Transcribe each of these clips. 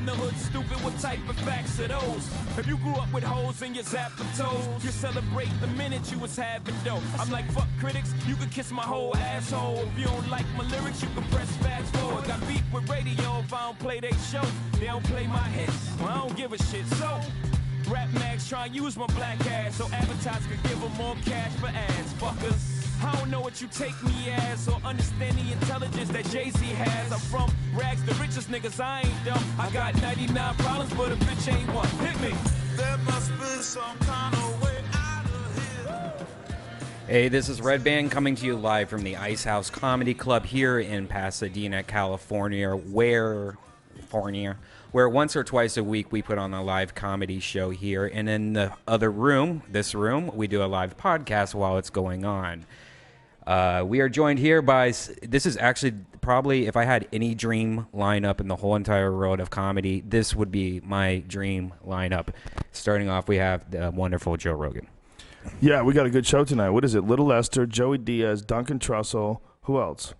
from the hood, stupid, what type of facts are those? If you grew up with hoes in your zap of toes, you celebrate the minute you was having dough. I'm like, fuck critics, you can kiss my whole asshole. If you don't like my lyrics, you can press fast forward. Got beef with radio if I don't play they show. They don't play my hits, well, I don't give a shit. So, rap mags try and use my black ass so advertisers could give them more cash for ads, fuckers. I don't know what you take me as or understand the intelligence that Jay-Z has. I'm from rags, the richest niggas, I ain't dumb. I got 99 problems, but a bitch ain't one. Hit me. There must be some kind of way out of here. Hey, this is Redban coming to you live from the Ice House Comedy Club here in Pasadena, California, where once or twice a week we put on a live comedy show here. And in the other room, this room, we do a live podcast while it's going on. We are joined here by, this is actually probably, if I had any dream lineup in the whole entire world of comedy, this would be my dream lineup. Starting off, we have the wonderful Joe Rogan. Yeah, we got a good show tonight. What is it? Little Lester, Joey Diaz, Duncan Trussell. Who else?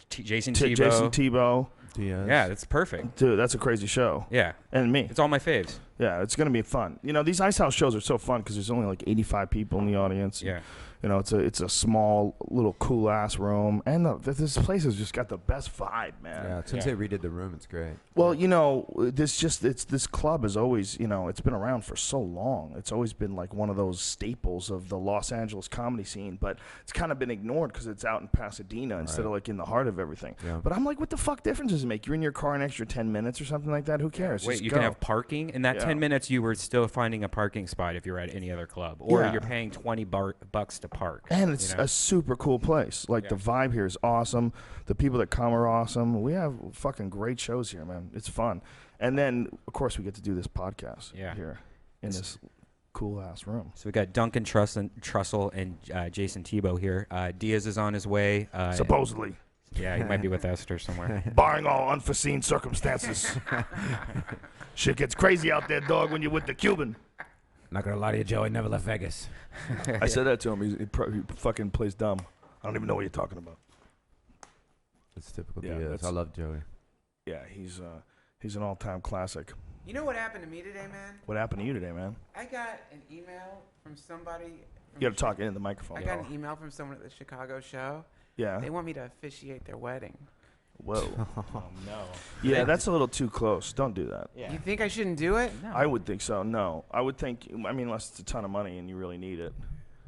Jayson Thibault. Diaz. Yeah, that's perfect. Dude, that's a crazy show. Yeah. And me. It's all my faves. Yeah, it's going to be fun. You know, these Ice House shows are so fun because there's only like 85 people in the audience. Yeah. You know, it's a small, little, cool-ass room. And this place has just got the best vibe, man. Yeah, since they redid the room, it's great. Well, you know, this club is always, you know, it's been around for so long. It's always been like one of those staples of the Los Angeles comedy scene. But it's kind of been ignored because it's out in Pasadena instead of like in the heart of everything. Yeah. But I'm like, what the fuck difference does it make? You're in your car an extra 10 minutes or something like that? Who cares? Wait, Just you go. can have parking? In that 10 minutes, you were still finding a parking spot if you're at any other club. Or you're paying $20 to park. And it's a super cool place. Like, the vibe here is awesome. The people that come are awesome. We have fucking great shows here, man. It's fun. And then, of course, we get to do this podcast here in this cool-ass room. So we got Duncan Trussell and Jayson Thibault here. Diaz is on his way. Supposedly. Yeah, he might be with Esther somewhere. Barring all unforeseen circumstances. Shit gets crazy out there, dog, when you're with the Cuban. Not gonna lie to you, Joe. I never left Vegas. I said that to him. He fucking plays dumb. I don't even know what you're talking about. That's typical Diaz. I love Joey. Yeah, he's an all-time classic. You know what happened to me today, man? What happened to you today, man? I got an email from somebody. You got to talk into the microphone. I got an email from someone at the Chicago show. Yeah. They want me to officiate their wedding. Whoa. Oh, no. Yeah, that's a little too close. Don't do that. Yeah. You think I shouldn't do it? No. I would think so. No. I would think, unless it's a ton of money and you really need it.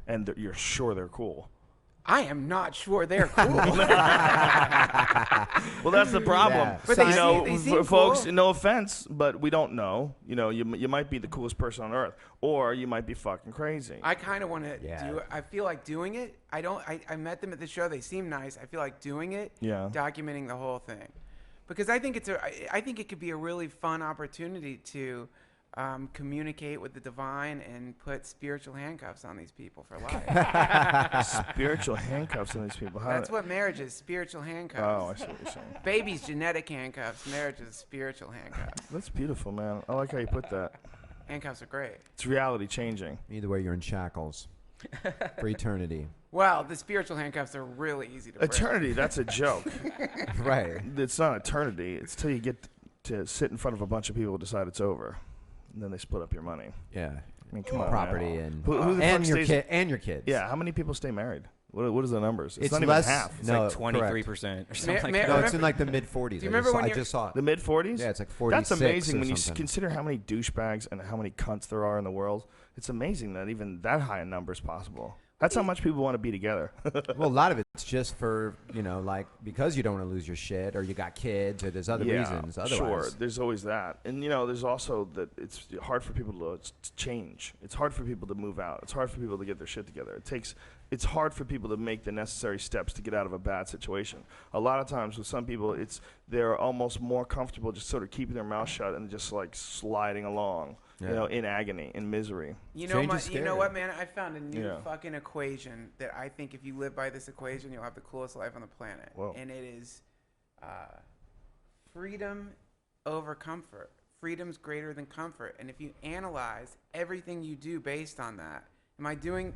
And you're sure they're cool. I am not sure they're cool. Well, that's the problem. Yeah. But they seem folks, cool. no offense, but we don't know. You know, you might be the coolest person on earth, or you might be fucking crazy. I kind of want to do it. I feel like doing it. I met them at the show. They seem nice. I feel like doing it. Yeah. Documenting the whole thing. Because I think I think it could be a really fun opportunity to communicate with the divine and put spiritual handcuffs on these people for life. Spiritual handcuffs on these people. That's what marriage is, spiritual handcuffs. Oh, I see what you're saying. Baby's genetic handcuffs. Marriage is spiritual handcuffs. That's beautiful, man. I like how you put that. Handcuffs are great. It's reality changing. Either way, you're in shackles for eternity. Well, the spiritual handcuffs are really easy to break. Eternity, that's a joke. Right. It's not eternity. It's till you get to sit in front of a bunch of people who decide it's over. And then they split up your money. Yeah. I mean, come on, property man. and your kids. Yeah. How many people stay married? What is the numbers? It's not less, even half. It's like 23% or something like that. No, it's in like the mid-40s. Do you remember when I just saw it. The mid-40s? Yeah, it's like 46. That's amazing when you something. consider how many douchebags and how many cunts there are in the world. It's amazing that even that high a number is possible. That's how much people want to be together. Well, a lot of it's just for, like, because you don't want to lose your shit or you got kids or there's other reasons. Otherwise. Sure. There's always that. And, there's also that it's hard for people to change. It's hard for people to move out. It's hard for people to get their shit together. It's hard for people to make the necessary steps to get out of a bad situation. A lot of times with some people, they're almost more comfortable just sort of keeping their mouth shut and just like sliding along. Yeah. In agony, in misery. You know what, man? I found a new fucking equation that I think if you live by this equation, you'll have the coolest life on the planet. Whoa. And it is freedom over comfort. Freedom's greater than comfort. And if you analyze everything you do based on that, am I doing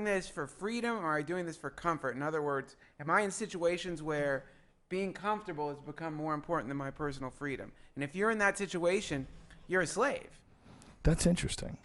this for freedom or am I doing this for comfort? In other words, am I in situations where being comfortable has become more important than my personal freedom. And if you're in that situation, you're a slave. That's interesting.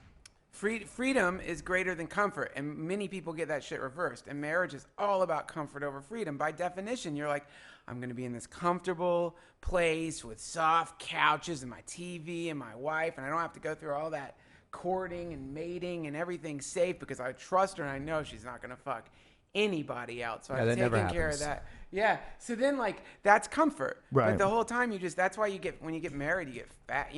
Freedom is greater than comfort, and many people get that shit reversed. And marriage is all about comfort over freedom. By definition, you're like, I'm going to be in this comfortable place with soft couches and my TV and my wife, and I don't have to go through all that courting and mating, and everything's safe because I trust her and I know she's not going to fuck anybody else. So I've taken care of that. Yeah. So then, like, that's comfort. Right. But the whole time that's why when you get married, you get fat.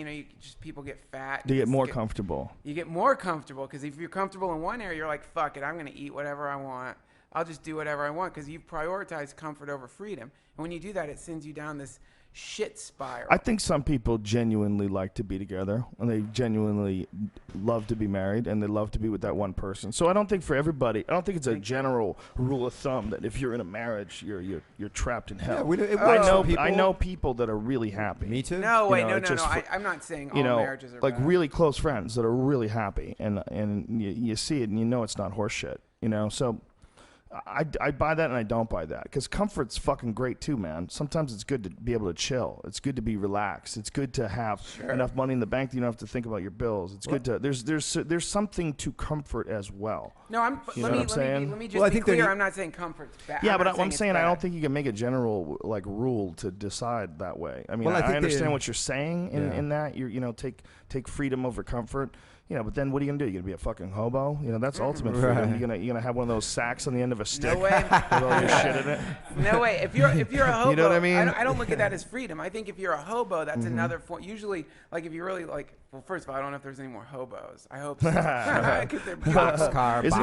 People get fat. You get more comfortable. You get more comfortable because if you're comfortable in one area, you're like, fuck it, I'm going to eat whatever I want. I'll just do whatever I want because you've prioritized comfort over freedom. And when you do that, it sends you down this shit spiral. I think some people genuinely like to be together, and they genuinely love to be married, and they love to be with that one person. So I don't think for everybody, I don't think it's a general rule of thumb that if you're in a marriage, you're trapped in hell. Yeah, I know people that are really happy. Me too. No, wait, know, no. I'm not saying all marriages are like bad. really close friends that are really happy, and you see it, and you know it's not horseshit. So. I buy that and I don't buy that because comfort's fucking great too, man. Sometimes it's good to be able to chill. It's good to be relaxed. It's good to have enough money in the bank that you don't have to think about your bills. It's good to there's something to comfort as well. No, let me just be clear. I'm not saying comfort's bad. Yeah, but I'm saying I don't think you can make a general like rule to decide that way. I mean, I understand what you're saying in that take freedom over comfort. But then what are you gonna do? You're gonna be a fucking hobo? That's ultimate freedom. You're gonna have one of those sacks on the end of a stick no way. with all your shit in it. No way. If you're a hobo, you know what I mean? I don't look at that as freedom. I think if you're a hobo, that's another form. Usually, like if you really like. Well, first of all, I don't know if there's any more hobos. I hope so. Isn't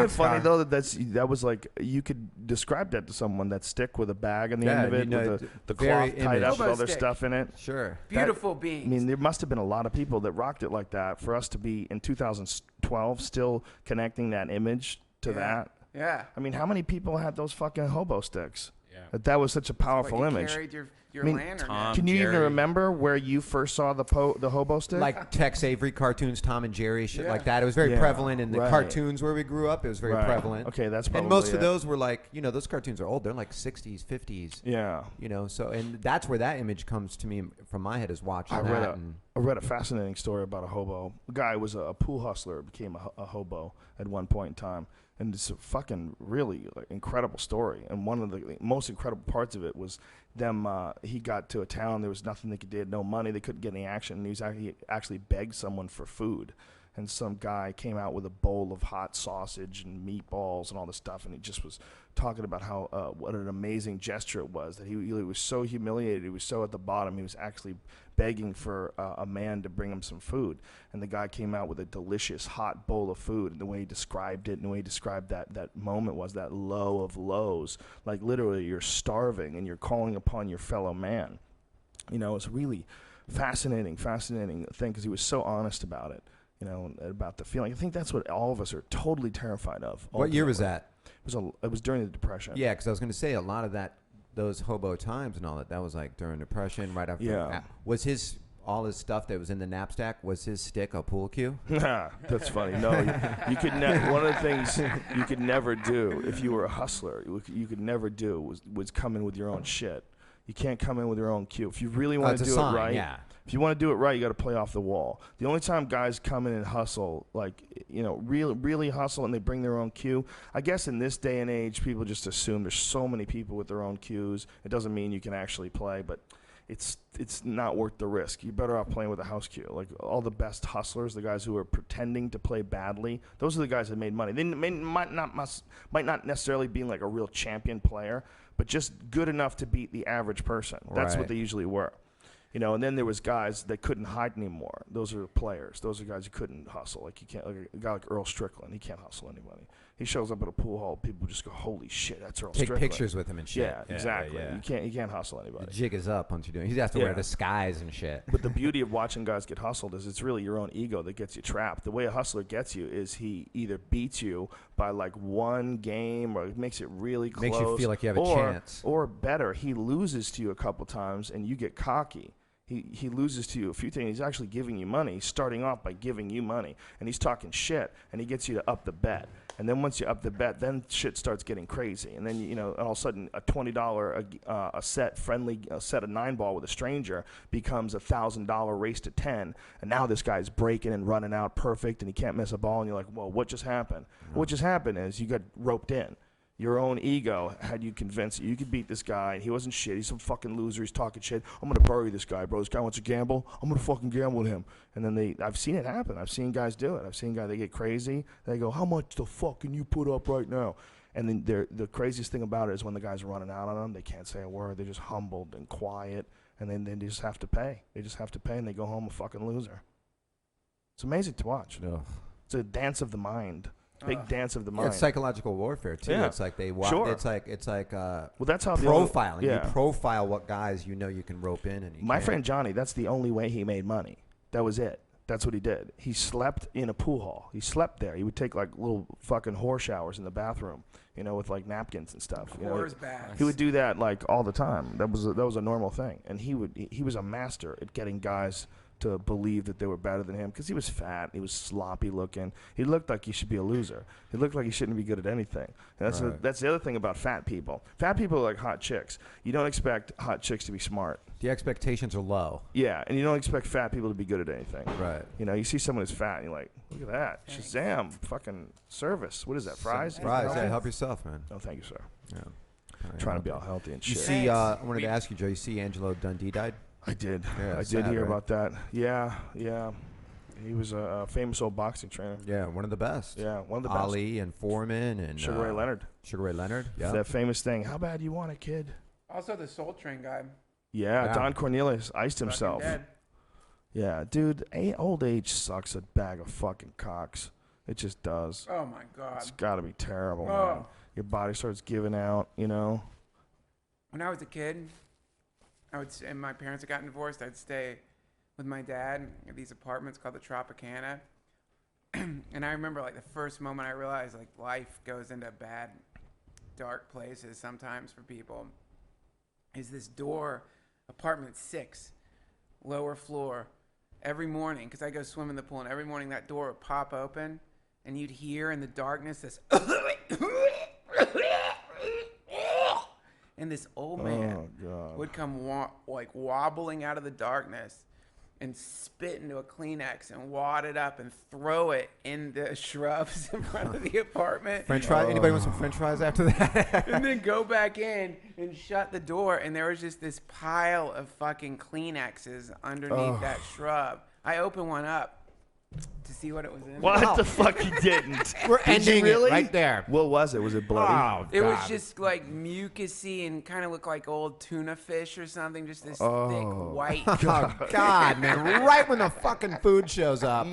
it funny though that was like you could describe that to someone, that stick with a bag on the end of it with the cloth tied up with all their stuff in it. Sure. Beautiful beings. I mean, there must have been a lot of people that rocked it like that for us to be in 2012 still connecting that image to that. Yeah. I mean, how many people had those fucking hobo sticks? Yeah. That was such a powerful image. Carried your lantern. Can you even remember where you first saw the hobo stick? Like Tex Avery cartoons, Tom and Jerry, shit like that. It was very prevalent in the cartoons where we grew up. It was very prevalent. Okay, that's probably and most of those were like, those cartoons are old. They're like 60s, 50s. Yeah. So and that's where that image comes to me from my head is watching that. I read a fascinating story about a hobo. A guy was a pool hustler, became a hobo at one point in time. And it's a fucking really incredible story. And one of the most incredible parts of it was them. He got to a town. There was nothing they could do. They had no money. They couldn't get any action. And he actually begged someone for food. And some guy came out with a bowl of hot sausage and meatballs and all this stuff. And he just was talking about how what an amazing gesture it was. That he was so humiliated. He was so at the bottom. He was actually begging for a man to bring him some food. And the guy came out with a delicious hot bowl of food. And the way he described it and the way he described that moment was that low of lows. Like literally you're starving and you're calling upon your fellow man. It's really fascinating thing because he was so honest about it. About the feeling. I think that's what all of us are totally terrified of. What year was that? It was during the Depression. Yeah, because I was going to say a lot of those hobo times and all that was like during Depression, right after. Yeah. Was all his stuff that was in the knapsack, was his stick a pool cue? That's funny. No, you could never. One of the things you could never do if you were a hustler, you could never do was come in with your own shit. You can't come in with your own cue. If you really want to do it right, if you want to do it right, you got to play off the wall. The only time guys come in and hustle, really hustle, and they bring their own cue. I guess in this day and age, people just assume there's so many people with their own cues. It doesn't mean you can actually play, but it's not worth the risk. You're better off playing with a house cue. Like all the best hustlers, the guys who are pretending to play badly, those are the guys that made money. They might not necessarily be like a real champion player, but just good enough to beat the average person. That's what they usually were. And then there was guys that couldn't hide anymore. Those are players. Those are guys who couldn't hustle. Like a guy like Earl Strickland, he can't hustle anybody. He shows up at a pool hall, people just go, "Holy shit, that's Earl Strickland." Take pictures with him and shit. Yeah, exactly. Yeah. You can't hustle anybody. The jig is up once you're doing. He has to wear disguise and shit. But the beauty of watching guys get hustled is it's really your own ego that gets you trapped. The way a hustler gets you is he either beats you by like one game or makes it really close. Makes you feel like you have a chance. Or better, he loses to you a couple times and you get cocky. He loses to you a few things. He's actually giving you money. He's starting off by giving you money. And he's talking shit. And he gets you to up the bet. And then once you up the bet, then shit starts getting crazy. And then, you know, all of a sudden a $20 a set set of 9-ball with a stranger becomes a $1,000 race to 10. And now this guy's breaking and running out perfect and he can't miss a ball. And you're like, whoa, what just happened? What just happened is you got roped in. Your own ego had you convinced that you could beat this guy. He wasn't shit. He's some fucking loser. He's talking shit. I'm going to bury this guy, bro. This guy wants to gamble. I'm going to fucking gamble with him. And then I've seen it happen. I've seen guys do it. I've seen guys, they get crazy. They go, how much the fuck can you put up right now? And then the craziest thing about it is when the guys are running out on them, they can't say a word. They're just humbled and quiet. And then they just have to pay. They just have to pay and they go home a fucking loser. It's amazing to watch. Ugh. It's a dance of the mind. Big dance of the mind. Yeah, it's psychological warfare too. Yeah. It's like they Sure. It's like Well, that's how profiling. Yeah. You profile what guys you know you can rope in, and My friend Johnny, that's the only way he made money. That was it. That's what he did. He slept in a pool hall. He slept there. He would take like little fucking whore showers in the bathroom, you know, with like napkins and stuff. You know, Whores baths. he would do that like all the time. That was a normal thing. And he was a master at getting guys to believe that they were better than him because he was fat, he was sloppy looking, he looked like he should be a loser, he looked like he shouldn't be good at anything. And that's the other thing about fat people. Fat people are like hot chicks. You don't expect hot chicks to be smart. the expectations are low. Yeah, and you don't expect fat people to be good at anything. Right. You know, you see someone who's fat and you're like, look at that, Shazam, fucking service. What is that, fries? Fries, yeah, help yourself, man. Oh, thank you, sir. Yeah. Trying to be all healthy and You shit. see, I wanted to ask you, Joe. You see, Angelo Dundee died. I did. Yeah, I did sad, hear right? about that. Yeah. He was a famous old boxing trainer. Yeah, one of the best. Yeah, one of the best. Ali and Foreman and Sugar Ray Leonard. Sugar Ray Leonard. Yeah. That famous thing. How bad you want it, kid? Also, the Soul Train guy. Yeah, Yeah. Don Cornelius iced Fucking himself. dead. Yeah, dude, old age sucks a bag of fucking cocks. It just does. Oh my God. It's got to be terrible, man. Oh. Your body starts giving out, you know? When I was a kid, and my parents had gotten divorced, I'd stay with my dad at these apartments called the Tropicana. And I remember like the first moment I realized like life goes into bad, dark places sometimes for people. Is this door, apartment 6, lower floor, every morning, because I go swim in the pool, and every morning that door would pop open, and you'd hear in the darkness this, and this old man would come wobbling out of the darkness and spit into a Kleenex and wad it up and throw it in the shrubs in front of the apartment. French fries. Anybody want some French fries after that? And then go back in and shut the door, and there was just this pile of fucking Kleenexes underneath that shrub. I opened one up to see what it was in. What the fuck, you didn't? We're Did you ending really? it right there. What was it? Was it bloody? Oh, It was God. just like mucusy and kind of looked like old tuna fish or something. Just this thick white. Oh, God, man. Right when the fucking food shows up.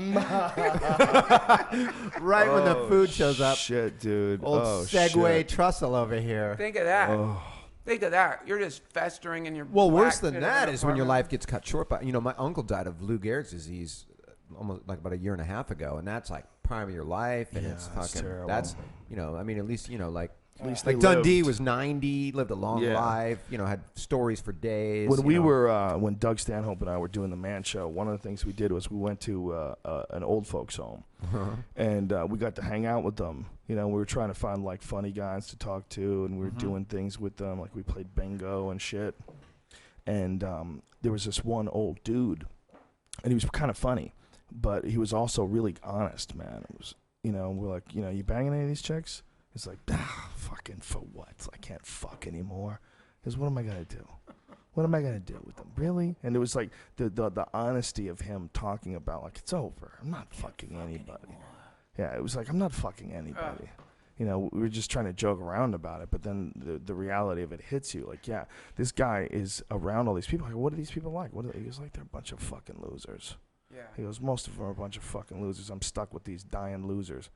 Right when the food shows up. Shit, dude. Old Segway Trussell over here. Think of that. Think of that. You're just festering in your. Well, worse black than pit of that an is when your apartment. life gets cut short by, my uncle died of Lou Gehrig's disease almost like about a year and a half ago, and that's like prime of your life, and it's that's fucking, terrible. that's, I mean, at least, like they Dundee lived. was 90, lived a long life, had stories for days. When we were, when Doug Stanhope and I were doing the Man Show, one of the things we did was we went to an old folks home, and we got to hang out with them. We were trying to find like funny guys to talk to, and we were doing things with them, like we played bingo and shit. And there was this one old dude, and he was kind of funny, but he was also really honest, man. It was, we're like, you banging any of these chicks? It's like, fucking for what? I can't fuck anymore. Because what am I going to do? What am I going to do with them? Really? And it was like the honesty of him talking about, like, it's over. I'm not fucking anybody. Yeah, it was like, I'm not fucking anybody. We were just trying to joke around about it, but then the reality of it hits you. Like, yeah, this guy is around all these people. Like, what are these people like? He goes, like, they're a bunch of fucking losers. Yeah. He goes, most of them are a bunch of fucking losers. I'm stuck with these dying losers.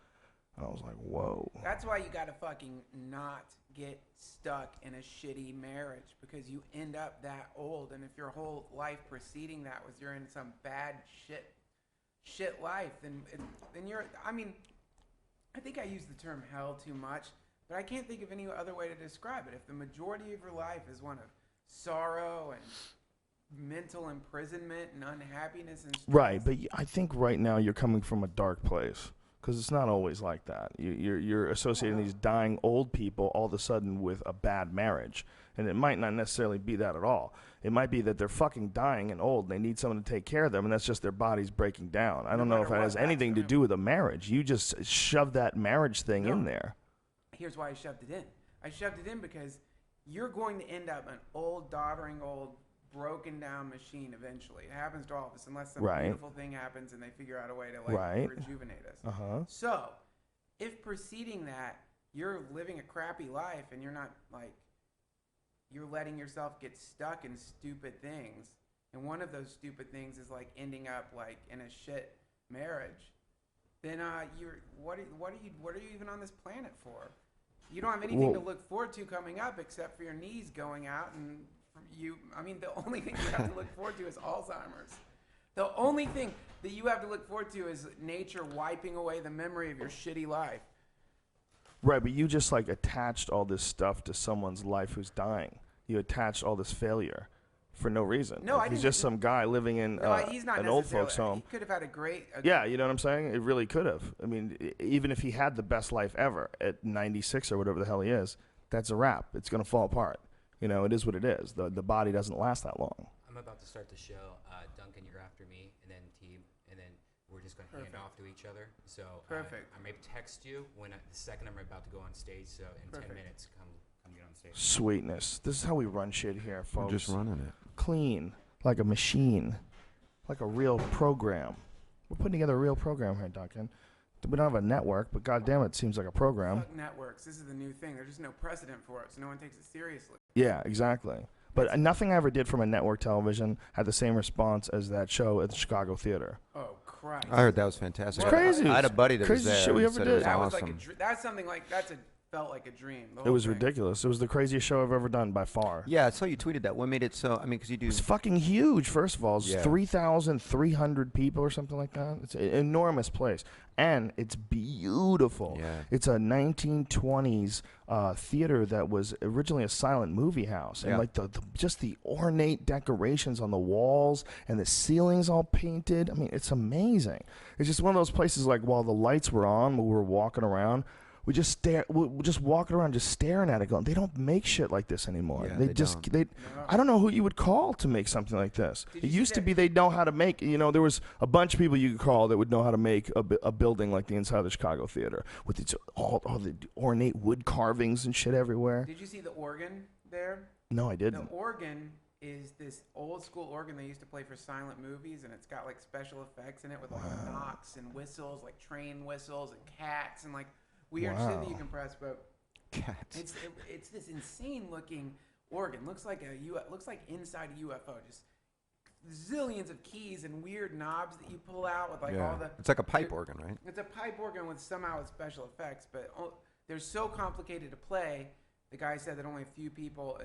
And I was like, whoa. That's why you gotta fucking not get stuck in a shitty marriage, because you end up that old, and if your whole life preceding that was you're in some bad shit life, then you're. I mean, I think I use the term hell too much, but I can't think of any other way to describe it. If the majority of your life is one of sorrow and mental imprisonment and unhappiness and stress, Right, but I think right now you're coming from a dark place. because it's not always like that. You're associating these dying old people all of a sudden with a bad marriage, and it might not necessarily be that at all. It might be that they're fucking dying and old, and they need someone to take care of them, and that's just their bodies breaking down. I don't know if that has anything to do with a marriage. You just shove that marriage thing in there. Here's why I shoved it in. I shoved it in because you're going to end up an old, doddering, old, broken down machine eventually. It happens to all of us unless some beautiful thing happens and they figure out a way to rejuvenate us. So if preceding that you're living a crappy life and you're not you're letting yourself get stuck in stupid things, and one of those stupid things is ending up in a shit marriage, then what are you even on this planet for? You don't have anything to look forward to coming up except for your knees going out, and the only thing you have to look forward to is Alzheimer's. The only thing that you have to look forward to is nature wiping away the memory of your shitty life. Right, but you just attached all this stuff to someone's life who's dying. You attached all this failure for no reason. No, I didn't. He's just some guy living in he's not an old folks' home. He could have had a great... Yeah, you know what I'm saying? It really could have. I mean, even if he had the best life ever at 96 or whatever the hell he is, that's a wrap. It's going to fall apart. You know, it is what it is. The body doesn't last that long. I'm about to start the show. Duncan, you're after me, and then T, and then we're just going to hand off to each other. So perfect. I may text you the second I'm about to go on stage. So in 10 minutes, come get on stage. Sweetness. This is how we run shit here, folks. We're just running it. Clean, like a machine, like a real program. We're putting together a real program here, Duncan. We don't have a network, but goddamn it seems like a program. Fuck networks. This is the new thing. There's just no precedent for it, so no one takes it seriously. Yeah, exactly. But nothing I ever did from a network television had the same response as that show at the Chicago Theater. Oh, Christ. I heard that was fantastic. It's crazy. I had a buddy that was Crazy there. shit we and ever said did. It was That was awesome. that's something felt like a dream. It was ridiculous. It was the craziest show I've ever done by far. Yeah, I saw you tweeted that. What made it so? I mean, because you do. It's fucking huge, first of all. It's 3,300 people or something like that. It's an enormous place. And it's beautiful. Yeah. It's a 1920s theater that was originally a silent movie house. And just the ornate decorations on the walls and the ceilings all painted. I mean, it's amazing. It's just one of those places while the lights were on, we were walking around, we just walking around just staring at it going, they don't make shit like this anymore. Yeah, I don't know who you would call to make something like this. It used to be they know how to make, there was a bunch of people you could call that would know how to make a building like the inside of the Chicago Theater with its all the ornate wood carvings and shit everywhere. Did you see the organ there? No, I didn't. The organ is this old school organ they used to play for silent movies, and it's got special effects in it with knocks and whistles, train whistles and cats and weird shit that you can press, but Cats. It's this insane looking organ. Looks like inside a UFO. Just zillions of keys and weird knobs that you pull out with all the. It's like a pipe organ, right? It's a pipe organ with special effects, but they're so complicated to play. The guy said that only a few people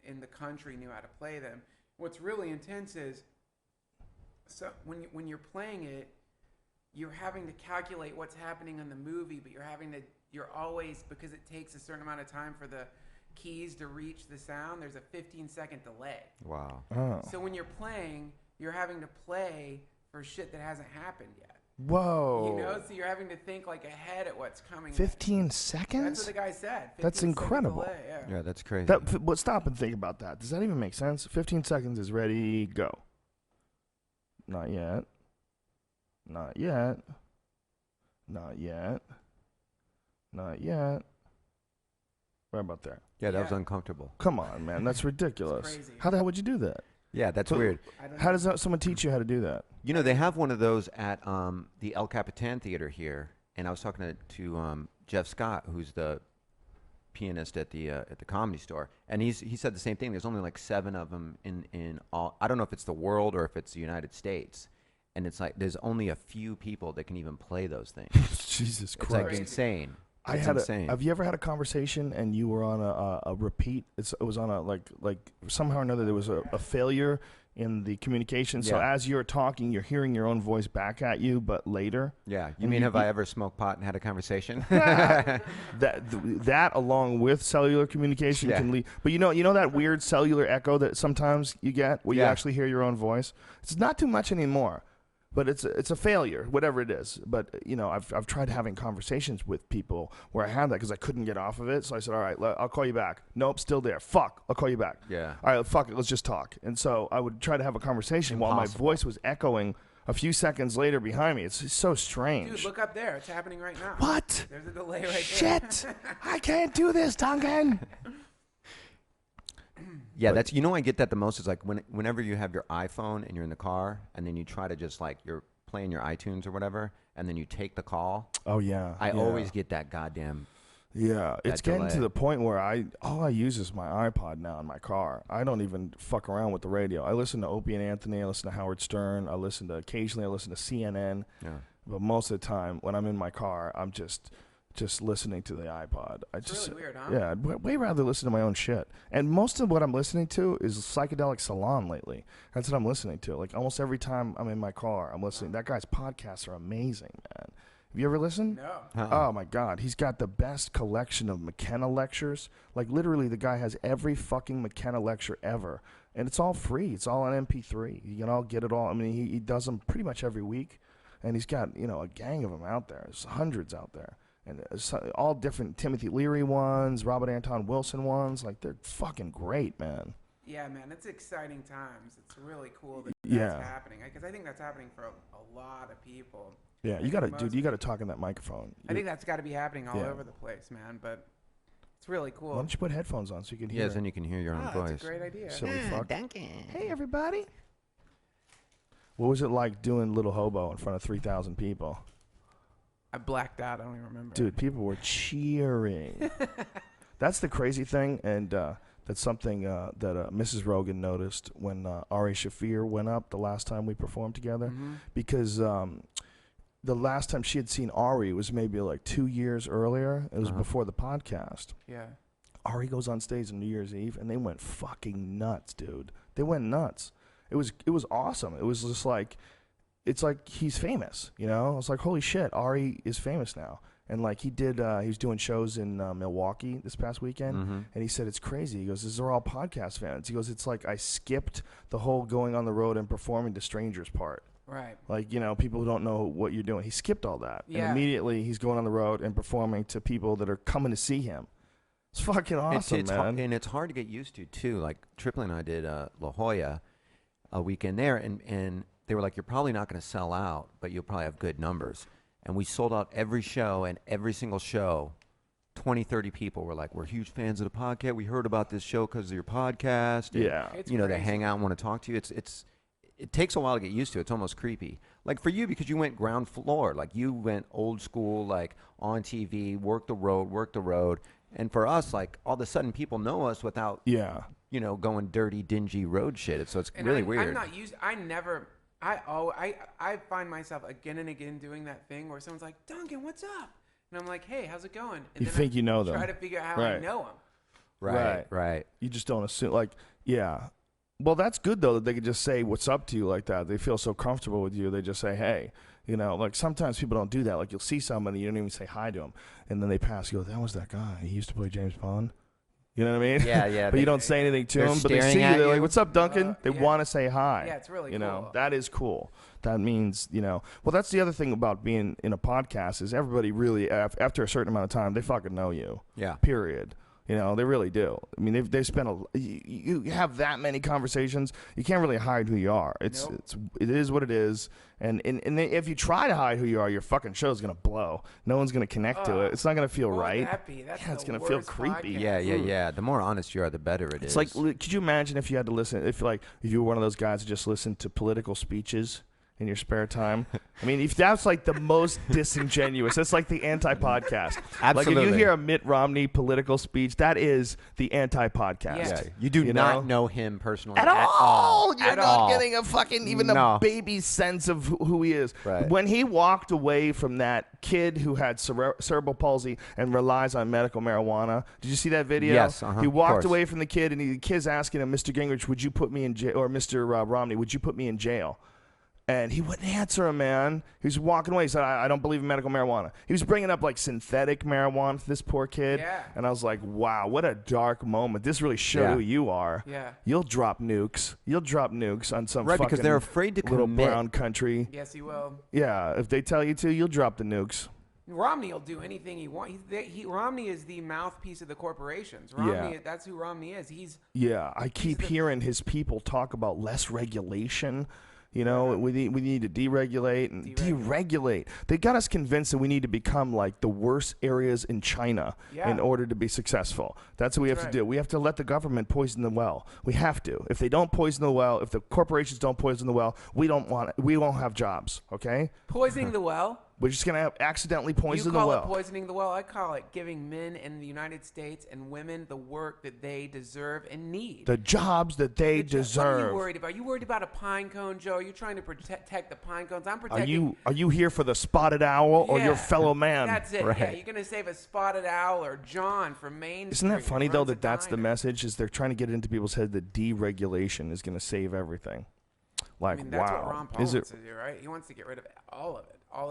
in the country knew how to play them. What's really intense is, so when you're playing it, you're having to calculate what's happening in the movie, but you're always, because it takes a certain amount of time for the keys to reach the sound, there's a 15-second delay. Wow. Oh. So when you're playing, you're having to play for shit that hasn't happened yet. Whoa. So you're having to think ahead at what's coming. 15 seconds? That's what the guy said. That's incredible. Delay, Yeah, that's crazy. Stop and think about that. Does that even make sense? 15 seconds is ready, go. Not yet. Not yet. Not yet. Not yet. Right about there. Yeah, that was uncomfortable. Come on, man. That's ridiculous. Crazy. How the hell would you do that? Yeah, that's weird. How does someone teach you how to do that? They have one of those at the El Capitan Theater here, and I was talking to Jeff Scott, who's the pianist at the Comedy Store, and he said the same thing. There's only 7 of them in all. I don't know if it's the world or if it's the United States. And it's there's only a few people that can even play those things. Jesus It's Christ. insane. Insane. Have you ever had a conversation and you were on a repeat? It was on a somehow or another there was a failure in the communication. So as you're talking, you're hearing your own voice back at you, but later. Yeah. You mean have I ever smoked pot and had a conversation? that along with cellular communication can lead. But you know that weird cellular echo that sometimes you get where you actually hear your own voice. It's not too much anymore. But it's a failure, whatever it is. But you know, I've tried having conversations with people where I had that because I couldn't get off of it. So I said, all right, I'll call you back. Nope, still there. Fuck, I'll call you back. Yeah. All right, fuck it, let's just talk. And so I would try to have a conversation while my voice was echoing a few seconds later behind me. It's so strange. Dude, look up there. It's happening right now. What? There's a delay right there. Shit! I can't do this, Duncan. Yeah, that's, you know, I get that the most is like whenever you have your iPhone and you're in the car and then you try to just like you're playing your iTunes or whatever and then you take the call. Oh yeah. I always get that goddamn. Yeah, it's getting delay. to the point where all I use is my iPod now in my car. I don't even fuck around with the radio. I listen to Opie and Anthony. I listen to Howard Stern. Occasionally I listen to CNN. Yeah. But most of the time when I'm in my car, I'm just listening to the iPod. It's really weird, huh? Yeah, I'd way rather listen to my own shit. And most of what I'm listening to is Psychedelic Salon lately. That's what I'm listening to. Like almost every time I'm in my car, I'm listening. That guy's podcasts are amazing, man. Have you ever listened? No. Oh my God, he's got the best collection of McKenna lectures. Like literally, the guy has every fucking McKenna lecture ever, and it's all free. It's all on MP3. You can all get it all. I mean, he does them pretty much every week, and he's got a gang of them out there. There's hundreds out there, and all different Timothy Leary ones, Robert Anton Wilson ones. Like they're fucking great, man. Yeah, man, it's exciting times. It's really cool that that's happening because I think that's happening for a lot of people. Yeah, you gotta talk in that microphone. I think that's got to be happening all over the place, man. But it's really cool. Why don't you put headphones on so you can hear? Yes, then you can hear your own voice. That's a great idea. Silly fuck. Duncan. Hey, everybody. What was it like doing Little Hobo in front of 3,000 people? I blacked out. I don't even remember. Dude, people were cheering. That's the crazy thing, and that's something that Mrs. Rogan noticed when Ari Shaffir went up the last time we performed together, because the last time she had seen Ari was maybe like 2 years earlier. It was before the podcast. Yeah. Ari goes on stage on New Year's Eve, and they went fucking nuts, dude. They went nuts. It was awesome. It was just like, it's like he's famous, you know? I was like, holy shit, Ari is famous now. And like he was doing shows in Milwaukee this past weekend, and he said it's crazy. He goes, "These are all podcast fans." He goes, "It's like I skipped the whole going on the road and performing to strangers part." Right. Like, people who don't know what you're doing. He skipped all that. Yeah. And immediately he's going on the road and performing to people that are coming to see him. It's fucking awesome, it's man. and it's hard to get used to, too. Like, Triplet and I did La Jolla a weekend there, and they were like, you're probably not going to sell out, but you'll probably have good numbers. And we sold out every show, and every single show, 20, 30 people were like, we're huge fans of the podcast. We heard about this show because of your podcast. And, Yeah. It's they crazy. hang out and want to talk to you. It takes a while to get used to. It's almost creepy. Like for you, because you went ground floor. Like you went old school, like on TV, work the road. And for us, like all of a sudden people know us without, going dirty, dingy road shit. So it's And really I'm weird. not used. I find myself again and again doing that thing where someone's like, Duncan, what's up? And I'm like, hey, how's it going? And You then think you know them. Try to figure out how I Right. know them. Right. You just don't assume, Well, that's good, though, that they could just say what's up to you like that. They feel so comfortable with you. They just say, hey. Like sometimes people don't do that. Like you'll see somebody, you don't even say hi to them. And then they pass. You go, that was that guy. He used to play James Bond. You know what I mean? Yeah. But you don't say anything to they're them. But they staring see you. at They're like, you. what's up, Duncan? They yeah. want to say hi. Yeah, it's really cool. cool. That is cool. That means, well, that's the other thing about being in a podcast is everybody really, after a certain amount of time, they fucking know you. Yeah. Period. They really do. I mean, they've spent you have that many conversations. You can't really hide who you are. It is what it is. And if you try to hide who you are, your fucking show's gonna blow. No one's gonna connect to it. It's not gonna feel What would right. that be? That's It's the gonna feel worst creepy. podcast. Yeah. The more honest you are, the better it is. It's like, could you imagine if you had to listen? If you were one of those guys who just listened to political speeches in your spare time? I mean, if that's like the most disingenuous, that's like the anti-podcast. Like if you Absolutely. hear a Mitt Romney political speech, that is the anti-podcast. Yeah. you do you not know? know him personally At all. You're At not all. getting a fucking even No. a baby sense of who he is. Right. When he walked away from that kid who had cerebral palsy and relies on medical marijuana, did you see that video? Yes, He of walked course. away from the kid, and the kid's asking him, Mr. Gingrich, would you put me in jail? Or Mr. Romney, would you put me in jail? And he wouldn't answer him, man. He was walking away. He said, I don't believe in medical marijuana. He was bringing up like synthetic marijuana to this poor kid. Yeah. And I was like, wow, what a dark moment. This really showed who you are. Yeah. You'll drop nukes. You'll drop nukes on some Right, fucking because they're afraid to little commit. brown country. Yes, he will. Yeah, if they tell you to, you'll drop the nukes. Romney will do anything he wants. Romney is the mouthpiece of the corporations. Romney, that's who Romney is. Yeah, I keep hearing his people talk about less regulation. You know, we need to deregulate and deregulate. They got us convinced that we need to become like the worst areas in China in order to be successful. That's what we have to do. We have to let the government poison the well. We have to. If they don't poison the well, if the corporations don't poison the well, we won't have jobs. Okay? Poisoning the well. We're just gonna accidentally poison the You call well. it poisoning the well. I call it giving men in the United States and women the work that they deserve and need. The jobs that they deserve. What are you worried about? Are you worried about a pine cone, Joe? Are you trying to protect the pine cones? I'm protecting. Are you here for the spotted owl or your fellow man? That's it. Right. Yeah, you're gonna save a spotted owl or John from Maine. Isn't that Street funny who though runs a that that's the diner. message? Is they're trying to get it into people's head that deregulation is going to save everything. Like, I mean, that's wow. what Ron Paul wants to do, right? He wants to get rid of all of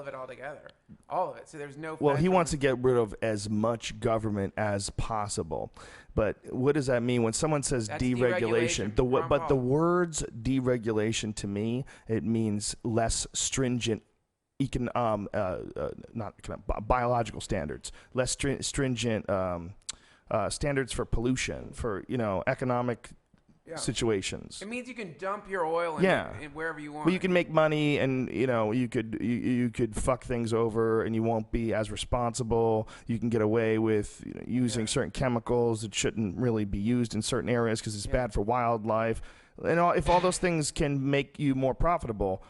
it altogether, all of it. So there's no. Well, he wants to get rid of as much government as possible. But what does that mean when someone says That's deregulation? deregulation, But the words deregulation to me, it means less stringent. Biological standards, less stringent standards for pollution, for economic situations. It means you can dump your oil in wherever you want. Well, you can make money, and you could fuck things over, and you won't be as responsible. You can get away with using certain chemicals that shouldn't really be used in certain areas because it's bad for wildlife. And if all those things can make you more profitable,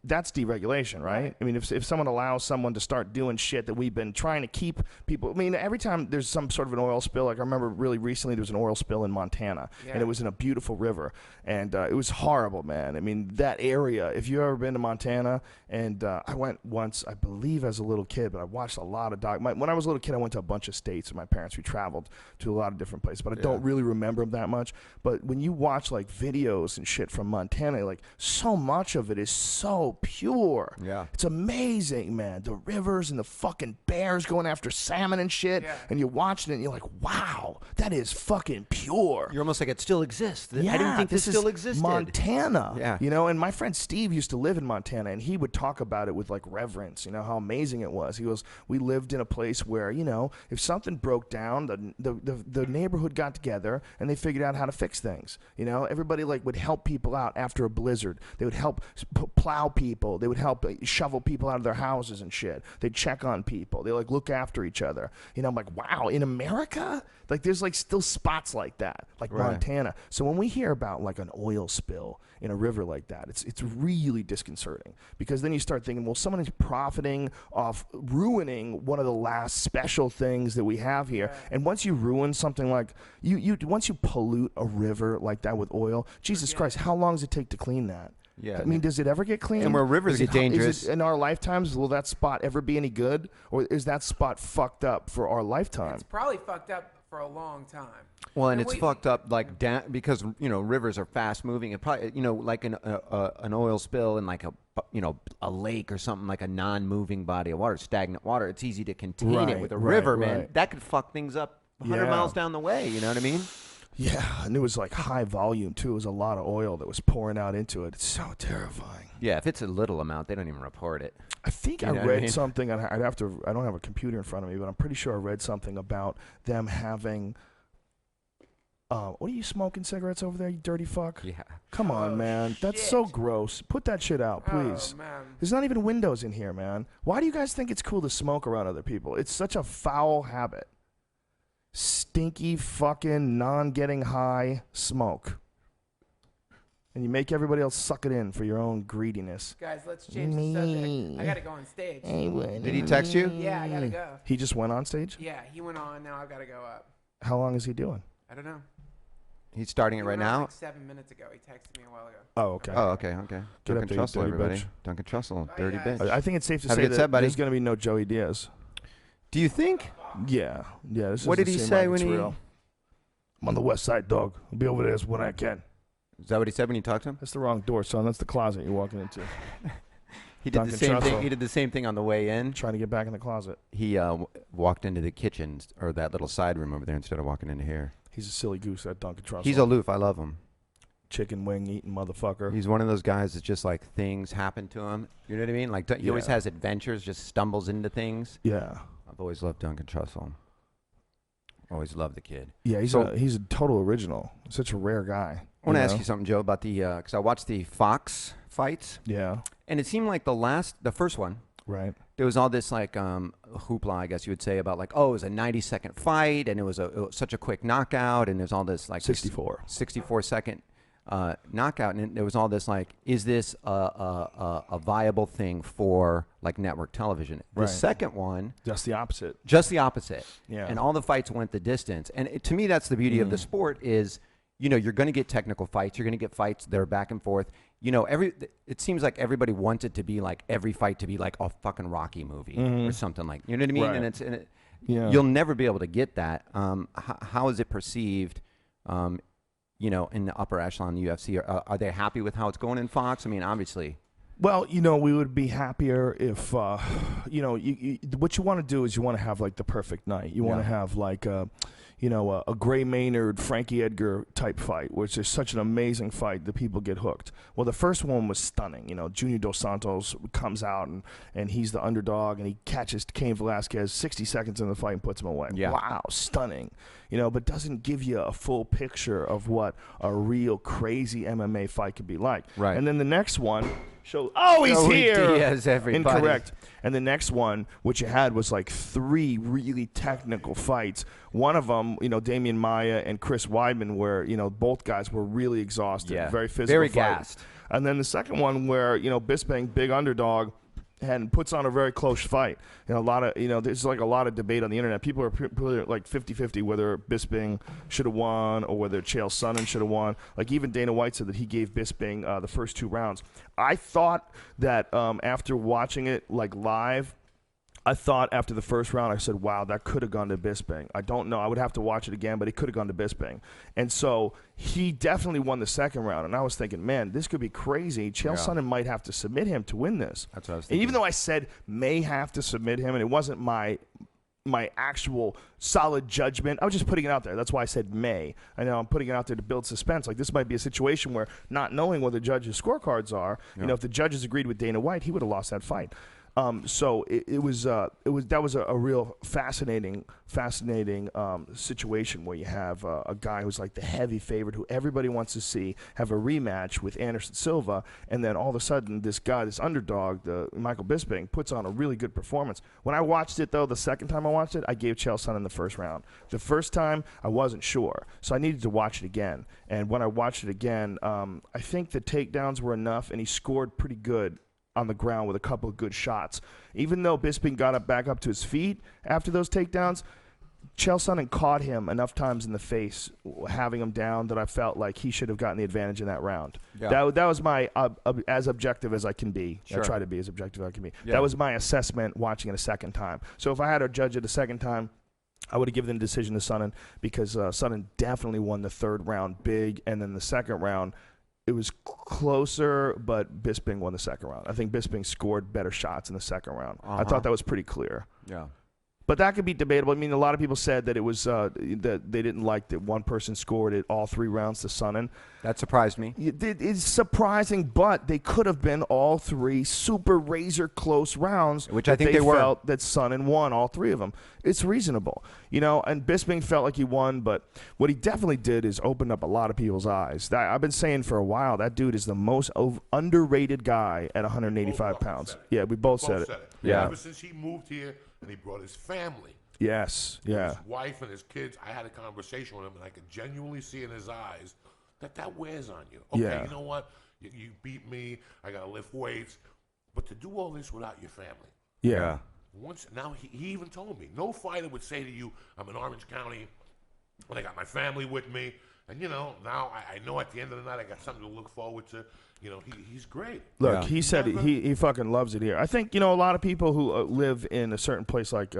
that's deregulation, right? I mean, if someone allows someone to start doing shit that we've been trying to keep people. I mean, every time there's some sort of an oil spill, like I remember really recently there was an oil spill in Montana, and it was in a beautiful river, and it was horrible, man. I mean, that area. If you've ever been to Montana, and I went once, I believe, as a little kid, but I watched a lot of when I was a little kid, I went to a bunch of states with my parents. We traveled to a lot of different places, but I don't really remember them that much. But when you watch like videos and shit from Montana, like so much of it is so pure. Yeah. It's amazing, man. The rivers and the fucking bears going after salmon and shit. Yeah. And you're watching it and you're like, wow, that is fucking pure. You're almost like it still exists. Yeah, I didn't think this still existed. Montana. Yeah. And my friend Steve used to live in Montana, and he would talk about it with like reverence, how amazing it was. He goes, we lived in a place where, if something broke down, the neighborhood got together and they figured out how to fix things. Everybody like would help people out after a blizzard. They would help plow people. They would help shovel people out of their houses and shit. They'd check on people. They like look after each other. I'm like, wow, in America, like there's like still spots like that, like Montana. So when we hear about like an oil spill in a river like that, it's really disconcerting, because then you start thinking, well, someone is profiting off ruining one of the last special things that we have here. And once you ruin something like once you pollute a river like that with oil, Jesus Christ, how long does it take to clean that? Yeah, I mean, does it ever get clean? And where rivers get dangerous. Is it, in our lifetimes, will that spot ever be any good? Or is that spot fucked up for our lifetime? It's probably fucked up for a long time. Well, and it's fucked up like because rivers are fast moving. It probably like an oil spill in like a lake or something, like a non-moving body of water, stagnant water. It's easy to contain it with a river, man. That could fuck things up 100 miles down the way. You know what I mean? Yeah, and it was like high volume too. It was a lot of oil that was pouring out into it. It's so terrifying. Yeah, if it's a little amount, they don't even report it. I think I read something. I don't have a computer in front of me, but I'm pretty sure I read something about them having. What are you smoking cigarettes over there, you dirty fuck? Yeah. Come on, man. That's so gross. Put that shit out, please. Oh, man. There's not even windows in here, man. Why do you guys think it's cool to smoke around other people? It's such a foul habit. Stinky fucking non-getting high smoke. And you make everybody else suck it in for your own greediness. Guys, let's change the subject. I gotta go on stage. Did he text you? Yeah, I gotta go. He just went on stage? Yeah, he went on. Now I've gotta go up. How long is he doing? I don't know. He's starting it right now? Like 7 minutes ago. He texted me a while ago. Oh, okay. Okay. Get Duncan up there, Trussell, dirty everybody. bitch. Duncan Trussell, dirty bitch. I think it's safe to Have a say good that set, buddy. there's going to be no Joey Diaz. Do you think? Yeah. What did he say when he... Real. I'm on the west side, dog. I'll be over there when I can. Is that what he said when you talked to him? That's the wrong door, son. That's the closet you're walking into. He did Duncan the same Trussell. thing. He did the same thing on the way in. Trying to get back in the closet. He walked into the kitchen or that little side room over there instead of walking into here. He's a silly goose, that Duncan Trussell. He's aloof. I love him. Chicken wing eating motherfucker. He's one of those guys that just like things happen to him. You know what I mean? Like he always has adventures, just stumbles into things. Yeah. I've always loved Duncan Trussell. Always loved the kid. Yeah, he's a total original. Such a rare guy. I want to ask you something, Joe, about the because I watched the Fox fights. Yeah. And it seemed like the first one, right? There was all this like hoopla, I guess you would say, about like, oh, it was a 90-second fight, and it was such a quick knockout, and there's all this like 64-second knockout, and there was all this like, is this a viable thing for like network television? The second one, just the opposite. Yeah. And all the fights went the distance, and to me, that's the beauty of the sport is, you know, you're going to get technical fights. You're going to get fights that are back and forth. You know, it seems like everybody wants it to be like every fight to be like a fucking Rocky movie or something like. You know what I mean? Right. And you'll never be able to get that. How is it perceived? You know, in the upper echelon of the UFC, are they happy with how it's going in Fox? I mean, obviously. Well, you know, we would be happier if, you know, what you want to do is you want to have like the perfect night. You want to have like you know, a Gray Maynard, Frankie Edgar type fight, which is such an amazing fight that people get hooked. Well, the first one was stunning. You know, Junior Dos Santos comes out and he's the underdog and he catches Cain Velasquez 60 seconds in the fight and puts him away. Yeah. Wow, stunning. You know, but doesn't give you a full picture of what a real crazy MMA fight could be like. Right. And then the next one shows, oh, he's here. Diaz, everybody. Incorrect. And the next one, which you had, was like 3 really technical fights. One of them, you know, Damian Maia and Chris Weidman, where, you know, both guys were really exhausted. Yeah. Very physical Very fight. gassed. And then the second one where, you know, Bisping, big underdog, and puts on a very close fight. You know, a lot of, you know, there's like a lot of debate on the internet. People are like 50-50 whether Bisping should have won or whether Chael Sonnen should have won. Like even Dana White said that he gave Bisping the first 2 rounds. I thought that after watching it like live, I thought after the first round, I said, wow, that could have gone to Bisping. I don't know. I would have to watch it again, but it could have gone to Bisping. And so he definitely won the second round. And I was thinking, man, this could be crazy. Chael Sonnen might have to submit him to win this. That's what I was and thinking. even though I said may have to submit him, and it wasn't my actual solid judgment, I was just putting it out there. That's why I said may. I know I'm putting it out there to build suspense. Like this might be a situation where not knowing what the judges' scorecards are, you know, if the judges agreed with Dana White, he would have lost that fight. So that was a real fascinating situation where you have a guy who's like the heavy favorite who everybody wants to see have a rematch with Anderson Silva, and then all of a sudden this guy, this underdog, the Michael Bisping, puts on a really good performance. When I watched it though, the second time I watched it, I gave Chael Sonnen in the first round. The first time I wasn't sure, so I needed to watch it again. And when I watched it again, I think the takedowns were enough, and he scored pretty good on the ground with a couple of good shots. Even though Bisping got back up to his feet after those takedowns, Chael Sonnen caught him enough times in the face, having him down, that I felt like he should have gotten the advantage in that round. Yeah. That was my, as objective as I can be. Sure. I try to be as objective as I can be. Yeah. That was my assessment watching it a second time. So if I had to judge it a second time, I would have given the decision to Sonnen, because Sonnen definitely won the third round big, and then the second round, it was closer, but Bisping won the second round. I think Bisping scored better shots in the second round. I thought that was pretty clear. Yeah. But that could be debatable. I mean, a lot of people said that it was that they didn't like that one person scored it all 3 rounds to Sonnen. That surprised me. It's surprising, but they could have been all 3 super razor close rounds, which I think they were. Felt that Sonnen won all 3 of them. It's reasonable, you know. And Bisping felt like he won, but what he definitely did is open up a lot of people's eyes. I've been saying for a while that dude is the most underrated guy at 185 pounds. Yeah, we both said it. Yeah. Ever since he moved here and he brought his family. Yes. Yeah. His wife and his kids. I had a conversation with him, and I could genuinely see in his eyes that wears on you. Okay, Yeah. you know what? You beat me. I got to lift weights. But to do all this without your family. Yeah. Now he even told me, no fighter would say to you, I'm in Orange County, and I got my family with me. And now I know at the end of the night I got something to look forward to. He's great. Look, he said he fucking loves it here. I think a lot of people who live in a certain place like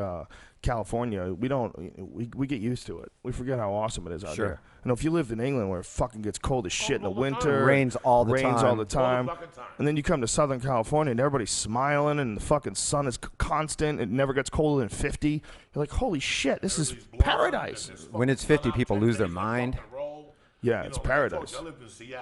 California, we get used to it. We forget how awesome it is out there. If you lived in England where it fucking gets cold as shit in the winter, rains all the time, all the fucking time, and then you come to Southern California and everybody's smiling and the fucking sun is constant. It never gets colder than 50. You're like, holy shit, this is paradise. When it's 50, people lose their mind. Yeah, it's paradise.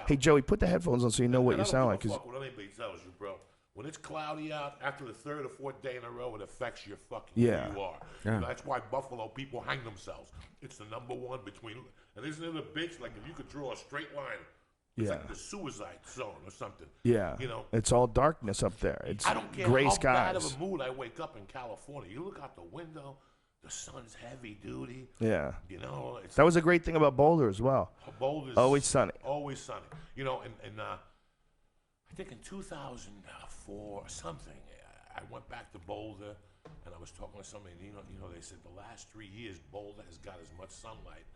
Hey, Joey, put the headphones on so you know what you sound like. Fuck what anybody tells you, bro. When it's cloudy out, after the third or fourth day in a row, it affects your fucking who you are. Yeah. That's why Buffalo people hang themselves. It's the #1 between. And isn't it a bitch? Like if you could draw a straight line, it's like the suicide zone or something. Yeah. It's all darkness up there. It's I don't care gray how skies. bad of a mood I wake up in California. You look out the window. The sun's heavy duty. Yeah. It's that was a great thing about Boulder as well. Boulder's always sunny. Always sunny. And I think in 2004 or something, I went back to Boulder and I was talking to somebody. They said the last 3 years Boulder has got as much sunlight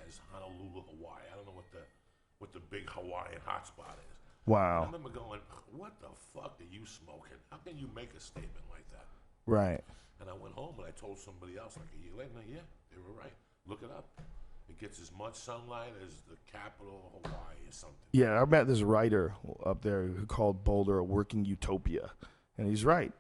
as Honolulu, Hawaii. I don't know what the big Hawaiian hotspot is. Wow. I remember going, what the fuck are you smoking? How can you make a statement like that? Right. And I went home and I told somebody else like a year later, they were right. Look it up. It gets as much sunlight as the capital of Hawaii or something. Yeah, I met this writer up there who called Boulder a working utopia. And he's right.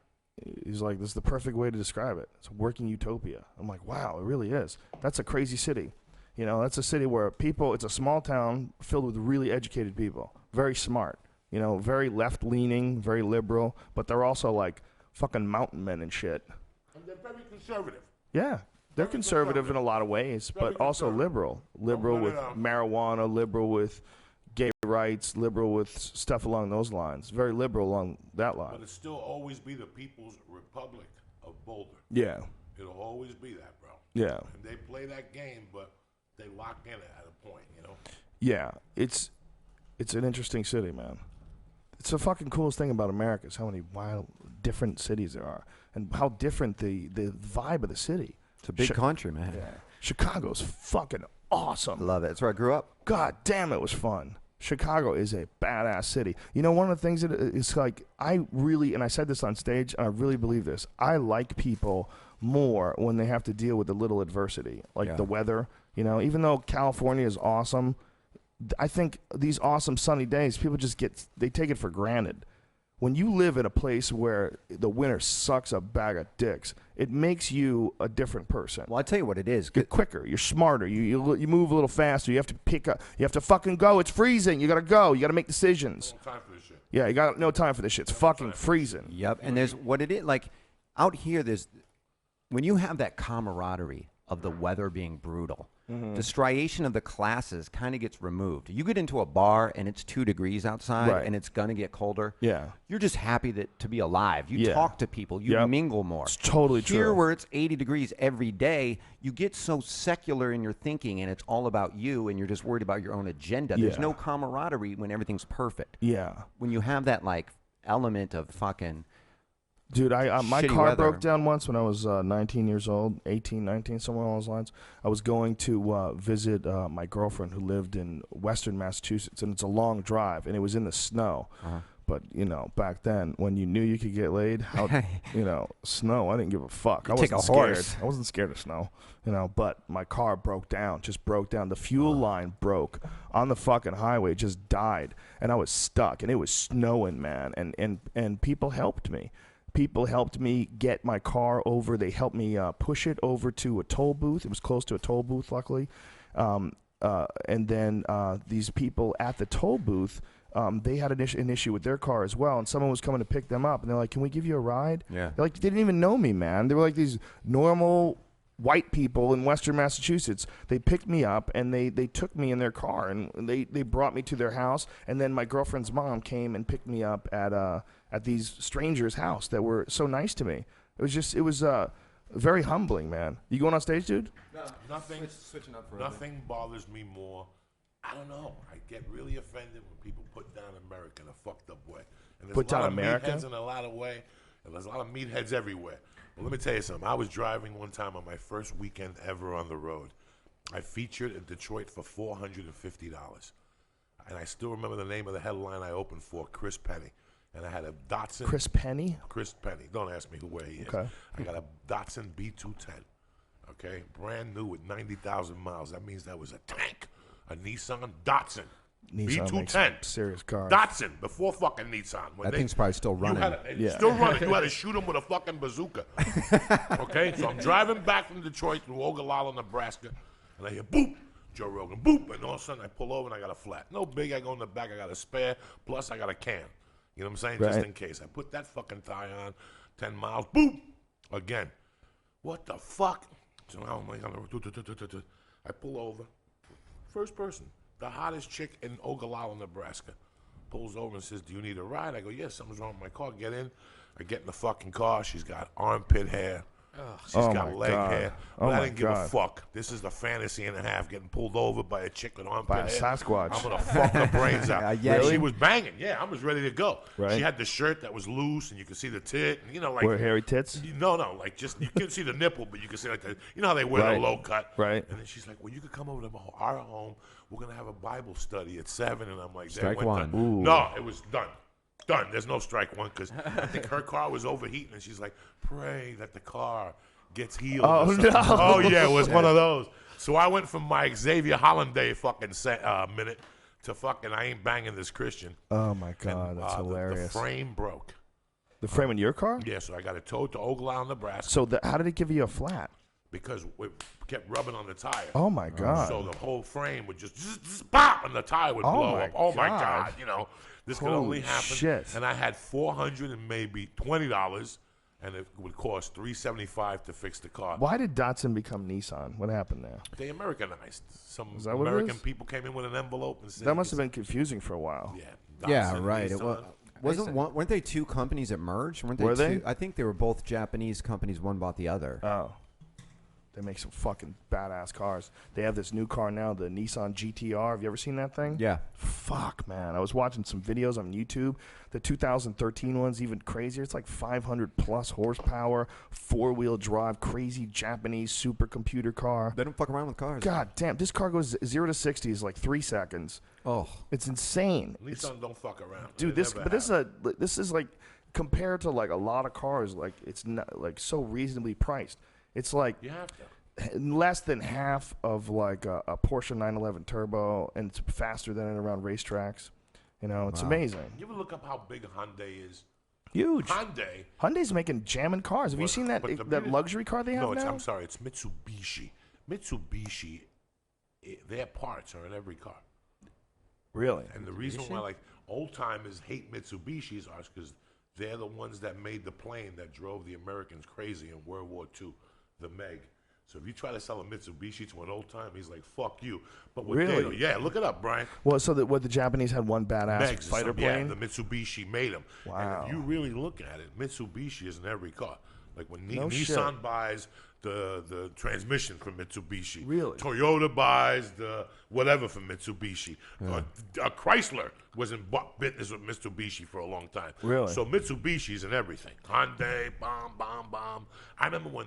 He's like, this is the perfect way to describe it. It's a working utopia. I'm like, wow, it really is. That's a crazy city. That's a city where it's a small town filled with really educated people. Very smart. Very left-leaning, very liberal. But they're also like fucking mountain men and shit. And they're very conservative. Yeah, they're conservative in a lot of ways, but also liberal. Liberal with marijuana, liberal with gay rights, liberal with stuff along those lines. Very liberal along that line. But it'll still always be the People's Republic of Boulder. Yeah. It'll always be that, bro. Yeah. And they play that game, but they lock in at a point, Yeah, it's an interesting city, man. It's the fucking coolest thing about America is how many wild, different cities there are, and how different the vibe of the city. It's a big country, man. Yeah. Chicago's fucking awesome. Love it. That's where I grew up. God damn, it was fun. Chicago is a badass city. One of the things that it's like, and I said this on stage, and I really believe this, I like people more when they have to deal with a little adversity, like the weather. Even though California is awesome, I think these awesome sunny days, people just they take it for granted. When you live in a place where the winter sucks a bag of dicks, it makes you a different person. Well, I'll tell you what it is. You're quicker. You're smarter. You move a little faster. You have to pick up. You have to fucking go. It's freezing. You got to go. You got to make decisions. No time for this shit. Yeah, you got no time for this shit. It's fucking freezing. Yep. And there's what it is. Like, out here, when you have that camaraderie of the weather being brutal, the striation of the classes kind of gets removed. You get into a bar and it's 2 degrees outside and it's going to get colder. Yeah. You're just happy to be alive. You talk to people. You mingle more. It's totally true. Here where it's 80 degrees every day, you get so secular in your thinking and it's all about you and you're just worried about your own agenda. There's no camaraderie when everything's perfect. Yeah. When you have that like element of fucking... Dude, my shitty car weather. broke down once when I was 19 years old, 18, 19, somewhere along those lines. I was going to visit my girlfriend who lived in western Massachusetts, and it's a long drive, and it was in the snow. But, back then, when you knew you could get laid, snow, I didn't give a fuck. I wasn't scared. I wasn't scared of snow, but my car broke down. The fuel line broke on the fucking highway, just died, and I was stuck, and it was snowing, man, and people helped me. People helped me get my car over. They helped me push it over to a toll booth. It was close to a toll booth, luckily. And then these people at the toll booth, they had an issue with their car as well. And someone was coming to pick them up. And they're like, can we give you a ride? Yeah. They're like, they didn't even know me, man. They were like these normal white people in western Massachusetts. They picked me up and they took me in their car. And they brought me to their house. And then my girlfriend's mom came and picked me up at these strangers' house that were so nice to me. It was very humbling, man. You going on stage, dude? No, Switching up for nothing bothers me more. I don't know. I get really offended when people put down America in a fucked up way. And there's Put a lot down of America? meatheads in a lot of way, and there's a lot of meatheads everywhere. But let me tell you something. I was driving one time on my first weekend ever on the road, I featured in Detroit for $450. And I still remember the name of the headline I opened for, Chris Penny. And I had a Datsun. Chris Penny? Chris Penny. Don't ask me where he is. Okay. I got a Datsun B210. Okay? Brand new with 90,000 miles. That means that was a tank. A Nissan Datsun. Nissan makes B210. serious cars. Datsun, before fucking Nissan. When That thing's probably still running. Still running. You had to shoot him with a fucking bazooka. Okay? So I'm driving back from Detroit through Ogallala, Nebraska, and I hear boop, Joe Rogan, boop, and all of a sudden I pull over and I got a flat. No big, I go in the back, I got a spare, plus I got a can. You know what I'm saying? Right. Just in case. I put that fucking tire on, 10 miles, boop, again. What the fuck? So now I'm like, I pull over. First person, the hottest chick in Ogallala, Nebraska, pulls over and says, do you need a ride? I go, yes, something's wrong with my car. Get in. I get in the fucking car. She's got armpit hair. She's got leg hair. But I didn't give a fuck. This is the fantasy and a half, getting pulled over by a chick with armpit hair. By a Sasquatch. I'm going to fuck her brains out. Really? She was banging. Yeah, I was ready to go. Right. She had the shirt that was loose, and you could see the tit. And, you know, like. Were hairy tits? No, like just, you couldn't see the nipple, but you could see like the, you know how they wear Right. the low cut? Right. And then she's like, well, you could come over to our home. We're going to have a Bible study at 7. And I'm like, Strike that went one. done. Ooh. No, it was done. Done. There's no strike one because I think her car was overheating, and she's like, pray that the car gets healed. Oh, or something. no. Oh, yeah, it was one of those. So I went from my Xavier Hollanday fucking minute to fucking I ain't banging this Christian. Oh, my God. And, That's the hilarious. frame broke. The frame in your car? Yeah, so I got it towed to Ogallala, Nebraska. So how did it give you a flat? Because it kept rubbing on the tire. Oh, my God. So the whole frame would just pop, and the tire would blow my up. Oh my God. God! You know, this could Holy only happen. shit. And I had $400 and maybe $20, and it would cost $375 to fix the car. Why did Datsun become Nissan? What happened there? They Americanized. Some Is that what it American is? people came in with an envelope and said, That must have been confusing for a while. Yeah. Yeah, Datsun, right. It Nissan. weren't they two companies that merged? Weren't they? Were they? Two? I think they were both Japanese companies. One bought the other. Oh. They make some fucking badass cars. They have this new car now, the Nissan GTR. Have you ever seen that thing? Yeah. Fuck, man. I was watching some videos on YouTube. The 2013 one's even crazier. It's like 500 plus horsepower, 4-wheel drive, crazy Japanese supercomputer car. They don't fuck around with cars. God damn, this car goes 0 to 60 is like 3 seconds. Oh. It's insane. Nissan don't fuck around. Dude, They this never this is like compared to like a lot of cars, like it's not like so reasonably priced. It's like You have to. less than half of like a Porsche 911 Turbo, and it's faster than it around racetracks. You know, it's amazing. You ever look up how big Hyundai is? Huge. Hyundai. Hyundai's making jamming cars. Have you But- seen that but the that beauty- luxury car they have No, now? I'm sorry, it's Mitsubishi. Mitsubishi, their parts are in every car. Really? And the reason why, like, old timers hate Mitsubishis are because they're the ones that made the plane that drove the Americans crazy in World War II, the Meg. So if you try to sell a Mitsubishi to an old time, he's like, "Fuck you." But what they Really? do, yeah, look it up, Brian. Well, so what the Japanese had one badass Megs or fighter something. Yeah, plane. the Mitsubishi made them. Wow. And if you really look at it, Mitsubishi is in every car. Like when No shit. Nissan buys the transmission from Mitsubishi. Really? Toyota buys the whatever from Mitsubishi. Chrysler was in business with Mitsubishi for a long time. Really? So Mitsubishi's in everything. Hyundai, bomb. I remember when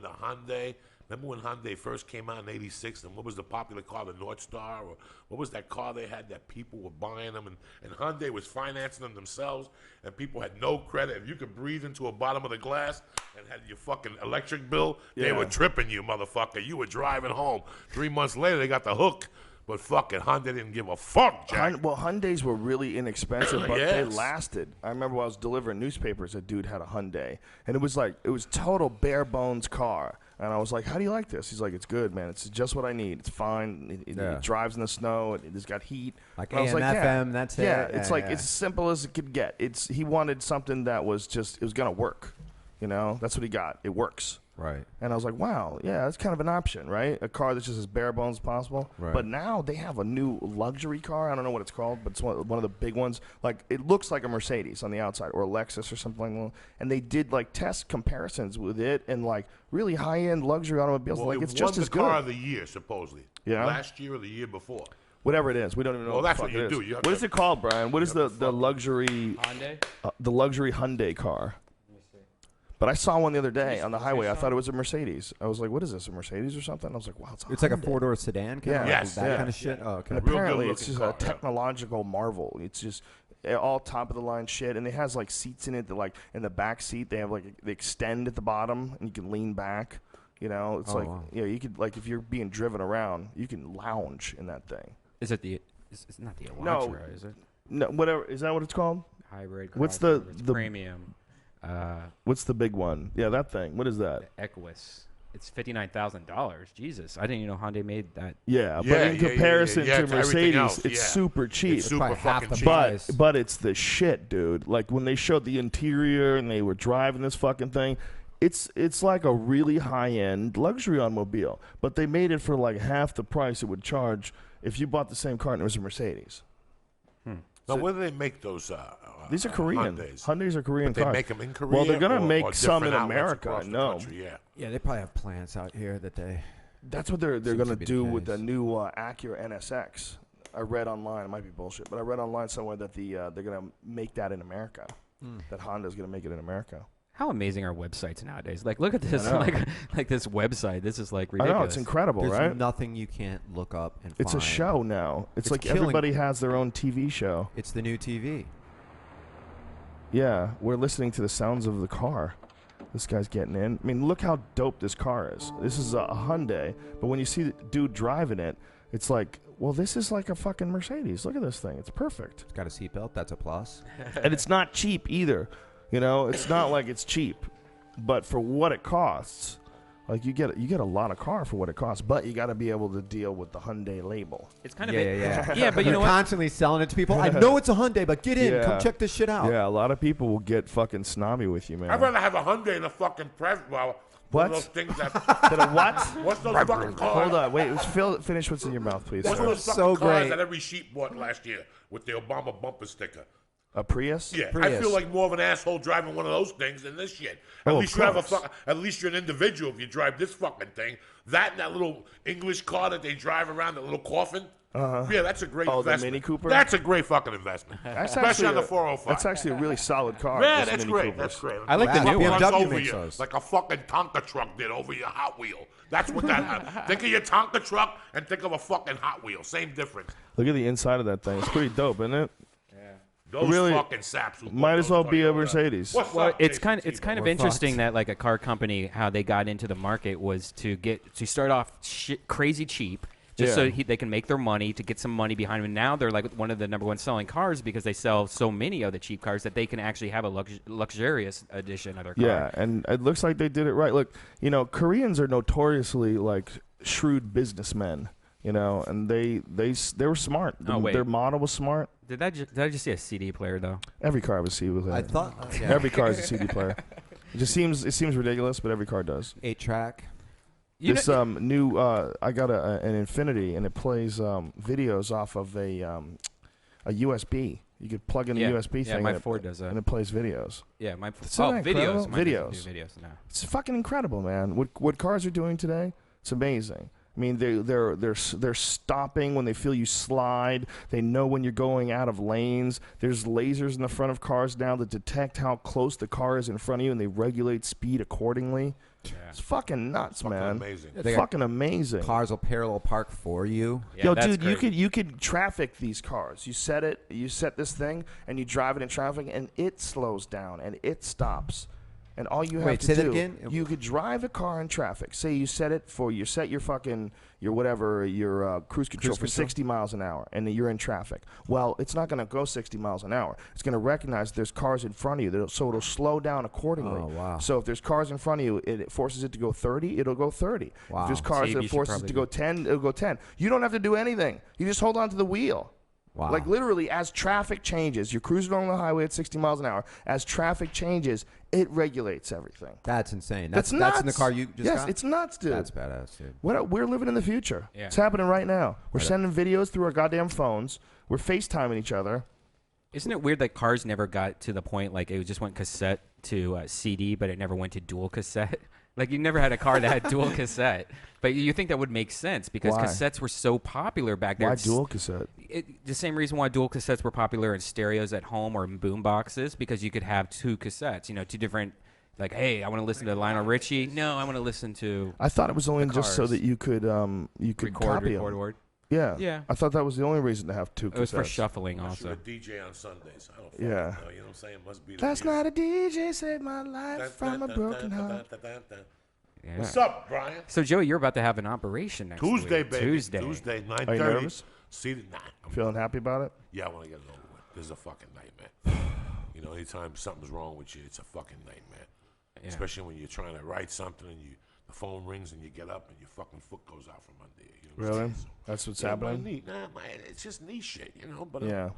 Hyundai first came out in '86, and what was the popular car, the North Star, or what was that car they had that people were buying them, and Hyundai was financing them themselves, and people had no credit. If you could breathe into a bottom of the glass and had your fucking electric bill, they Yeah. were tripping you, motherfucker. You were driving home. 3 months later, they got the hook. But fucking Hyundai didn't give a fuck, Jack. Well, Hyundais were really inexpensive, but they Yes. lasted. I remember when I was delivering newspapers, a dude had a Hyundai, and it was total bare bones car. And I was like, "How do you like this?" He's like, "It's good, man. It's just what I need. It's fine. It drives in the snow. It's got heat." Like And I was AM, yeah. FM, that's it. Yeah, it's Yeah, like yeah. it's as simple as it could get. He wanted something that was it was gonna work. You know, that's what he got. It works. Right. And I was like, wow, yeah, that's kind of an option, right? A car that's just as bare bones as possible. Right. But now they have a new luxury car. I don't know what it's called, but it's one of the big ones. Like, it looks like a Mercedes on the outside or a Lexus or something like that. And they did, like, test comparisons with it and, like, really high-end luxury automobiles. Well, like, it it's won just the as car good. of the year, supposedly. Yeah? Last year or the year before. Whatever it is. We don't even know Well, what that's the what fuck you it do. is. You have What to- is it called, Brian? What is have to the fuck- luxury... Hyundai? the luxury Hyundai car. Let me see. But I saw one the other day on the highway. I thought it was a Mercedes. I was like, what is this, a Mercedes or something? I was like, wow, it's like a 4-door sedan, kind Yeah. of that kind of shit. Oh, okay. And Real apparently good it's just looking a car, yeah. technological marvel. It's just all top of the line shit, and it has like seats in it that like in the back seat they have like they extend at the bottom and you can lean back. You know, it's wow. you could like if you're being driven around, you can lounge in that thing. Is it the? It's not the No. Elantra, is it? No, whatever is that what it's called? Hybrid. What's the- crossover, it's the- premium? What's the big one? Yeah, that thing. What is that? Equus. It's $59,000. Jesus, I didn't even know Hyundai made that. Yeah, Yeah, but in yeah, comparison yeah, to to everything Mercedes, else, it's yeah. super cheap. It's super probably half fucking the cheap. price. But it's the shit, dude. Like when they showed the interior and they were driving this fucking thing, it's like a really high end luxury automobile. But they made it for like half the price it would charge if you bought the same car and it was a Mercedes. Now, where do they make those? These are Korean. Hyundais? Hyundais are Korean But they cars. make them in Korea. Well, they're gonna or make some in different outlets America. across the No, country, yeah. Yeah, they probably have plants out here that they. that's what they're Seems gonna to be the do with case. the new Acura NSX. I read online. It might be bullshit, but I read online somewhere that they're gonna make that in America. That Honda's gonna make it in America. How amazing are websites nowadays? Like, look at this, know. like this website. This is like I ridiculous. know it's incredible, There's right? nothing you can't look up and It's a find. show now. It's like killing everybody me. has their own TV show. It's the new TV. Yeah, we're listening to the sounds of the car. This guy's getting in. I mean, look how dope this car is. This is a Hyundai, but when you see the dude driving it, it's like, well, this is like a fucking Mercedes. Look at this thing. It's perfect. It's got a seatbelt. That's a plus. And it's not cheap either. You know, it's not like it's cheap. But for what it costs, like you get a lot of car for what it costs, but you got to be able to deal with the Hyundai label. It's kind of Yeah. yeah, but you They're know what? constantly selling it to people. I know it's a Hyundai, but get in. Yeah. Come check this shit out. Yeah, a lot of people will get fucking snobby with you, man. I'd rather have a Hyundai than a fucking Well, one of What? those things that. Did a what? What's those fucking cars? Hold on, wait. Finish what's in your mouth, please. What's sir. those fucking So cars great. that every sheep bought last year with the Obama bumper sticker? A Prius? Yeah, I Prius. feel like more of an asshole driving one of those things than this shit. Oh, At of least you have a course. at least you're an individual if you drive this fucking thing. That and that little English car that they drive around, that little coffin. Yeah, that's a great Oh, the investment. Mini Cooper? That's a great fucking investment. That's Especially on the a- 405. That's actually a really solid car. Yeah, this that's Mini great. Coopers. That's great. I like the Wow. new Runs one. BMW over makes you those. like a fucking Tonka truck did over your Hot Wheel. That's what that. Think of your Tonka truck and think of a fucking Hot Wheel. Same difference. Look at the inside of that thing. It's pretty dope, isn't it? Those Really, fucking saps. who might bought as those well be a Toyotas. Mercedes. What's Well, up, it's Jason kind Thibault? of We're interesting fucked. that like a car company how they got into the market was to start off crazy cheap just so Yeah. they can make their money to get some money behind them. And now they're like one of the number one selling cars because they sell so many of the cheap cars that they can actually have a luxurious edition of their car. Yeah, and it looks like they did it right. Look, you know, Koreans are notoriously like shrewd businessmen. You know, and they were smart. Oh, wait. Their model was smart. Did I just see a CD player though? Every car has a CD player. I thought. Every car has a CD player. It seems ridiculous, but every car does. 8-track. This new I got an Infinity, and it plays videos off of a USB. You could plug in a USB yeah, thing. my and Ford does that. and it plays videos. Yeah, my Isn't that incredible? videos. Mine doesn't Videos. do videos now. It's fucking incredible, man. What cars are doing today? It's amazing. I mean, they're stopping when they feel you slide. They know when you're going out of lanes. There's lasers in the front of cars now that detect how close the car is in front of you, and they regulate speed accordingly. Yeah. It's fucking nuts, Fucking man. amazing. It's They got fucking amazing. Cars will parallel park for you. Yeah, Yo, that's dude, crazy. you could traffic these cars. You set this thing, and you drive it in traffic, and it slows down and it stops. And all you have Wait, to say that do, again? you could drive a car in traffic. Say you set your fucking your cruise control for 60 miles an hour, and you're in traffic. Well, it's not going to go 60 miles an hour. It's going to recognize there's cars in front of you, so it'll slow down accordingly. Oh, wow. So if there's cars in front of you, it forces it to go 30. It'll go 30. Wow. If there's cars Steve, that you should forces it probably to go 10, it'll go 10. You don't have to do anything. You just hold on to the wheel. Wow. Like literally, as traffic changes, you're cruising on the highway at 60 miles an hour. As traffic changes, it regulates everything. That's insane. That's That's in the nuts. car you just yes, got? it's nuts, dude. That's badass, dude. We're living in the future. Yeah. It's happening right now. We're sending videos through our goddamn phones. We're FaceTiming each other. Isn't it weird that cars never got to the point like it just went cassette to CD, but it never went to dual cassette? Like you never had a car that had dual cassette, but you think that would make sense because Why? cassettes were so popular back then. Why dual cassette? The same reason why dual cassettes were popular in stereos at home or in boom boxes because you could have two cassettes, two different Like, hey, I want to listen to Lionel Richie. No, I want to listen to I thought it was only just so Cars. that you could copy 'em. word. Yeah. Yeah. I thought that was the only reason to have 2 cassettes. It was for shuffling Unless you're also. a DJ on Sundays. I don't fucking Yeah. know. You know what I'm saying? Must be the Last music. night a DJ saved my life from a broken heart. Yeah. What's up, Brian? So, Joey, you're about to have an operation next Tuesday, week. baby. Tuesday. 9:30. Are you nervous? See the I'm Feeling happy about it? Yeah, I want to get it over with. This is a fucking nightmare. You know, anytime something's wrong with you, it's a fucking nightmare. Yeah. Especially when you're trying to write something and the phone rings and you get up and your fucking foot goes out from under you. You know what I'm Really? saying? So, That's what's yeah, happening? my knee. Nah, it's just knee shit, you know. But Yeah.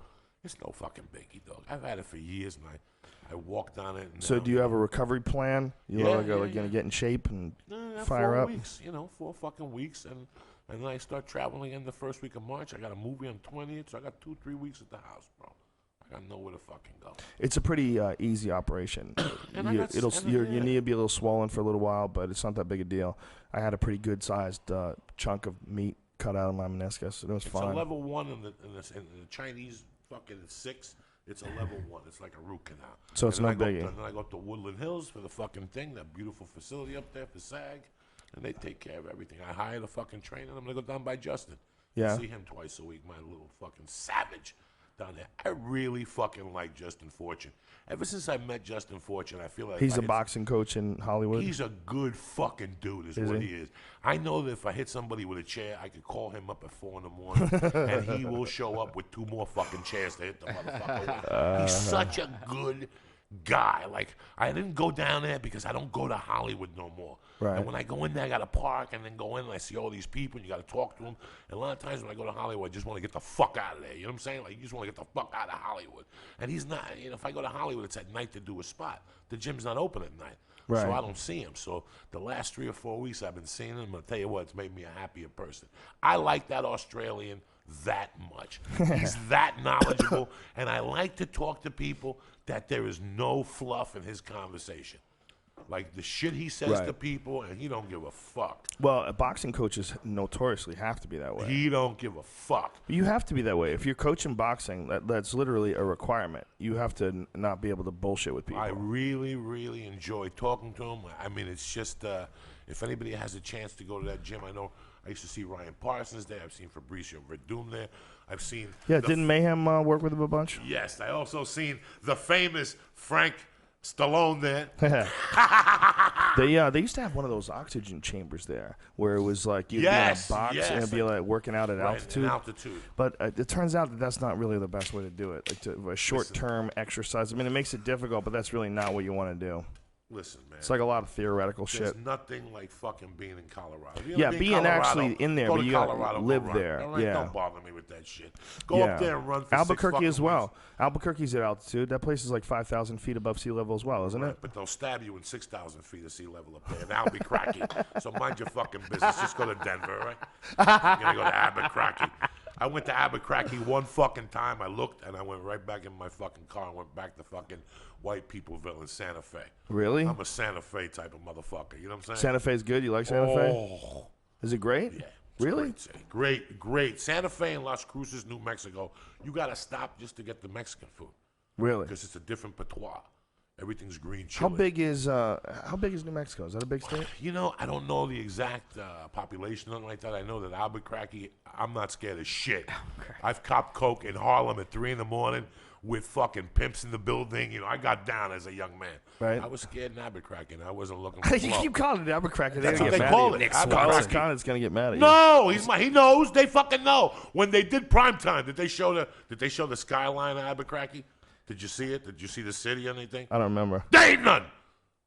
it's no fucking biggie, dog. I've had it for years and I walked on it. And So do you have a recovery plan? You Yeah, gonna yeah. get in shape and No, fire 4 up? weeks, 4 fucking weeks, and then I start traveling in the first week of March. I got a movie on 20th, so I got 2-3 weeks at the house, bro. I got nowhere to fucking go. It's a pretty easy operation. And I You- got it'll s- your and, knee will be a little swollen for a little while, but it's not that big a deal. I had a pretty good sized chunk of meat cut out of my meniscus, and it was It's fine. a level 1 in the Chinese fucking 6. It's a level 1. It's like a root canal. So it's And then no I go biggie. up- And then I go up to Woodland Hills for the fucking thing, that beautiful facility up there for SAG, and they take care of everything. I hired a fucking trainer. I'm gonna go down by Justin. Yeah. See him twice a week. My little fucking savage down there. I really fucking like Justin Fortune. Ever since I met Justin Fortune, I feel like He's if I a hit- boxing coach in Hollywood. He's a good fucking dude, is Is what he? he is. I know that if I hit somebody with a chair, I could call him up at 4 in the morning, and he will show up with 2 more fucking chairs to hit the motherfucker with. He's such a good guy. Like, I didn't go down there because I don't go to Hollywood no more. Right. And when I go in there, I got to park and then go in and I see all these people and you got to talk to them. And a lot of times when I go to Hollywood, I just want to get the fuck out of there. You know what I'm saying? Like, you just want to get the fuck out of Hollywood. And he's not, if I go to Hollywood, it's at night to do a spot. The gym's not open at night. Right. So I don't see him. So the last 3 or 4 weeks I've been seeing him. I'm going to tell you what, it's made me a happier person. I like that Australian that much. He's that knowledgeable. And I like to talk to people that there is no fluff in his conversation. Like the shit he says Right. to people, and he don't give a fuck. Well, boxing coaches notoriously have to be that way. He don't give a fuck. You have to be that way. If you're coaching boxing, that's literally a requirement. You have to not be able to bullshit with people. I really, really enjoy talking to him. I mean, it's just, if anybody has a chance to go to that gym, I know I used to see Ryan Parsons there. I've seen Fabricio Verdum there. I've seen... Yeah, the didn't Mayhem work with him a bunch? Yes, I also seen the famous Frank Stallone there. They used to have one of those oxygen chambers there where it was like you'd Yes, be in a box yes. and it'd be like working out at Right, altitude. in altitude. But it turns out that that's not really the best way to do it. Like a short-term exercise. I mean, it makes it difficult, but that's really not what you want to do. Listen, man. It's like a lot of theoretical There's shit. nothing like fucking being in Colorado. If you Yeah, ever be in being Colorado, actually in there, go but to you gotta Colorado, go live run. there. All right? Yeah. Don't bother me with that shit. Go Yeah. up there and run for 6 Albuquerque as fucking well. weeks. Albuquerque's at altitude. That place is like 5,000 feet above sea level as well, isn't Right, it? but they'll stab you in 6,000 feet of sea level up there. And that'll be cracky. So mind your fucking business. Just go to Denver, right? You're going to go to Abercrombie. I went to Abercrombie one fucking time. I looked, and I went right back in my fucking car and went back to fucking White Peopleville in Santa Fe. Really? I'm a Santa Fe type of motherfucker. You know what I'm saying? Santa Fe's good. You like Santa Fe? Oh, Is it great? yeah. It's Really? Great, city. Great. Santa Fe and Las Cruces, New Mexico. You got to stop just to get the Mexican food Really? because it's a different patois. Everything's green How chili. big is New Mexico? Is that a big state? You know, I don't know the exact population, nothing like that. I know that Albuquerque, I'm not scared of shit. I've copped coke in Harlem at 3 in the morning with fucking pimps in the building. You know, I got down as a young man. Right. I was scared in Albuquerque, and I wasn't looking for You blow. keep calling it Albuquerque. That's They're what gonna they get call mad it, at you. Albuquerque. Carlos Connor's gonna get mad at you. No, he knows. They fucking know. When they did primetime, did they show the skyline of Albuquerque? Did you see it? Did you see the city or anything? I don't remember. There ain't none.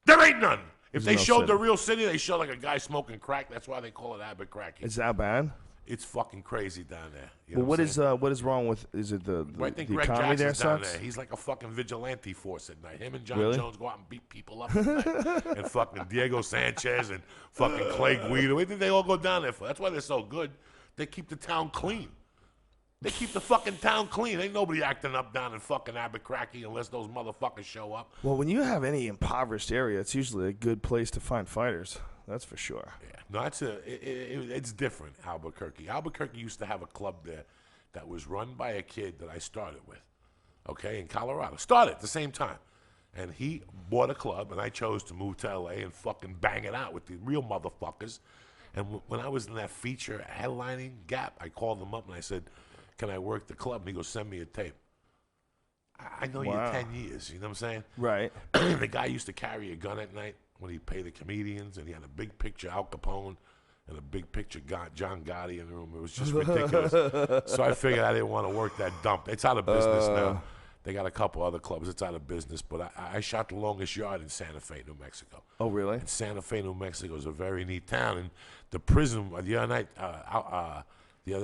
There ain't none. If There's they no showed the city. real city, they show like a guy smoking crack. That's why they call it Albuquerque. Is that bad? It's fucking crazy down there. You know Well, what I'm saying? what is wrong with? Is it the Well, I think the Greg economy there Jackson's down sucks? there. He's like a fucking vigilante force at night. Him and John Really? Jones go out and beat people up at night. And fucking Diego Sanchez and fucking Clay Guido. What did they all go down there for? That's why they're so good. They keep the town clean. They keep the fucking town clean. Ain't nobody acting up down in fucking Albuquerque unless those motherfuckers show up. Well, when you have any impoverished area, it's usually a good place to find fighters. That's for sure. Yeah, no, it's different. Albuquerque used to have a club there that was run by a kid that I started with. Okay, in Colorado, started at the same time, And he bought a club, and I chose to move to L.A. and fucking bang it out with the real motherfuckers. And when I was in that feature headlining Gap, I called him up and I said, can I work the club? And he goes, send me a tape. I know you 10 years, you know what I'm saying? Right. The guy used to carry a gun at night when he'd pay the comedians, and he had a big picture Al Capone and a big picture John Gotti in the room. It was just ridiculous. So I figured I didn't want to work that dump. It's out of business now. They got a couple other clubs. It's out of business. But I shot The Longest Yard in Santa Fe, New Mexico. Oh, really? And Santa Fe, New Mexico is a very neat town. And the prison, the other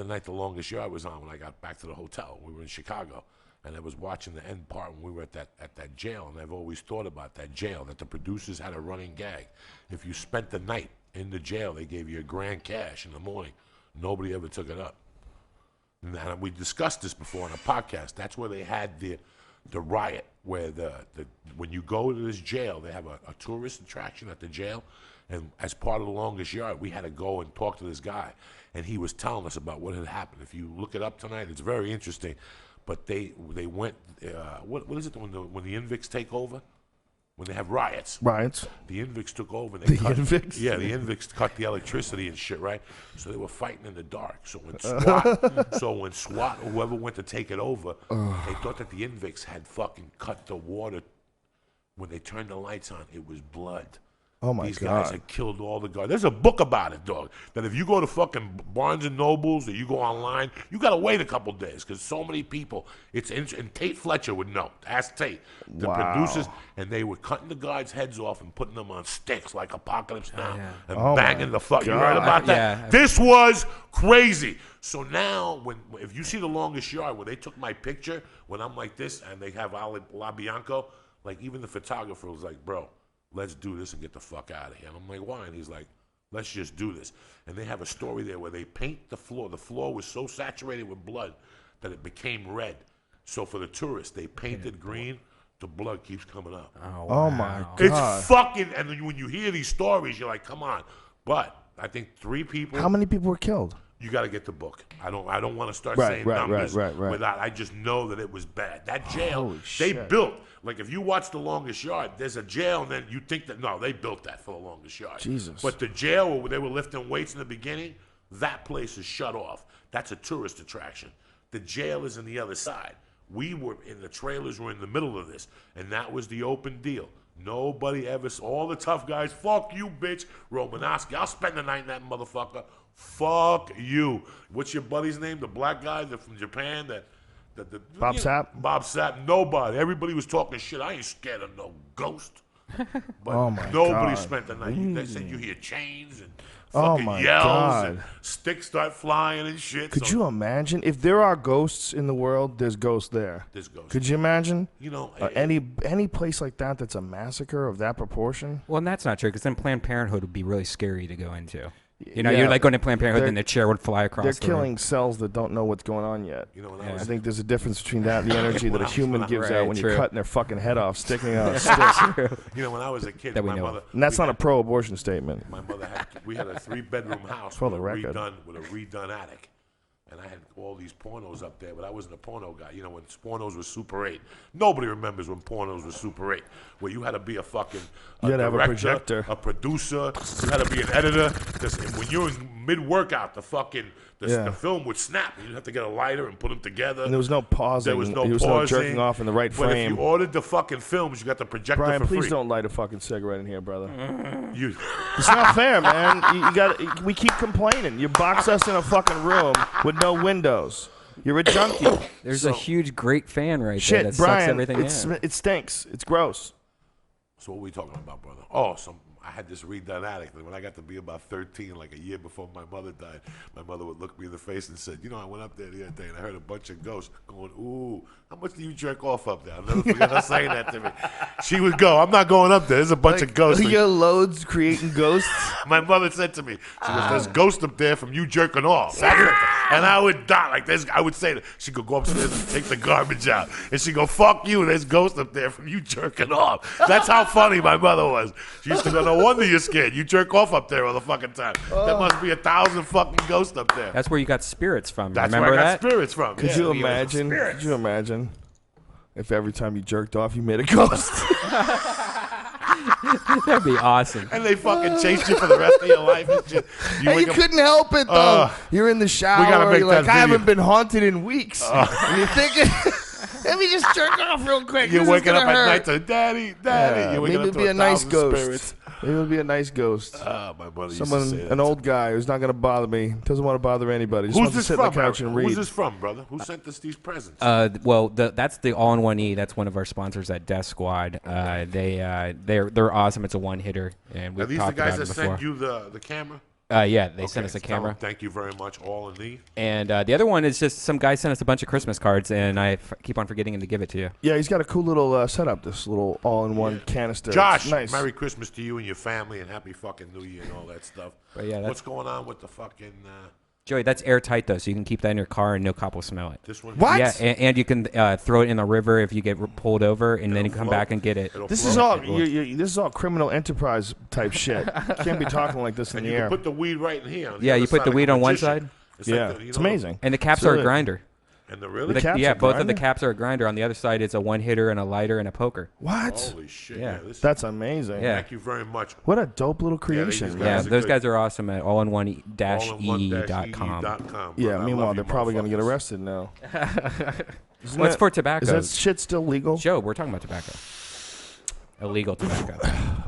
night, The Longest Yard was on when I got back to the hotel. We were in Chicago. And I was watching the end part when we were at that jail. And I've always thought about that jail, that the producers had a running gag. If you spent the night in the jail, they gave you $1,000 cash in the morning. Nobody ever took it up. And we discussed this before on a podcast. That's where they had the riot, where when you go to this jail, they have a tourist attraction at the jail. And as part of The Longest Yard, we had to go and talk to this guy. And he was telling us about what had happened. If you look it up tonight, it's very interesting. But they went, what is it when the Invicts take over? When they have riots. Riots. The Invicts took over. And The Invicts? Yeah, the Invicts cut the electricity and shit, right? So they were fighting in the dark. So when SWAT, or whoever went to take it over, they thought that the Invicts had fucking cut the water. When they turned the lights on, it was blood. Oh, my God. These guys had killed all the guards. There's a book about it, dog. That if you go to fucking Barnes & Nobles or you go online, you got to wait a couple days because so many people. And Tate Fletcher would know. Ask Tate. The producers. And they were cutting the guards' heads off and putting them on sticks like Apocalypse Now. And banging the fuck. You heard about that? Yeah. This was crazy. So now, if you see The Longest Yard, where they took my picture, when I'm like this, and they have LaBianco, like even the photographer was like, bro, let's do this and get the fuck out of here. And I'm like, why? And he's like, let's just do this. And they have a story there where they paint the floor. The floor was so saturated with blood that it became red. So for the tourists, they painted green. The blood keeps coming up. Oh, my God. It's fucking, and then when you hear these stories, you're like, come on. But I think 3 people. How many people were killed? You got to get the book. I don't want to start Right, saying right, numbers right. without. I just know that it was bad. That jail, Holy they shit. built. Like if you watch The Longest Yard, there's a jail, and then you think that no, they built that for The Longest Yard. Jesus. But the jail where they were lifting weights in the beginning, that place is shut off. That's a tourist attraction. The jail is on the other side. We were in the trailers. Were in the middle of this, and that was the open deal. Nobody ever. All the tough guys. Fuck you, bitch. Romanowski. I'll spend the night in that motherfucker. Fuck you. What's your buddy's name? The black guy that from Japan that. Bob Sapp? Bob Sapp. Nobody. Everybody was talking shit. I ain't scared of no ghost. But Oh, my nobody God. spent the night. They said you hear chains and Oh, fucking my yells God. and sticks start flying and shit. Could So you imagine? If there are ghosts in the world, there's ghosts there. There's ghosts. Could you imagine? You know, Any place like that that's a massacre of that proportion? Well, and that's not true because then Planned Parenthood would be really scary to go into. You know, Yeah. you're like going to Planned Parenthood, They're- then the chair would fly across. They're the room. killing cells that don't know what's going on yet. you know, when Yeah. I I was think there's a difference between that and the energy that a human gives Right, out when true. you're cutting their fucking head off, sticking out a stick. you know, when I was a kid, That we my know mother. And that's not a pro-abortion statement. My mother we had a 3-bedroom house For with the a record. redone attic. And I had all these pornos up there, but I wasn't a porno guy. You know, when pornos was Super 8. Nobody remembers when pornos was Super 8, where you had to be a fucking You had to have a director, projector. a producer, you had to be an editor. Because when you're in mid-workout, the film would snap. You'd have to get a lighter and put them together. And there was no pausing. There was no no pausing. jerking off in the right But frame. if you ordered the fucking films, you got the projector Brian, for please free. don't light a fucking cigarette in here, brother. You, It's not fair, man. You got. We keep complaining. You box us in a fucking room with no windows. You're a junkie. There's a huge, great fan right there Shit, that sucks Brian. everything in. It stinks. It's gross. So what are we talking about, brother? Oh, I had this redone attic. When I got to be about 13, like a year before my mother died, my mother would look me in the face and said, you know, I went up there the other day and I heard a bunch of ghosts going, ooh, how much do you jerk off up there? I'll never forget her saying that to me. She would go, I'm not going up there. There's a bunch of ghosts. Your loads creating ghosts. My mother said to me, she goes, there's ghosts up there from you jerking off. And I would die. Like this, I would say that. She'd go upstairs and take the garbage out. And she'd go, fuck you, there's ghosts up there from you jerking off. That's how funny my mother was. She used to go, no wonder you're scared. You jerk off up there all the fucking time. There must be 1,000 fucking ghosts up there. That's where you got spirits from. That's Remember where I got that? spirits from. Could Yeah. you imagine? Could you imagine if every time you jerked off, you made a ghost? That'd be awesome. And they fucking chased you for the rest of your life and shit. And you couldn't help it, though. You're in the shower. gotta make you're like, that I haven't video. been haunted in weeks. And you're thinking, let me just jerk off real quick. You're This is waking up gonna at hurt. night saying, Daddy, Daddy. You're waking Maybe up it'll to be a nice 1,000 ghost. spirits. Maybe it'll be a nice ghost. My brother used to Someone, say that. an old guy who's not going to bother me. Doesn't want to bother anybody. Just Who's wants to this sit from? on the couch and read. Who's this from, brother? Who sent us these presents? Well, that's the All-in-One-E. That's one of our sponsors at Death Squad. They're awesome. It's a one-hitter, and Are we've these the talked guys about that it before. sent you the camera? Yeah, they sent Okay, us a tell camera. them thank you very much, all in the. And the other one is just some guy sent us a bunch of Christmas cards, and I keep on forgetting to give it to you. Yeah, he's got a cool little setup, this little all-in-one canister. Josh, It's nice. Merry Christmas to you and your family, and Happy fucking New Year and all that stuff. But yeah, What's going on with the fucking Joey, that's airtight, though, so you can keep that in your car and no cop will smell it. this one? What? Yeah, and you can throw it in the river if you get pulled over, and then you It'll come float. back and get it. It'll This float. is all It will. this is all criminal enterprise type shit. You can't be talking like this in And the you air. can put the weed right in here. On the Yeah, other you put side the like weed a on one magician. side? It's Yeah, like the, it's you know, amazing. And the caps So are a the- grinder. And the really? The caps Yeah, are both of the grinder? caps are a grinder. On the other side, it's a one-hitter and a lighter and a poker. What? Holy shit! Yeah. Yeah, this That's amazing. Yeah. Thank you very much. What a dope little these creation, guys man. Yeah, are those good. guys are awesome at All-in-one-e.com. allin1-e.com. Yeah, brother. I meanwhile, love they're you probably going to get motherfuckers. arrested now. Isn't What's that- for tobacco? Is that shit still legal? Joe, we're talking about tobacco. Illegal tobacco.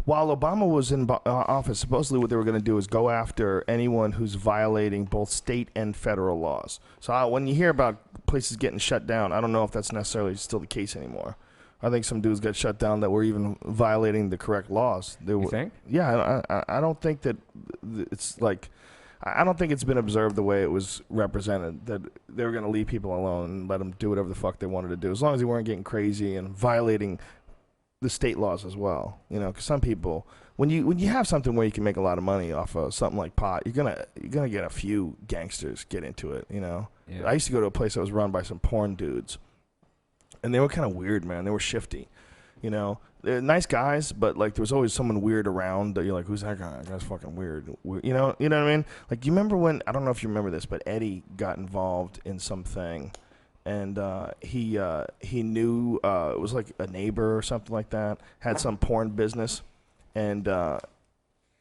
While Obama was in office, supposedly what they were going to do is go after anyone who's violating both state and federal laws. So when you hear about places getting shut down, I don't know if that's necessarily still the case anymore. I think some dudes got shut down that were even violating the correct laws. You think? Yeah, I don't think that it's like, I don't think it's been observed the way it was represented, that they were going to leave people alone and let them do whatever the fuck they wanted to do, as long as they weren't getting crazy and violating the state laws as well. You know, because some people, when you have something where you can make a lot of money off of something like pot, you're gonna get a few gangsters get into it. You know, Yeah. I used to go to a place that was run by some porn dudes, and they were kind of weird, man. They were shifty. You know, they're nice guys, but like there was always someone weird around that you're like, who's that guy? That guy's fucking weird. You know what I mean? Like, you remember when, I don't know if you remember this, but Eddie got involved in something, and he knew it was like a neighbor or something like that, had some porn business, and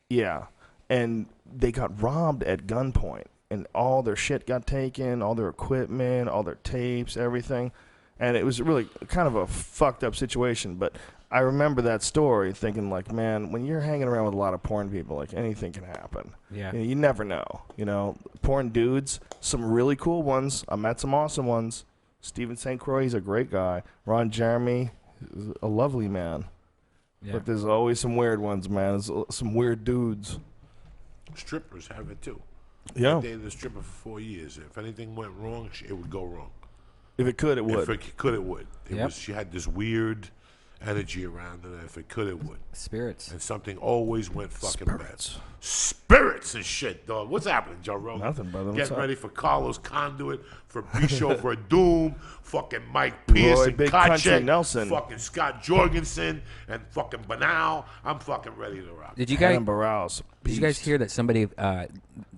yeah, and they got robbed at gunpoint, and all their shit got taken, all their equipment, all their tapes, everything. And it was really kind of a fucked up situation. But I remember that story thinking, like, man, when you're hanging around with a lot of porn people, like, anything can happen. Yeah. You know, you never know. You know, porn dudes, some really cool ones. I met some awesome ones. Stephen St. Croix, he's a great guy. Ron Jeremy, a lovely man. Yeah. But there's always some weird ones, man. There's some weird dudes. Strippers have it too. Yeah. I dated a stripper for 4 years. If anything went wrong, it would go wrong. If it could, it would. If it could, it would. Yep. She had this weird energy around her. If it could, it would. Spirits. And something always went fucking Spirits. bad. Spirits and shit, dog. What's happening, Joe Rogan? Nothing, brother. What's Getting up? ready for Carlos Conduit, for Bisho for Doom, fucking Mike Pierce Roy and Big Country Kacek, Nelson. fucking Scott Jorgensen, and fucking Banal. I'm fucking ready to rock. Did you guys? Adam Barrows, Did you guys beast. hear that somebody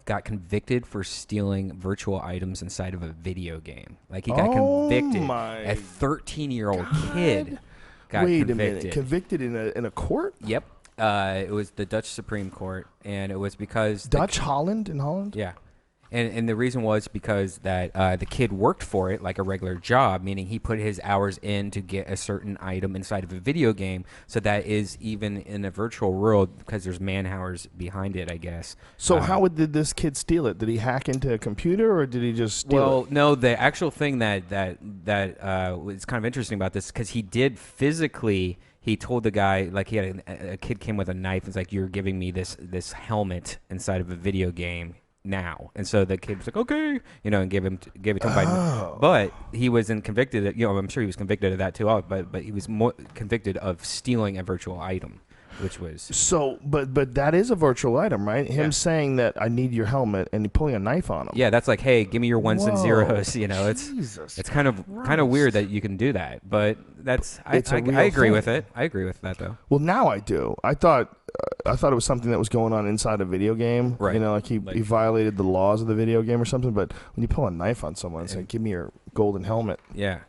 got convicted for stealing virtual items inside of a video game? Like, he got Oh convicted. my A 13-year-old kid got Wait convicted. a minute. Convicted in a court? Yep. It was the Dutch Supreme Court, and it was because Dutch Holland in Holland? Yeah. And the reason was because that the kid worked for it like a regular job, meaning he put his hours in to get a certain item inside of a video game. So that is even in a virtual world, because there's man hours behind it, I guess. So did this kid steal it? Did he hack into a computer, or did he just steal Well, it? no, the actual thing that was kind of interesting about this, because he did physically. He told the guy, like, he had a kid came with a knife. It's like, you're giving me this helmet inside of a video game now. And so the kid was like, okay, and gave it to him. But he wasn't convicted. I'm sure he was convicted of that too. But he was more convicted of stealing a virtual item, which was. So, but that is a virtual item, right? Him Yeah. saying that I need your helmet and he pulling a knife on him. Yeah, that's like, hey, give me your ones and Whoa. zeros. It's Jesus kind of weird that you can do that, but that's It's a real I agree thing. with it. I agree with that though. Well, now I do. I thought it was something that was going on inside a video game. Right. Like he violated the laws of the video game or something. But when you pull a knife on someone and say, "Give me your golden helmet," Yeah.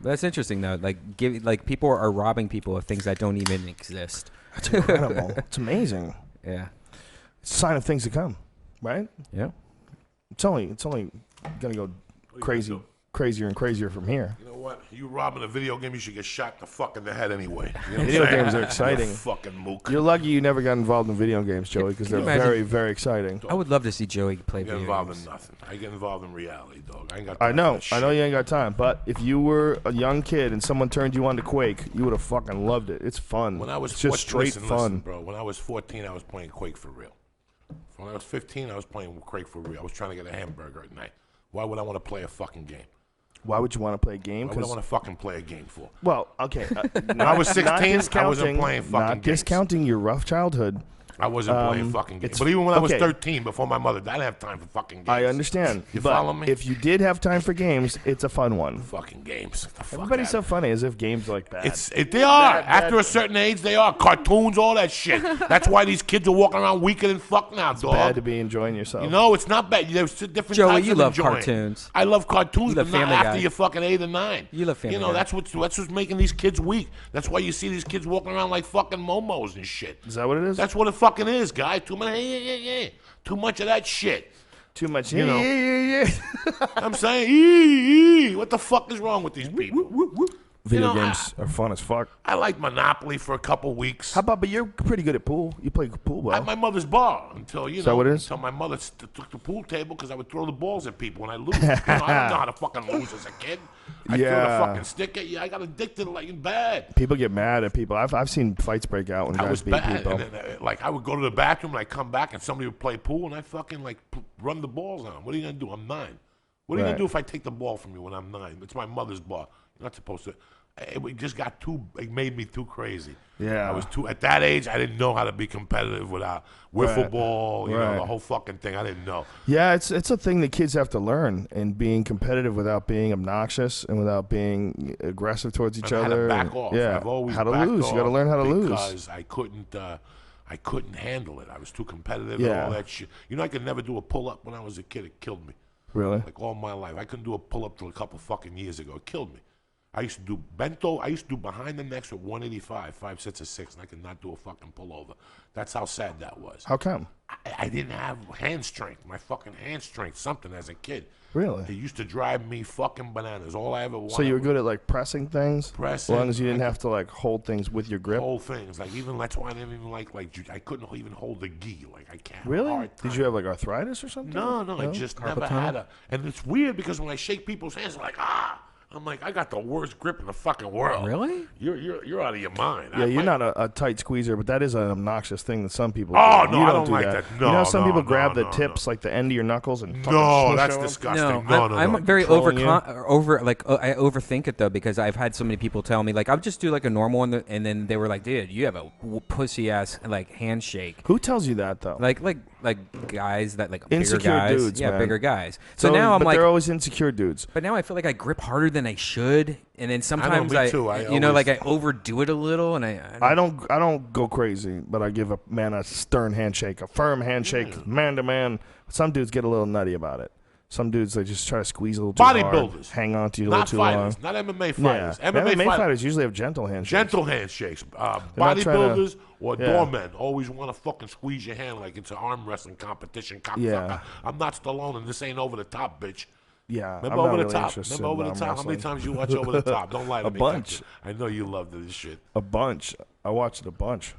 That's interesting though. Like people are robbing people of things that don't even exist. That's incredible. It's amazing. Yeah. It's a sign of things to come, right? Yeah. It's only gonna go crazier and crazier from here. You know what? You robbing a video game, you should get shot the fuck in the head anyway. You know Video games are exciting. You fucking mook. You're lucky you never got involved in video games, Joey, because they're you imagine- very, very exciting. I would love to see Joey play I get video involved games. in nothing. I get involved in reality, dog. I ain't got I time know, for that I know shit. you ain't got time, but if you were a young kid and someone turned you on to Quake, you would have fucking loved it. It's fun. When I was it's just 14, straight listen, fun. bro. When I was 14, I was playing Quake for real. When I was 15, I was playing Quake for real. I was trying to get a hamburger at night. Why would I want to play a fucking game? Why would you want to play a game? What would I want to fucking play a game for? Well, okay. When I was 16, I wasn't playing fucking Not games. discounting your rough childhood. I wasn't playing fucking games. it's- But even when I was okay. 13, before my mother died, I didn't have time for fucking games. I understand. You but follow me? if you did have time for games, it's a fun one. Fucking games. Get the fuck Everybody's so out of funny as if games are like bad. They are. Bad, After bad. a certain age, they are. Cartoons, all that shit. That's why these kids are walking around weaker than fuck now, dog. bad to be enjoying yourself. You know, it's not bad. There's different Joey, types you of love enjoying. cartoons. I love cartoons, You but love not Family after Guy. you're fucking 8 or 9. You love Family Guy. That's what's making these kids weak. That's why you see these kids walking around like fucking momos and shit. Is that what it is? That's what it fucking is, guy. Too much, too much of that shit. Too much. You know. Yeah. I'm saying, what the fuck is wrong with these people? Video know, games are fun as fuck. I liked Monopoly for a couple weeks. How about? But you're pretty good at pool. You play pool well. At my mother's bar until Is that what it is? until my mother took the pool table because I would throw the balls at people when I lose. I don't know how to fucking lose as a kid. I threw the Yeah. fucking stick at you. I got addicted like bad. People get mad at people. I've seen fights break out when I guys was beat bad. people. And then, like I would go to the bathroom and I come back and somebody would play pool and I fucking like run the balls on them. What are you gonna do? I'm 9. What are you Right. gonna do if I take the ball from you when I'm 9? It's my mother's ball. You're not supposed to. It just got too. It made me too crazy. Yeah. I was too. At that age, I didn't know how to be competitive without wiffle Right. ball. You know, Right. the whole fucking thing. I didn't know. Yeah, it's a thing that kids have to learn, and being competitive without being obnoxious and without being aggressive towards each And how other. to back and- off. Yeah, I've always how to backed lose. You got to off learn how to lose. because I couldn't handle it. I was too competitive Yeah. and all that shit. You know, I could never do a pull up when I was a kid. It killed me. Really? Like all my life, I couldn't do a pull up till a couple fucking years ago. It killed me. I used to do bento. I used to do behind the necks with 185, 5 sets of 6, and I could not do a fucking pullover. That's how sad that was. How come? I didn't have hand strength. My fucking hand strength, something as a kid. Really? It used to drive me fucking bananas. All I ever wanted. So you were was good at like pressing things, Pressing, as long as you didn't I have to like hold things with your grip. whole things. Like even that's why I didn't even like I couldn't even hold the gi. Like I can't. Really? Hard Did time. you have like arthritis or something? No, I just never had a. And it's weird because when I shake people's hands, they're like, I'm like, I got the worst grip in the fucking world. Really? You're out of your mind. Yeah, you're not a tight squeezer, but that is an obnoxious thing that some people Oh, do. no, You I don't don't do like that. that. You know, No, some no, people no, grab the no, tips, like the end of your knuckles, and fucking No, smush that's them. disgusting. No, No, I'm very Controlling you. I overthink it though because I've had so many people tell me like I'll just do like a normal one and then they were like, dude, you have a pussy ass like handshake. Who tells you that though? Like guys that like bigger Insecure guys, dudes, yeah, man. bigger guys. So now I'm but like, they're always insecure dudes. but now I feel like I grip harder than I should, and then sometimes me too. I you know, always- like I overdo it a little, and I don't go crazy, but I give a man a stern handshake, a firm handshake, man to man. Some dudes get a little nutty about it. Some dudes they just try to squeeze a little too hard, Bodybuilders. hang on to you a Not little too fighters, long. not MMA fighters. Yeah, MMA, fighters usually have gentle handshakes. gentle handshakes. not trying to- Bodybuilders or yeah. doormen always want to fucking squeeze your hand like it's an arm wrestling competition. Cocksucker. Yeah. I'm not Stallone, and this ain't over the top, bitch. Yeah, Remember I'm over not the really top. interested Remember over in the arm top. How many wrestling. times you watch over the top? Don't lie to A me. bunch. I know you love this shit. A bunch. I watched it a bunch.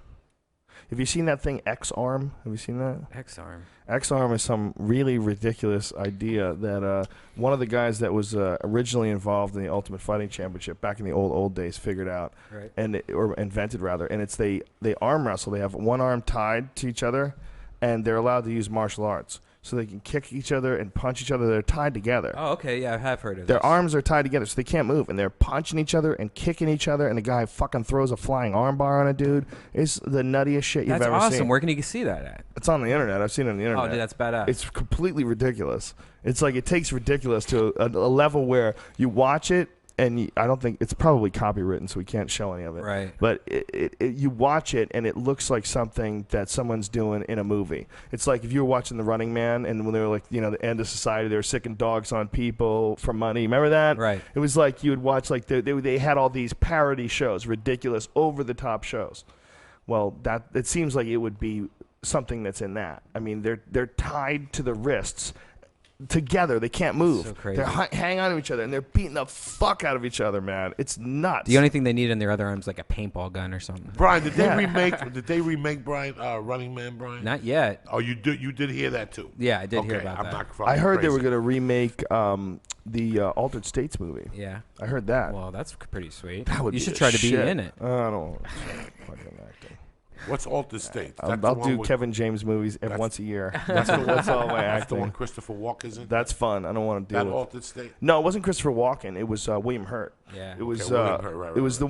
Have you seen that thing X-Arm? Have you seen that? X-arm. X-Arm is some really ridiculous idea that one of the guys that was originally involved in the Ultimate Fighting Championship back in the old days figured out, Right. or invented rather, and it's they arm wrestle. They have one arm tied to each other, and they're allowed to use martial arts. So they can kick each other and punch each other. They're tied together. Oh, okay, yeah, I have heard of Their this. arms are tied together, so they can't move, and they're punching each other and kicking each other. And the guy fucking throws a flying armbar on a dude. It's the nuttiest shit you've That's ever awesome. seen. Where can you see that at? It's on the internet. I've seen it on the internet. Oh, dude, that's badass. It's completely ridiculous. It's like it takes ridiculous to a level where you watch it and I don't think it's probably copywritten, so we can't show any of it. Right. But you watch it, and it looks like something that someone's doing in a movie. It's like if you were watching The Running Man, and when they were like, the end of society, they were sicking dogs on people for money. Remember that? Right. It was like you would watch, like they had all these parody shows, ridiculous, over-the-top shows. Well, it seems like it would be something that's in that. I mean, they're tied to the wrists together. They can't move. So crazy. They hang on to each other, and they're beating the fuck out of each other, man. It's nuts. The only thing they need in their other arm is like a paintball gun or something. Brian, did they remake? Did they remake Brian Running Man? Brian? Not yet. Oh, you did hear that too? Yeah, I did okay, hear about I'm that. not fucking I heard they were crazy. going to remake the Altered States movie. Yeah. I heard that. Well, that's pretty sweet. That would you be should the try to be shit. in it. I don't fucking acting. What's Altered States? I'll do Kevin James movies once a year. That's all my That's the one acting. Christopher Walken's in. That's fun. I don't want to That deal with. Altered State. No, it wasn't Christopher Walken. It was William Hurt. Yeah. It was Okay, William Hurt, right, it was right.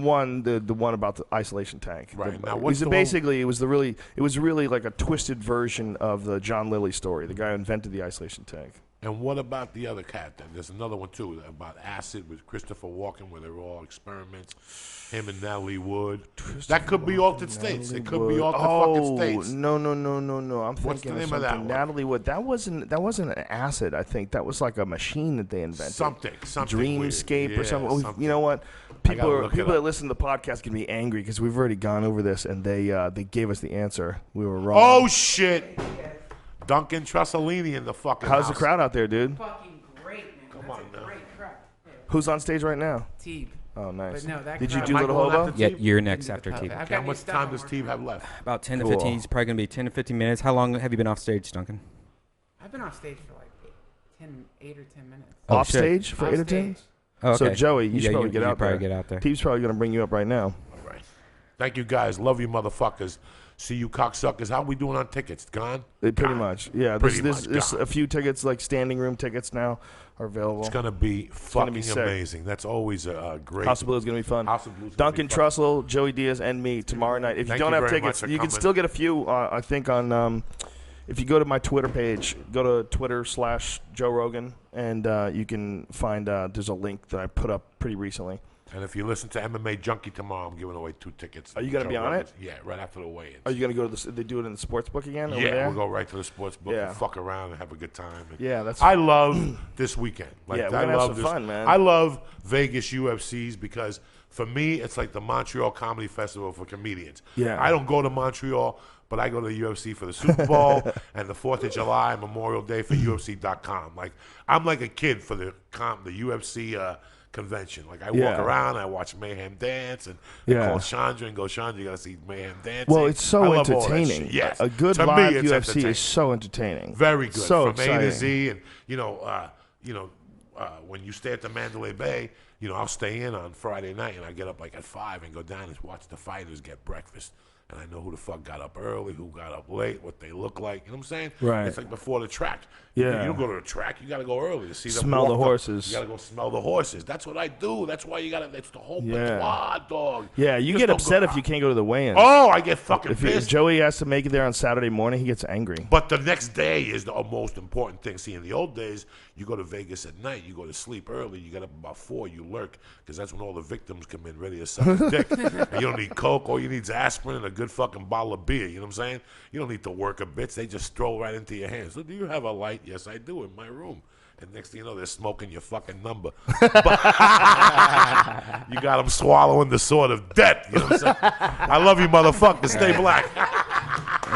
the one about the isolation tank. Right. The- Now, it what's was the basically it was really like a twisted version of the John Lilly story. The guy who invented the isolation tank. And what about the other cat? Then there's another one too about acid with Christopher Walken, where they're all experiments. Him and Natalie Wood. That could be Altered States. It could be Altered fucking States. No. I'm What's thinking the of name of that something. one? Natalie Wood. That wasn't an acid. I think that was like a machine that they invented. Something Dreamscape weird. or something. Yeah, Oh, something. you know what? I gotta look it People up. that listen to the podcast can be angry because we've already gone over this and they gave us the answer. We were wrong. Oh shit! Duncan Trussellini in the fucking How's house. the crowd out there, dude? Fucking great, man. Come That's on a now. great crowd. Yeah. Who's on stage right now? Teeb. Oh, nice. But no, that Did you crowd- do Am I Little going Hobo? after Yeah, Steve? you're next Into after the TV. puppet. I've How got new much stuff time I'm does working Steve have left? About 10 to Cool. 15. It's probably going to be 10 to 15 minutes. How long have you been off stage, Duncan? I've been off stage for like 8 or 10 minutes. Oh, Off shit. stage for Off 8 or 10? stage. Oh, okay. So, Joey, you Yeah, should probably get out probably there. get out there. Teeb's probably going to bring you up right now. All right. Thank you guys. Love you, motherfuckers. See you, cocksuckers. How we doing on tickets? Gone? Pretty Gone. much. Yeah, Pretty there's much gone. a few tickets, like standing room tickets now, are available. It's gonna be gonna fucking be sick. amazing. That's always a great. House of Blues is going to be fun. House of Blues is gonna Duncan be fun. Trussell, Joey Diaz, and me tomorrow night. If you Thank don't you have very tickets, much for you can coming. still get a few, I think, on if you go to my Twitter page, go to Twitter/Joe Rogan, and you can find there's a link that I put up pretty recently. And if you listen to MMA Junkie tomorrow, I'm giving away 2 tickets. Are you gonna be on it? Yeah, right after the weigh-ins. Are you going to go to they do it in the sports book again over Yeah, there? we'll go right to the sports book Yeah. and fuck around and have a good time. And Yeah, that's I love this weekend. Like, Yeah, we're I gonna have love some this. fun, man. I love Vegas UFCs because for me, it's like the Montreal Comedy Festival for comedians. Yeah. I don't go to Montreal, but I go to the UFC for the Super Bowl and the 4th of July, Memorial Day for UFC.com. Like, I'm like a kid for the UFC convention. Like, I walk Yeah. around, I watch Mayhem dance, and Yeah. I call Chandra and go, Chandra, you got to see Mayhem dance. well, it's so I love all that entertaining. shit. Yes. A good To me, live it's UFC entertaining. is so entertaining. Very good. So From exciting. A to Z, and when you stay at the Mandalay Bay, I'll stay in on Friday night, and I get up like at 5 and go down and watch the fighters get breakfast. And I know who the fuck got up early, who got up late, what they look like. You know what I'm saying? Right. It's like before the track. Yeah. You don't go to the track. You got to go early to see them Smell the walk up. horses. You got to go smell the horses. That's what I do. That's why you got to. It's the whole Yeah. quad, dog. Yeah, you just get don't upset go- if you can't go to the weigh-in. Oh, I get fucking If pissed. Joey has to make it there on Saturday morning, he gets angry. But the next day is the most important thing. See, in the old days, you go to Vegas at night, you go to sleep early, you get up about 4, you lurk, because that's when all the victims come in ready to suck a dick. And you don't need Coke, all you need is aspirin and a good fucking bottle of beer. You know what I'm saying? You don't need to work a bit. They just throw right into your hands. So, do you have a light? Yes, I do, in my room. And next thing you know, they're smoking your fucking number. You got them swallowing the sword of death. You know what I'm saying? I love you, motherfuckers. Stay black.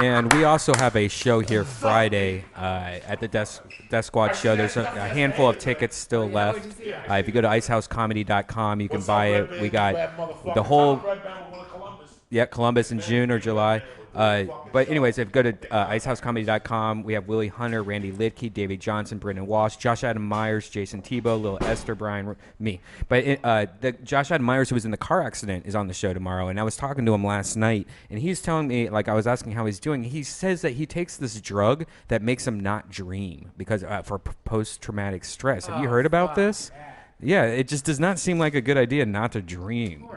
And we also have a show here Friday at the Death Squad show. There's a handful of tickets still left. If you go to icehousecomedy.com, you can buy it. We got the whole, Columbus in June or July. But anyways, if you go to icehousecomedy.com, we have Willie Hunter, Randy Lidke, David Johnson, Brendan Walsh, Josh Adam Myers, Jayson Thibault, Lil Esther, Brian, me. But the Josh Adam Myers, who was in the car accident, is on the show tomorrow. And I was talking to him last night, and he's telling me, like, I was asking how he's doing. He says that he takes this drug that makes him not dream because for post-traumatic stress. Have you heard about this? Yeah, it just does not seem like a good idea not to dream.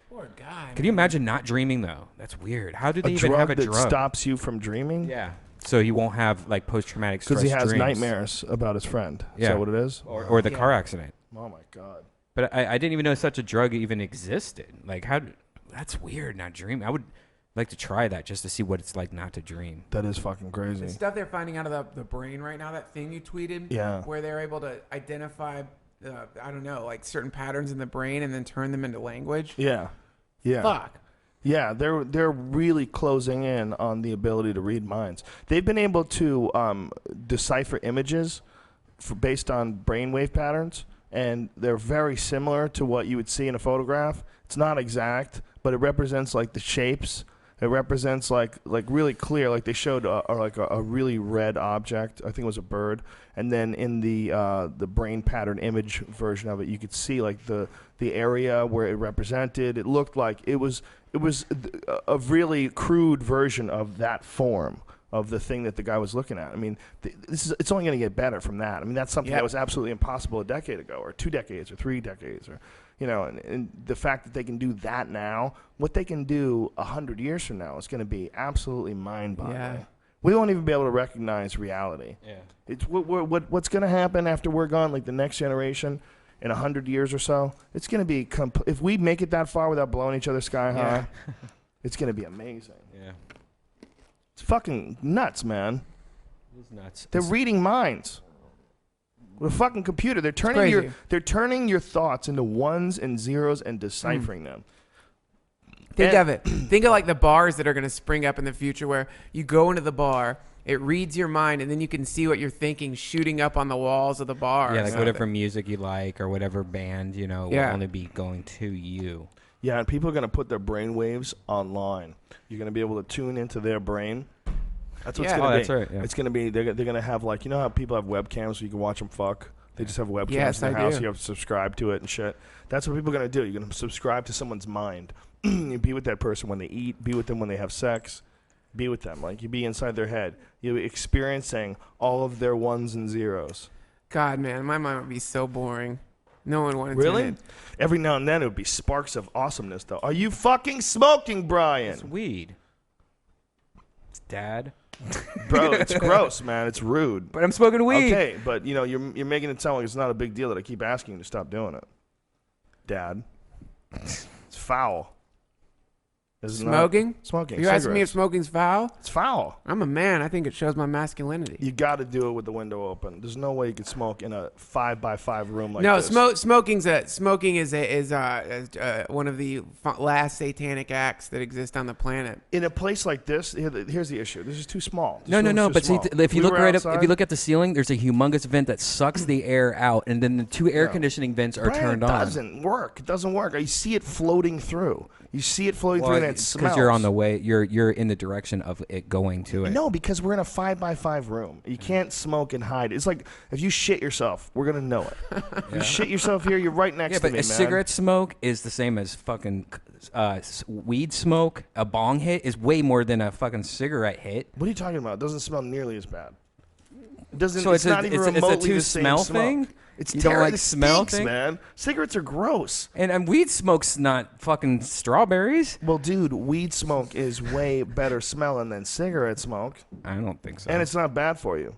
Poor guy. Can you imagine not dreaming, though? That's weird. How do they A even drug have a that drug? stops you from dreaming? Yeah. So he won't have like post-traumatic stress Because he has dreams. nightmares about his friend. Is Yeah. that what it is? Or the car accident. Oh, my God. But I didn't even know such a drug even existed. Like, that's weird, not dreaming. I would like to try that just to see what it's like not to dream. That is fucking crazy. The stuff they're finding out of the brain right now, that thing you tweeted, where they're able to identify, I don't know, like certain patterns in the brain and then turn them into language. Yeah. Yeah. Fuck. Yeah, they're really closing in on the ability to read minds. They've been able to decipher images based on brainwave patterns, and they're very similar to what you would see in a photograph. It's not exact, but it represents like the shapes. It represents like really clear, like they showed a really red object. I think it was a bird, and then in the brain pattern image version of it, you could see like the area where it represented. It looked like it was a really crude version of that form of the thing that the guy was looking at. I mean, it's only going to get better from that. I mean, that's something that was absolutely impossible a decade ago, or 2 decades, or 3 decades, or and the fact that they can do that now, what they can do 100 years from now is going to be absolutely mind-boggling. Yeah. We won't even be able to recognize reality. Yeah. It's what's going to happen after we're gone, like the next generation. In 100 years or so, it's going to be if we make it that far without blowing each other sky high, it's going to be amazing. Yeah, it's fucking nuts, man. It is nuts. They're reading minds with a fucking computer. They're turning your thoughts into ones and zeros and deciphering them. Think of it. Think of like the bars that are going to spring up in the future, where you go into the bar. It reads your mind, and then you can see what you're thinking shooting up on the walls of the bar. Yeah, like whatever music you like or whatever band, will only be going to you. Yeah, and people are going to put their brain waves online. You're going to be able to tune into their brain. That's what it's going to be. That's right. Yeah. It's going to be, they're going to have like, how people have webcams so you can watch them fuck? They just have webcams in their house. You have to subscribe to it and shit. That's what people are going to do. You're going to subscribe to someone's mind. You be with that person when they eat, be with them when they have sex. Be with them. Like, you be inside their head. You're experiencing all of their ones and zeros. God, man, my mind would be so boring. No one wanted to. Really? Every now and then it would be sparks of awesomeness, though. Are you fucking smoking, Brian? It's weed. It's dad. Bro, it's gross, man. It's rude. But I'm smoking weed. Okay, but, you're making it sound like it's not a big deal that I keep asking you to stop doing it. Dad. It's foul. Smoking? Smoking. You're asking me if smoking's foul? It's foul. I'm a man. I think it shows my masculinity. You got to do it with the window open. There's no way you could smoke in a 5x5 room like this. No, smoking is one of the last satanic acts that exist on the planet. In a place like this, here's the issue. This is too small. No. But see, if you look if you look at the ceiling, there's a humongous vent that sucks the air out, and then the 2 air conditioning vents are turned on. It doesn't work. It doesn't work. You see it floating through. You see it floating through, and it smells. Because you're on the way. You're in the direction of it going to it. No, because we're in a 5x5 room. You can't smoke and hide. It's like if you shit yourself, we're gonna know it. You shit yourself here, you're right next to me, man. But a cigarette smoke is the same as fucking weed smoke. A bong hit is way more than a fucking cigarette hit. What are you talking about? It doesn't smell nearly as bad. It doesn't. So it's not even remotely the same smell thing. It's you terrible. Don't like smell thing, man. Cigarettes are gross. And weed smoke's not fucking strawberries. Well, dude, weed smoke is way better smelling than cigarette smoke. I don't think so. And it's not bad for you.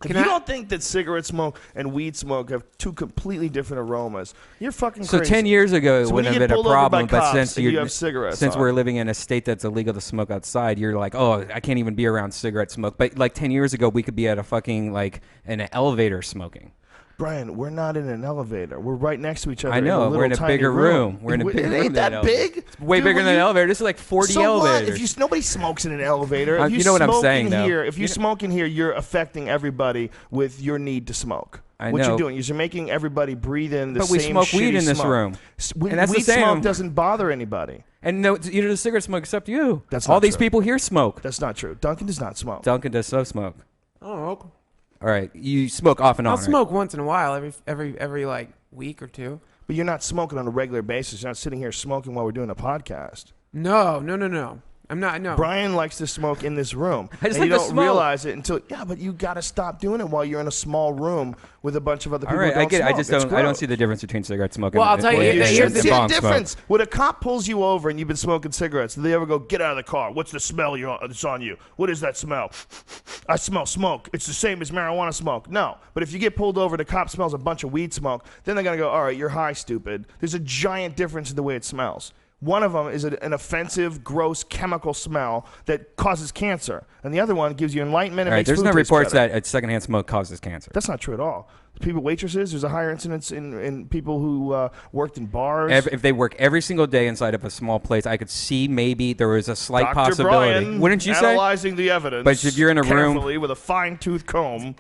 If you don't think that cigarette smoke and weed smoke have 2 completely different aromas, you're fucking crazy. So 10 years ago it wouldn't have been a problem, but since you have cigarettes, we're living in a state that's illegal to smoke outside, you're like, oh, I can't even be around cigarette smoke. But like 10 years ago, we could be at a fucking an elevator smoking. Brian, we're not in an elevator. We're right next to each other. I know. We're in a bigger room. We're in a bigger room. It ain't that big. It's way bigger than an elevator. This is like 40 elevators. What? Nobody smokes in an elevator. You know what I'm saying, though. If you smoke in here, you're affecting everybody with your need to smoke. What you're doing is you're making everybody breathe in the same shitty smoke. But we smoke weed in this room. And that's weed smoke doesn't bother anybody. And no, you do the cigarette smoke except you. That's all these people here smoke. That's not true. Duncan does not smoke. Duncan does so smoke. Oh. All right, you smoke off and on. I'll smoke once in a while, every like week or 2. But you're not smoking on a regular basis. You're not sitting here smoking while we're doing a podcast. No. I'm not. No. Brian likes to smoke in this room. I just and you like to don't smoke. realize it until but you got to stop doing it while you're in a small room with a bunch of other people. All right, who don't I get it. I smoke. just It's don't. I don't gross. see the difference between cigarette smoking. Well, I'll tell you, You here's should the see a bong smoke. difference. When a cop pulls you over and you've been smoking cigarettes, do they ever go, get out of the car? What's the smell that's on you? What is that smell? I smell smoke. It's the same as marijuana smoke. No. But if you get pulled over, the cop smells a bunch of weed smoke, then they're going to go, all right, you're high, stupid. There's a giant difference in the way it smells. One of them is an offensive, gross chemical smell that causes cancer. And the other one gives you enlightenment and All right, makes there's food no taste reports better. that secondhand smoke causes cancer. That's not true at all. People, waitresses, there's a higher incidence in people who worked in bars. If they work every single day inside of a small place, I could see maybe there was a slight Dr. possibility. Brian, Wouldn't you say? analyzing the evidence. But if you're in a room- carefully with a fine-tooth comb.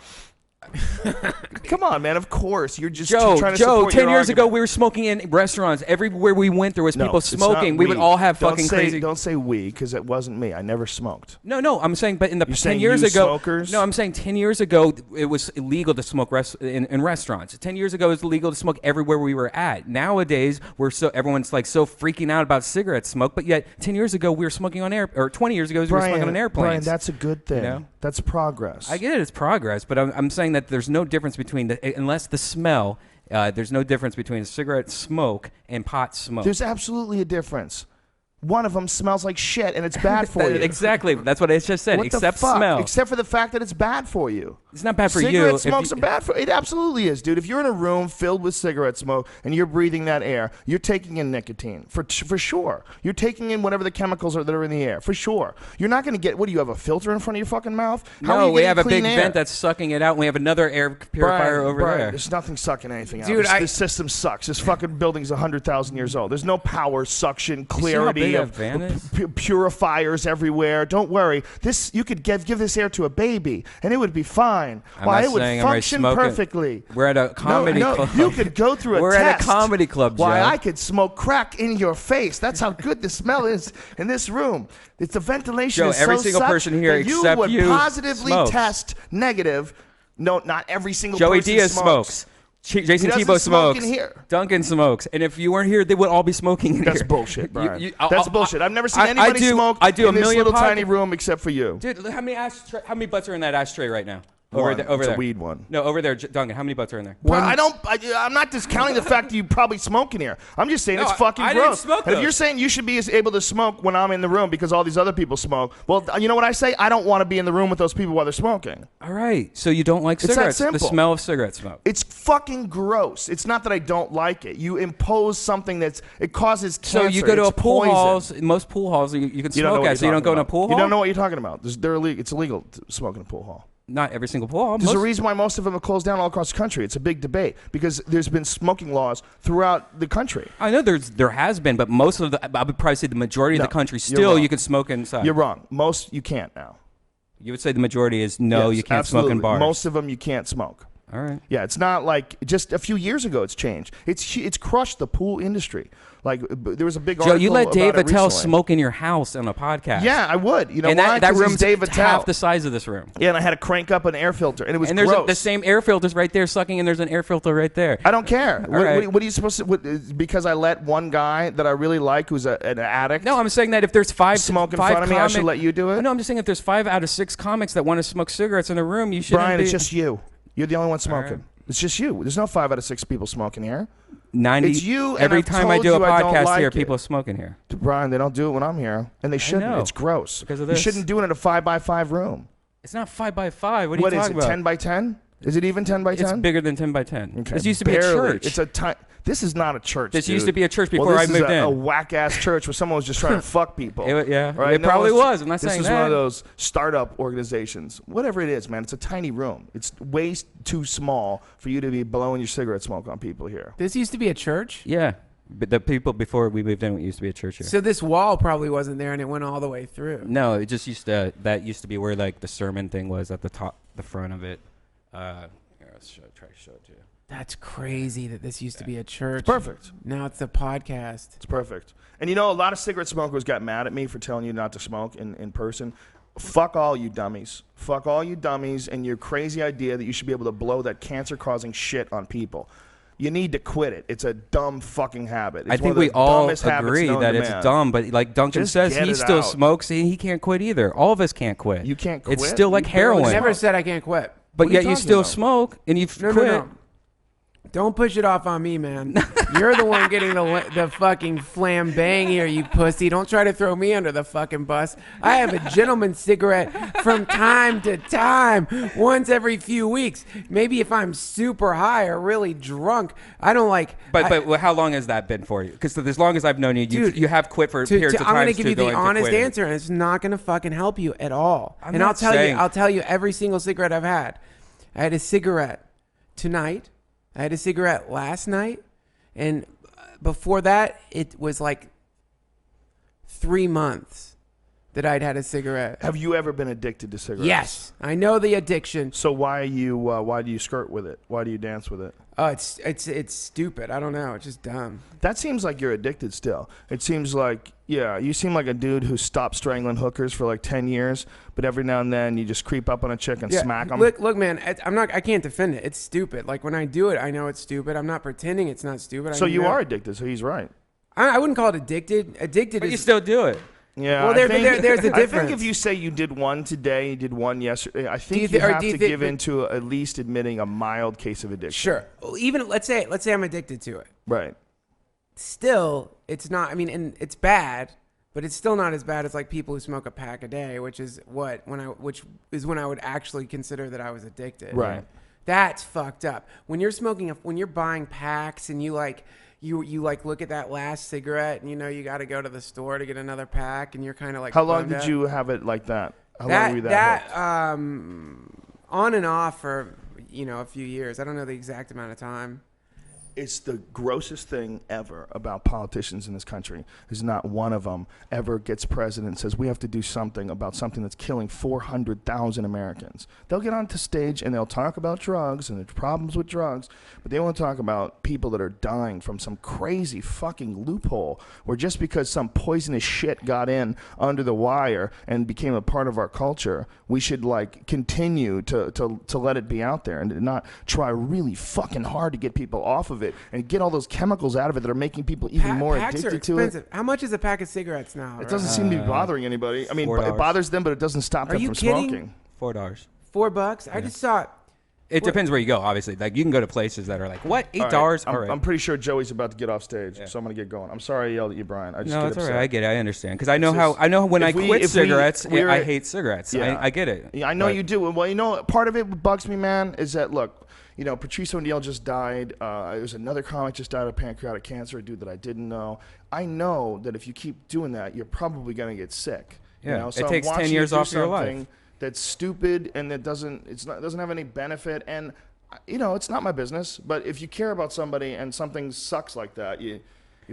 Come on, man. Of course, you're just Joe, trying to support 10 your years ago, argument. we were smoking in restaurants. Everywhere we went, there was No, people it's not smoking. We would all have Don't fucking say- crazy. Don't say we, because it wasn't me. I never smoked. No, I'm saying, but in the You're 10 saying years you ago, smokers? no, I'm saying 10 years ago, it was illegal to smoke in restaurants. 10 years ago, it was illegal to smoke everywhere we were at. Nowadays, everyone's like so freaking out about cigarette smoke, but yet 10 years ago, we were smoking on or 20 years ago, we were smoking on airplanes. Brian, that's a good thing. You know? That's progress. I get it, it's progress, but I'm saying that there's no difference between unless the smell. There's no difference between cigarette smoke and pot smoke. There's absolutely a difference. One of them smells like shit, and it's bad for you. Exactly. That's what I just said. What Except the fuck? smell. Except for the fact that it's bad for you. It's not bad for you. Cigarette if smokes you- are bad for it. Absolutely is, dude. If you're in a room filled with cigarette smoke and you're breathing that air, you're taking in nicotine for sure. You're taking in whatever the chemicals are that are in the air for sure. You're not going to get. What do you have, a filter in front of your fucking mouth? How are No, you we getting have a clean big air? vent that's sucking it out, and we have another air purifier over Brian, there. There's nothing sucking anything out. Dude, This system sucks. This fucking building's 100,000 years old. There's no power, suction, see how clarity big that of van is? purifiers everywhere. Don't worry. This you could give this air to a baby, and it would be fine. I'm Why not it would saying I'm ready to function smoke it. perfectly. We're at a comedy club. You could go through a We're test. at a comedy club, Why Joe. I could smoke crack in your face. That's how good the smell is in this room. It's the ventilation Joe, is every so single such person here that you except would you positively smokes. test negative. No, not every single Joey person Diaz smokes. smokes. Jayson doesn't Thibault smoke smokes. in here. Duncan smokes. And if you weren't here, they would all be smoking in That's here. bullshit, Brian. I'll- That's bullshit. I've never seen I anybody do- smoke I do in a this million little tiny podcasts. room except for you. Dude, how many butts are in that ashtray right now? One. Over there. Over It's a there. weed one. No, over there, Duncan. How many butts are in there? I'm not discounting the fact that you probably smoke in here. I'm just saying No, it's fucking I didn't gross. smoke And if those. you're saying you should be able to smoke when I'm in the room because all these other people smoke, well, you know what I say? I don't want to be in the room with those people while they're smoking. All right. So you don't like It's that cigarettes? simple. The smell of cigarette smoke. It's fucking gross. It's not that I don't like it. You impose something it causes cancer. So you go to It's a pool poison. halls. Most pool halls you can You don't know smoke what at. So you you're don't go in a talking pool about. hall. You don't know what you're talking about. It's illegal to smoke in a pool hall. Not every single pool hall. There's a Most- reason why most of them are closed down all across the country. It's a big debate because there's been smoking laws throughout the country. I know there has been, but most of I would probably say the majority of No, the country you're still wrong. you can smoke inside. You're wrong. Most you can't now. You would say the majority is no, Yes, you can't absolutely. smoke in bars. Most of them you can't smoke. All right. Yeah, it's not like just a few years ago it's changed. It's crushed the pool industry. Like there was a big Joe, article you let Dave about it Attell recently. smoke in your house on a podcast. Yeah, I would. You know and why? that 'Cause he's room's Dave Attell. half the size of this room. Yeah, and I had to crank up an air filter, and it was And there's gross. the same air filters right there sucking, and there's an air filter right there. I don't care. right. What are you supposed to? Because I let one guy that I really like, who's an addict, No, I'm saying that if there's five smoke in five front of me, I should comic- let you do it. No, I'm just saying if there's 5 out of 6 comics that want to smoke cigarettes in a room, you shouldn't Brian, be. it's just you. You're the only one smoking. right. It's just you. There's no 5 out of 6 people smoking here. 90. It's you, and Every I've time I told do a you I don't podcast like here, it. people are smoking here. Brian, they don't do it when I'm here, and they shouldn't. know. It's gross. Because of You this. shouldn't do it in a 5x5 room. It's not 5 by 5. What are What you is talking it? about? 10 by 10? Is it even 10 by 10? It's bigger than 10 by 10. Okay, This used to be a barely. church. It's a tiny. This is not a church. This dude. used to be a church before well, I this moved is a in. whack ass church where someone was just trying to fuck people. Yeah, right? it probably one's- was. I'm not this saying is that. one of those startup organizations. Whatever it is, man, it's a tiny room. It's way too small for you to be blowing your cigarette smoke on people here. This used to be a church? Yeah. But the people before we moved in, it used to be a church here. So this wall probably wasn't there and it went all the way through. No, it just used to. That used to be where like the sermon thing was at the top, the front of it. Here, let's try to show it to you. That's crazy that this used to be a church. It's perfect. Now it's a podcast. It's perfect. And you know, a lot of cigarette smokers got mad at me for telling you not to smoke in person. Fuck all you dummies. Fuck all you dummies and your crazy idea that you should be able to blow that cancer-causing shit on people. You need to quit it. It's a dumb fucking habit. It's I one think of the we all dumbest habits agree known that to it's man. dumb, but like Duncan Just says, get he it still out. smokes and he can't quit either. All of us can't quit. You can't It's quit? still like You barely heroin. I never smoke. said I can't quit. But What are you yet you talking still about? smoke and you've No, quit. no. Don't push it off on me, man. You're the one getting the fucking flambang here, you pussy. Don't try to throw me under the fucking bus. I have a gentleman's cigarette from time to time, once every few weeks. Maybe if I'm super high or really drunk, I don't like. But how long has that been for you? Because as long as I've known you, Dude, you have quit for periods of time. I'm going to give you the honest quitting. answer, and it's not going to fucking help you at all. I'm And not I'll tell you every single cigarette I've had. I had a cigarette tonight. I had a cigarette last night, and before that, it was like 3 months that I'd had a cigarette. Have you ever been addicted to cigarettes? Yes, I know the addiction. So why do you skirt with it? Why do you dance with it? It's stupid. I don't know. It's just dumb. That seems like you're addicted still. It seems like, yeah, you seem like a dude who stopped strangling hookers for like 10 years, but every now and then you just creep up on a chick and smack them. Look, man. I can't defend it. It's stupid. Like when I do it, I know it's stupid. I'm not pretending it's not stupid. So you are addicted. So he's right. I wouldn't call it addicted. Addicted But is you still do it. Yeah. Well, there's a I difference. think if you say you did one today, you did one yesterday, I think you you have do you to think give that- into at least admitting a mild case of addiction. sure. Well, even let's say I'm addicted to it. Right. Still, it's not. I mean, and it's bad, but it's still not as bad as like people who smoke a pack a day, which is when I would actually consider that I was addicted. Right. That's fucked up. When you're smoking, when you're buying packs and you like. You like look at that last cigarette and you know you got to go to the store to get another pack and you're kind of like How long bummed did out. you have it like that? How long were you that hooked? on and off for a few years. I don't know the exact amount of time. It's the grossest thing ever about politicians in this country is not one of them ever gets president and says we have to do something about something that's killing 400,000 Americans. They'll get onto stage and they'll talk about drugs and the problems with drugs, but they won't talk about people that are dying from some crazy fucking loophole where just because some poisonous shit got in under the wire and became a part of our culture, we should like continue to let it be out there and not try really fucking hard to get people off of it and get all those chemicals out of it that are making people even more Packs are addicted to expensive. it. How much is a pack of cigarettes now? It doesn't seem to be bothering anybody. I mean, $4. it bothers them, but it doesn't stop Are them you from kidding? smoking. $4. $4. I just saw it. It depends where you go, obviously. Like you can go to places that are like, what? $8? All right. I'm pretty sure Joey's about to get off stage, so I'm gonna get going. I'm sorry I yelled at you, Brian. I just No, get it's upset. all right. I get it. I understand. Because I know It's just- when I if we- quit if we- cigarettes, we're- I hate cigarettes. Yeah. I get it. Yeah, I know But- you do. Well, part of it what bugs me, man, is that look, Patrice O'Neal just died. There's another comic just died of pancreatic cancer, a dude that I didn't know. I know that if you keep doing that, you're probably gonna get sick. Yeah, So it I'm takes 10 watching years you do off your life. something that's stupid and that doesn't have any benefit. And it's not my business. But if you care about somebody and something sucks like that, you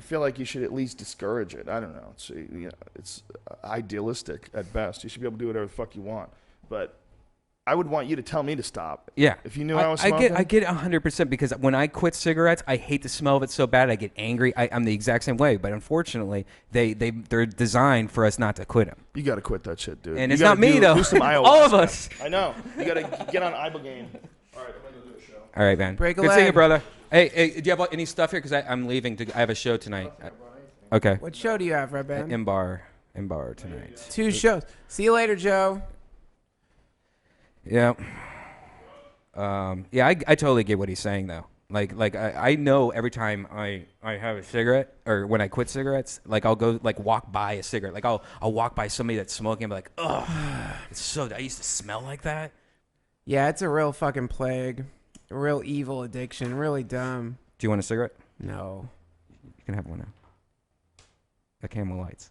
feel like you should at least discourage it. I don't know. It's idealistic at best. You should be able to do whatever the fuck you want. But I would want you to tell me to stop. Yeah. If you knew I was smoking. I get 100% because when I quit cigarettes, I hate the smell of it so bad. I get angry. I'm the exact same way. But unfortunately, they're designed for us not to quit them. You got to quit that shit, dude. And You it's gotta not me, though. do some All ayahuasca. of us. I know. You got to get on Ibogaine. All right, I'm going to do a show. All right, man. Break a Good seeing you, leg. brother. Hey, do you have any stuff here? Because I'm leaving. I have a show tonight. Okay. What show do you have, Redban? In bar tonight. 2 shows. See you later, Joe. Yeah. I totally get what he's saying though. Like I know every time I have a cigarette or when I quit cigarettes, like I'll go like walk by a cigarette. Like I'll walk by somebody that's smoking and be like, ugh, I used to smell like that. Yeah, it's a real fucking plague. A real evil addiction. Really dumb. Do you want a cigarette? No. You can have one now. The Camel Lights.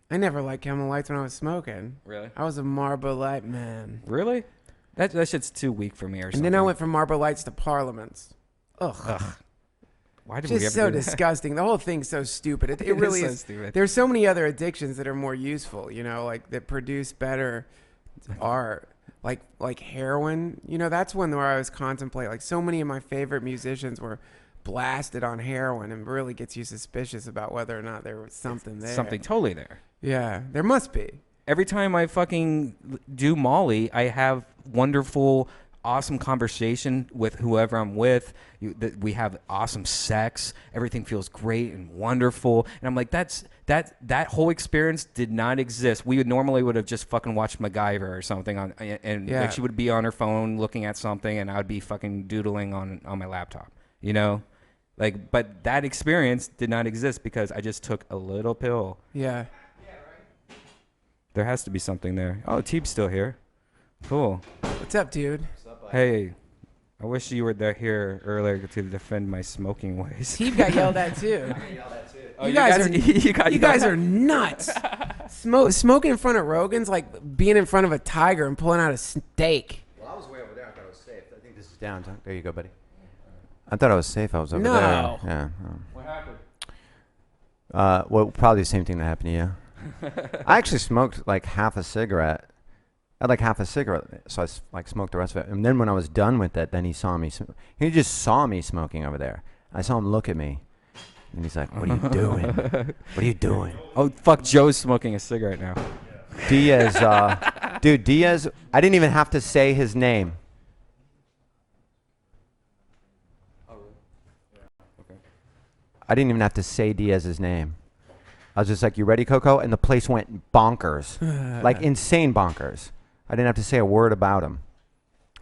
I never liked Camel Lights when I was smoking. Really? I was a Marlboro Light man. Really? That shit's too weak for me or something. And then I went from Marlboro Lights to Parliaments. Ugh. Why did we Just ever so do that? disgusting. The whole thing's so stupid. It It really is so is. stupid. There's so many other addictions that are more useful, like that produce better art. Like heroin. That's one where I was contemplating. Like so many of my favorite musicians were blasted on heroin and really gets you suspicious about whether or not there was something there. Something totally there. Yeah, there must be. Every time I fucking do Molly, I have wonderful awesome conversation with whoever I'm with. We have awesome sex. Everything feels great and wonderful. And I'm like, that whole experience did not exist. We would have just fucking watched MacGyver or something and like she would be on her phone looking at something, and I would be fucking doodling on my laptop. You know, like, but that experience did not exist because I just took a little pill. Yeah. There has to be something there. Oh, Teeb's still here. Cool. What's up, dude? Hey, I wish you were here earlier to defend my smoking ways. Teeb got yelled at too. Oh, you guys are nuts. Smoking in front of Rogan's like being in front of a tiger and pulling out a steak. Well, I was way over there. I thought I was safe. I think this is down. There you go, buddy. I thought I was safe. I was over there. No. Yeah. What happened? Well, probably the same thing that happened to you. I actually smoked like half a cigarette. I had like half a cigarette, so I like smoked the rest of it. And then when I was done with it, then he saw me. He just saw me smoking over there. I saw him look at me, and he's like, "What are you doing? What are you doing?" Oh, fuck, Joe's smoking a cigarette now. Diaz, dude, Diaz. I didn't even have to say his name. I didn't even have to say Diaz's name. I was just like, "You ready, Coco?" And the place went bonkers, like insane bonkers. I didn't have to say a word about him.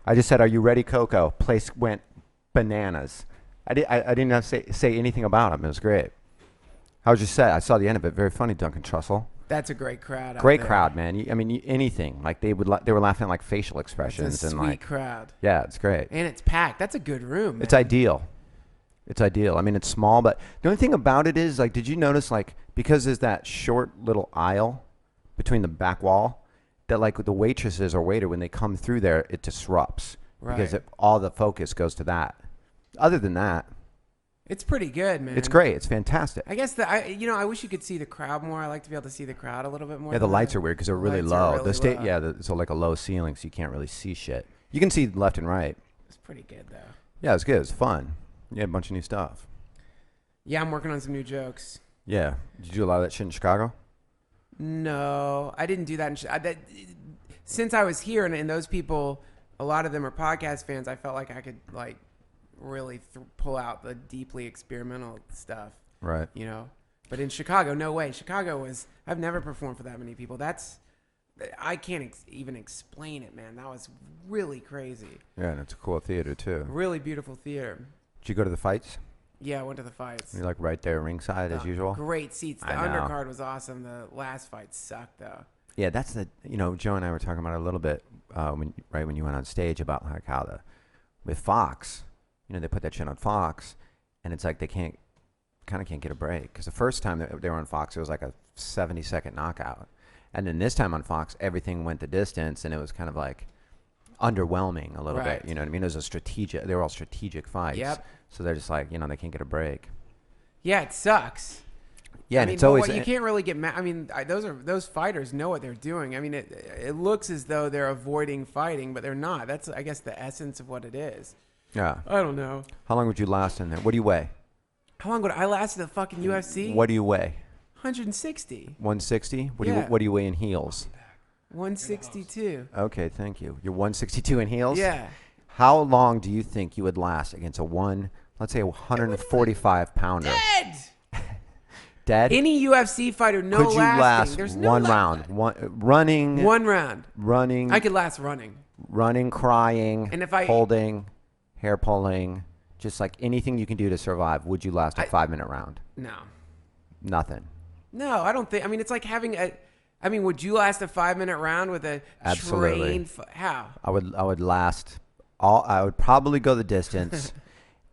I just said, "Are you ready, Coco?" Place went bananas. I didn't have to say anything about him. It was great. How was your set? I saw the end of it. Very funny, Duncan Trussell. That's a great crowd. Great crowd, man. Anything like they were laughing at like facial expressions It's a and sweet like crowd. Yeah, it's great. And it's packed. That's a good room. Man. It's ideal. It's ideal. I mean, it's small, but the only thing about it is, like, did you notice, like, because there's that short little aisle between the back wall, that, like, the waitresses or waiter, when they come through there, it disrupts. Right. Because all the focus goes to that. Other than that, it's pretty good, man. it's great. It's fantastic. I guess I wish you could see the crowd more. I like to be able to see the crowd a little bit more. Yeah, the lights are weird because they're really low. So like a low ceiling, so you can't really see shit. You can see left and right. It's pretty good, though. Yeah, it's good. It's fun. Yeah, a bunch of new stuff. Yeah, I'm working on some new jokes. Yeah. Did you do a lot of that shit in Chicago? No, I didn't do that. Since I was here, and those people, a lot of them are podcast fans, I felt like I could like really pull out the deeply experimental stuff. Right. You know? But in Chicago, no way. I've never performed for that many people. I can't even explain it, man. That was really crazy. Yeah, and it's a cool theater, too. Really beautiful theater. Did you go to the fights? Yeah, I went to the fights. You're like right there ringside as usual? Great seats. The undercard was awesome. The last fight sucked, though. Yeah, that's Joe and I were talking about it a little bit when you went on stage about like how with Fox, they put that shit on Fox, and it's like they can't get a break. Because the first time they were on Fox, it was like a 70-second knockout. And then this time on Fox, everything went the distance, and it was kind of like underwhelming a little bit. You know what I mean? It was they were all strategic fights. Yep. So they're just like, they can't get a break. Yeah, it sucks. Yeah, and it's always you can't really get mad. I mean, those fighters know what they're doing. I mean, it looks as though they're avoiding fighting, but they're not. That's, I guess, the essence of what it is. Yeah. I don't know. How long would you last in there? What do you weigh? How long would I last in the fucking UFC? What do you weigh? 160. 160? What do you weigh in heels? 162. Okay, thank you. You're 162 in heels? Yeah. How long do you think you would last against let's say a 145 pounder? Dead! Dead? Any UFC fighter, no Could you lasting. last There's no one round? Running. One round. Running. I could last running. Running, crying, and holding, hair pulling, just like anything you can do to survive. Would you last a 5-minute round? No. Nothing. No, I don't think. I mean, it's like having would you last a 5-minute round with a Absolutely. How? I would last I would probably go the distance.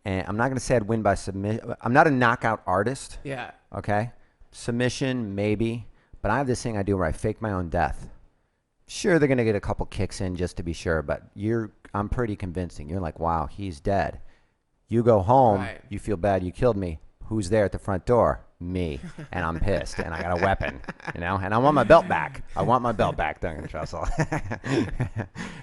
And I'm not going to say I'd win by submission. I'm not a knockout artist. Yeah. Okay? Submission, maybe. But I have this thing I do where I fake my own death. Sure, they're going to get a couple kicks in just to be sure, but I'm pretty convincing. You're like, wow, he's dead. You go home, right. You feel bad, you killed me. Who's there at the front door? Me. And I'm pissed, and I got a weapon, and I want my belt back. I want my belt back, Duncan Trussell.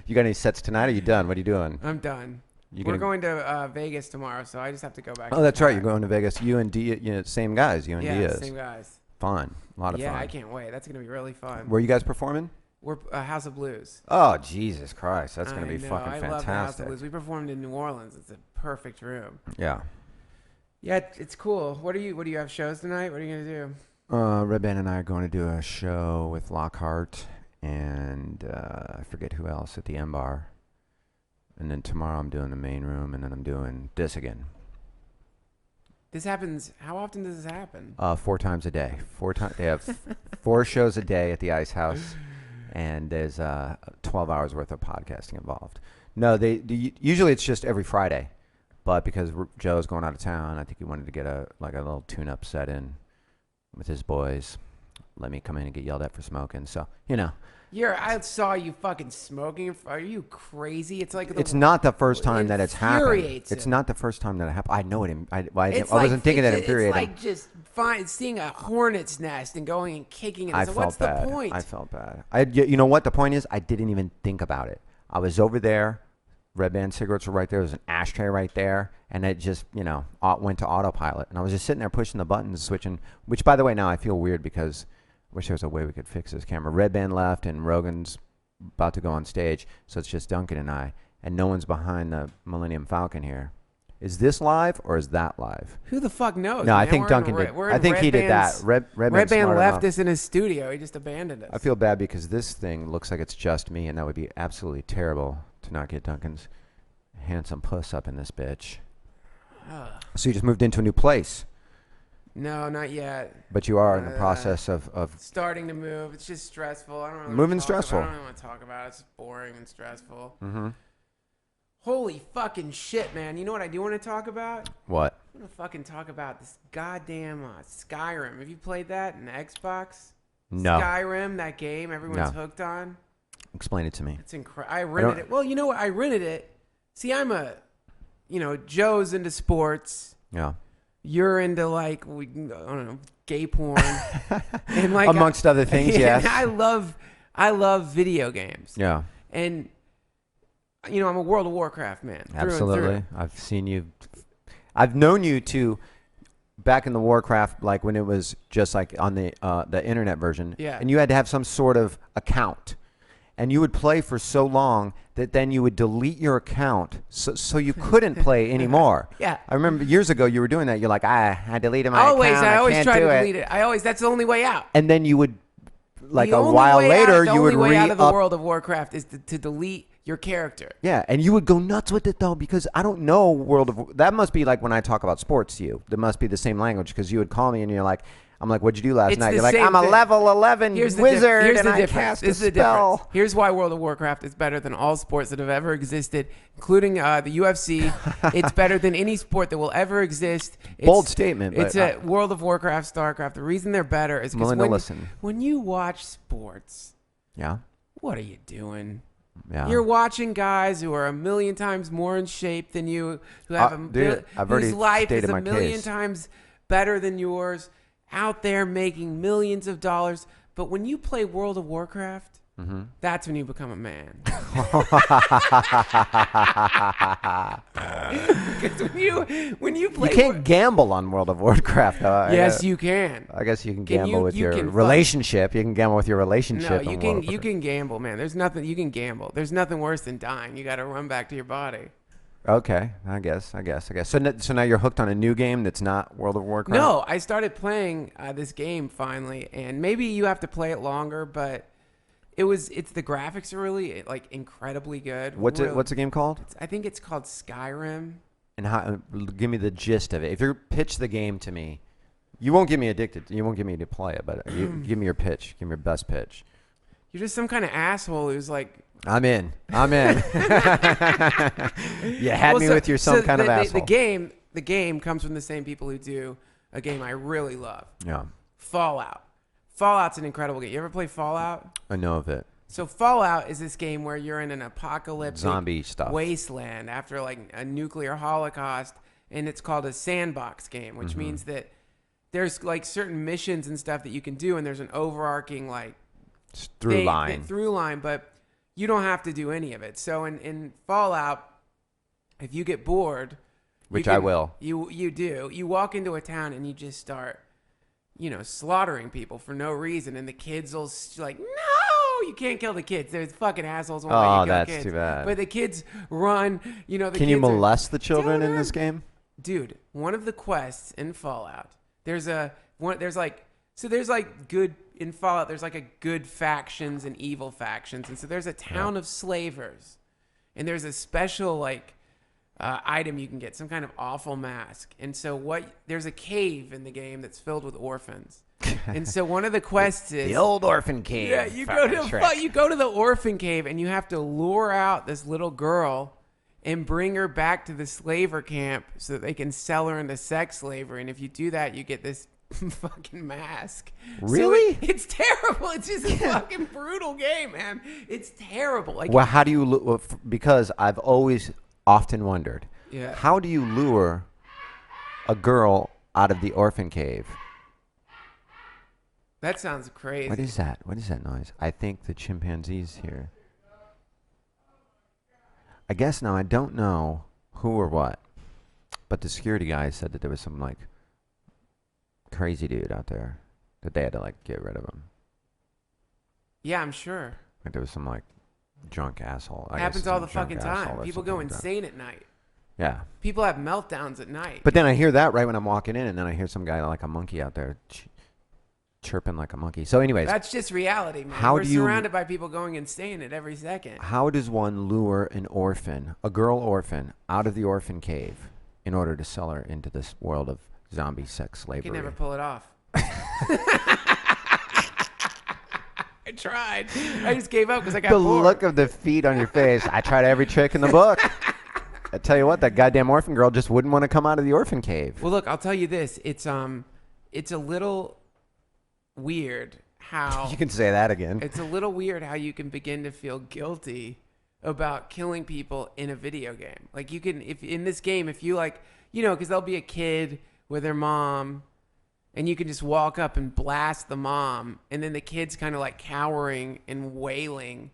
You got any sets tonight? Are you done? What are you doing? I'm done. We're going to Vegas tomorrow, so I just have to go back. Oh, that's right. You're going to Vegas. You and Diaz, same guys. You and Diaz. Same guys. Fun. A lot of fun. Yeah, I can't wait. That's going to be really fun. Where are you guys performing? We're House of Blues. Oh, Jesus Christ. That's going to be I know, fucking I love the House of fantastic. Blues. We performed in New Orleans. It's a perfect room. Yeah. Yeah, it's cool. What do you have shows tonight? What are you going to do? Redban and I are going to do a show with Lockhart and I forget who else at the M Bar. And then tomorrow I'm doing the main room, and then I'm doing this again. This happens. How often does this happen? 4 times a day. They have 4 shows a day at the Ice House, and there's 12 hours worth of podcasting involved. No, usually it's just every Friday, but because Joe's going out of town, I think he wanted to get a little tune-up set in with his boys. Let me come in and get yelled at for smoking. So I saw you fucking smoking. Are you crazy? It's like it's not the first time that it's happened. It's him. not the first time that it happened. I know it. I wasn't thinking that infuriated him. It's like just seeing a hornet's nest and going and kicking it. So what's bad. the point? I felt bad. You know what the point is? I didn't even think about it. I was over there. Redban cigarettes were right there. There was an ashtray right there, and it just went to autopilot. And I was just sitting there pushing the buttons, switching. Which, by the way, now I feel weird because I wish there was a way we could fix this camera. Redban left, and Rogan's about to go on stage, so it's just Duncan and I, and no one's behind the Millennium Falcon here. Is this live or is that live? Who the fuck knows? No, man? I think Duncan did. I think he did that. Redban left us in his studio. He just abandoned us. I feel bad because this thing looks like it's just me, and that would be absolutely terrible to not get Duncan's handsome puss up in this bitch. So you just moved into a new place. No, not yet. But you are in the process of starting to move. It's just stressful. I don't really moving. Stressful. I don't really want to talk about it. It's boring and stressful. Mm-hmm. Holy fucking shit, man! You know what I do want to talk about? What? I want to fucking talk about this goddamn Skyrim. Have you played that in the Xbox? No. Skyrim, that game everyone's hooked on. Explain it to me. It's incredible. I rented it. Well, you know what? I rented it. See, I'm Joe's into sports. Yeah. You're into I don't know, gay porn, and amongst other things. Yes. I love video games. Yeah. And I'm a World of Warcraft man. Absolutely. I've seen you. I've known you back in the Warcraft, like when it was just like on the internet version. Yeah. And you had to have some sort of account. And you would play for so long that then you would delete your account so you couldn't play anymore. Yeah. I remember years ago you were doing that. You're like, I deleted my account. I always can't try do to it. delete it. That's the only way out. And then you would, The a only while way later, out, you would The only way out of the re-up. World of Warcraft is to delete your character. Yeah, and you would go nuts with it though because I don't know that must be like when I talk about sports to you. That must be the same language because you would call me and you're like, I'm like, what'd you do last night? You're like, I'm a level 11 wizard and I cast a spell. Here's why World of Warcraft is better than all sports that have ever existed, including the UFC. It's better than any sport that will ever exist. Bold statement. It's a World of Warcraft, StarCraft. The reason they're better is because when you watch sports, what are you doing? Yeah. You're watching guys who are a million times more in shape than you, who have whose life is a million times better than yours, out there making millions of dollars. But when you play World of Warcraft, that's when you become a man. Because when you play, you can't gamble on World of Warcraft. Yes, you can. I guess you can gamble with your relationship. You can gamble with your relationship. No, you can gamble, man. There's nothing you can gamble. There's nothing worse than dying. You got to run back to your body. Okay, I guess. So now you're hooked on a new game that's not World of Warcraft? No, I started playing this game finally, and maybe you have to play it longer, but it's the graphics are really incredibly good. What's the game called? I think it's called Skyrim. And give me the gist of it. If you pitch the game to me, you won't get me addicted. You won't get me to play it, but give me your pitch. Give me your best pitch. You're just some kind of asshole who's like, I'm in. You had me with your some kind of asshole. The game comes from the same people who do a game I really love. Yeah. Fallout. Fallout's an incredible game. You ever play Fallout? I know of it. So Fallout is this game where you're in an apocalyptic zombie stuff wasteland after a nuclear holocaust, and it's called a sandbox game, which means that there's certain missions and stuff that you can do, and there's an overarching through line, but you don't have to do any of it. So in Fallout, if you get bored, which I will, you do. You walk into a town and you just start, slaughtering people for no reason, and the kids will no, you can't kill the kids. There's fucking assholes won't Oh, let you kill that's kids. too bad. But the kids run. You know, the Can you kids are- molest the children in this game? Dude, one of the quests in Fallout, there's like good in Fallout. There's like a good factions and evil factions, and so there's a town of slavers, and there's a special like item you can get, some kind of awful mask. And so there's a cave in the game that's filled with orphans. And so one of the quests is The old orphan cave. yeah, you fucking go Shrek. to the orphan cave and you have to lure out this little girl and bring her back to the slaver camp so that they can sell her into sex slavery. And if you do that, you get this fucking mask. Really? So it's terrible. It's just a fucking brutal game, man. It's terrible. Like, Well, how do you because I've always often wondered, Yeah. how do you lure a girl out of the orphan cave? that sounds crazy. What is that? What is that noise? I think the chimpanzee's here. I guess now I don't know who or what, but the security guy said that there was some like crazy dude out there that they had to like get rid of him. Yeah, I'm sure. Like there was some like drunk asshole. I guess Happens some all the drunk fucking asshole time. or People something go like that. insane at night. Yeah. People have meltdowns at night. But then I hear that right when I'm walking in, and then I hear some guy like a monkey out there chirping like a monkey. So anyways, That's just reality, man. How We're do you- surrounded by people going insane at every second. how does one lure an orphan, a girl orphan, out of the orphan cave in order to sell her into this world of zombie sex You slavery? can never pull it off. I tried. I just gave up because I got The bored. look of defeat on your face. I tried every trick in the book. I tell you what, that goddamn orphan girl just wouldn't want to come out of the orphan cave. Well, look, I'll tell you this. It's a little weird how You can say that again. it's a little weird how you can begin to feel guilty about killing people in a video game. Like you can, if in this game, if you like, you know, because there'll be a kid with their mom, and you can just walk up and blast the mom, and then the kid's kind of like cowering and wailing,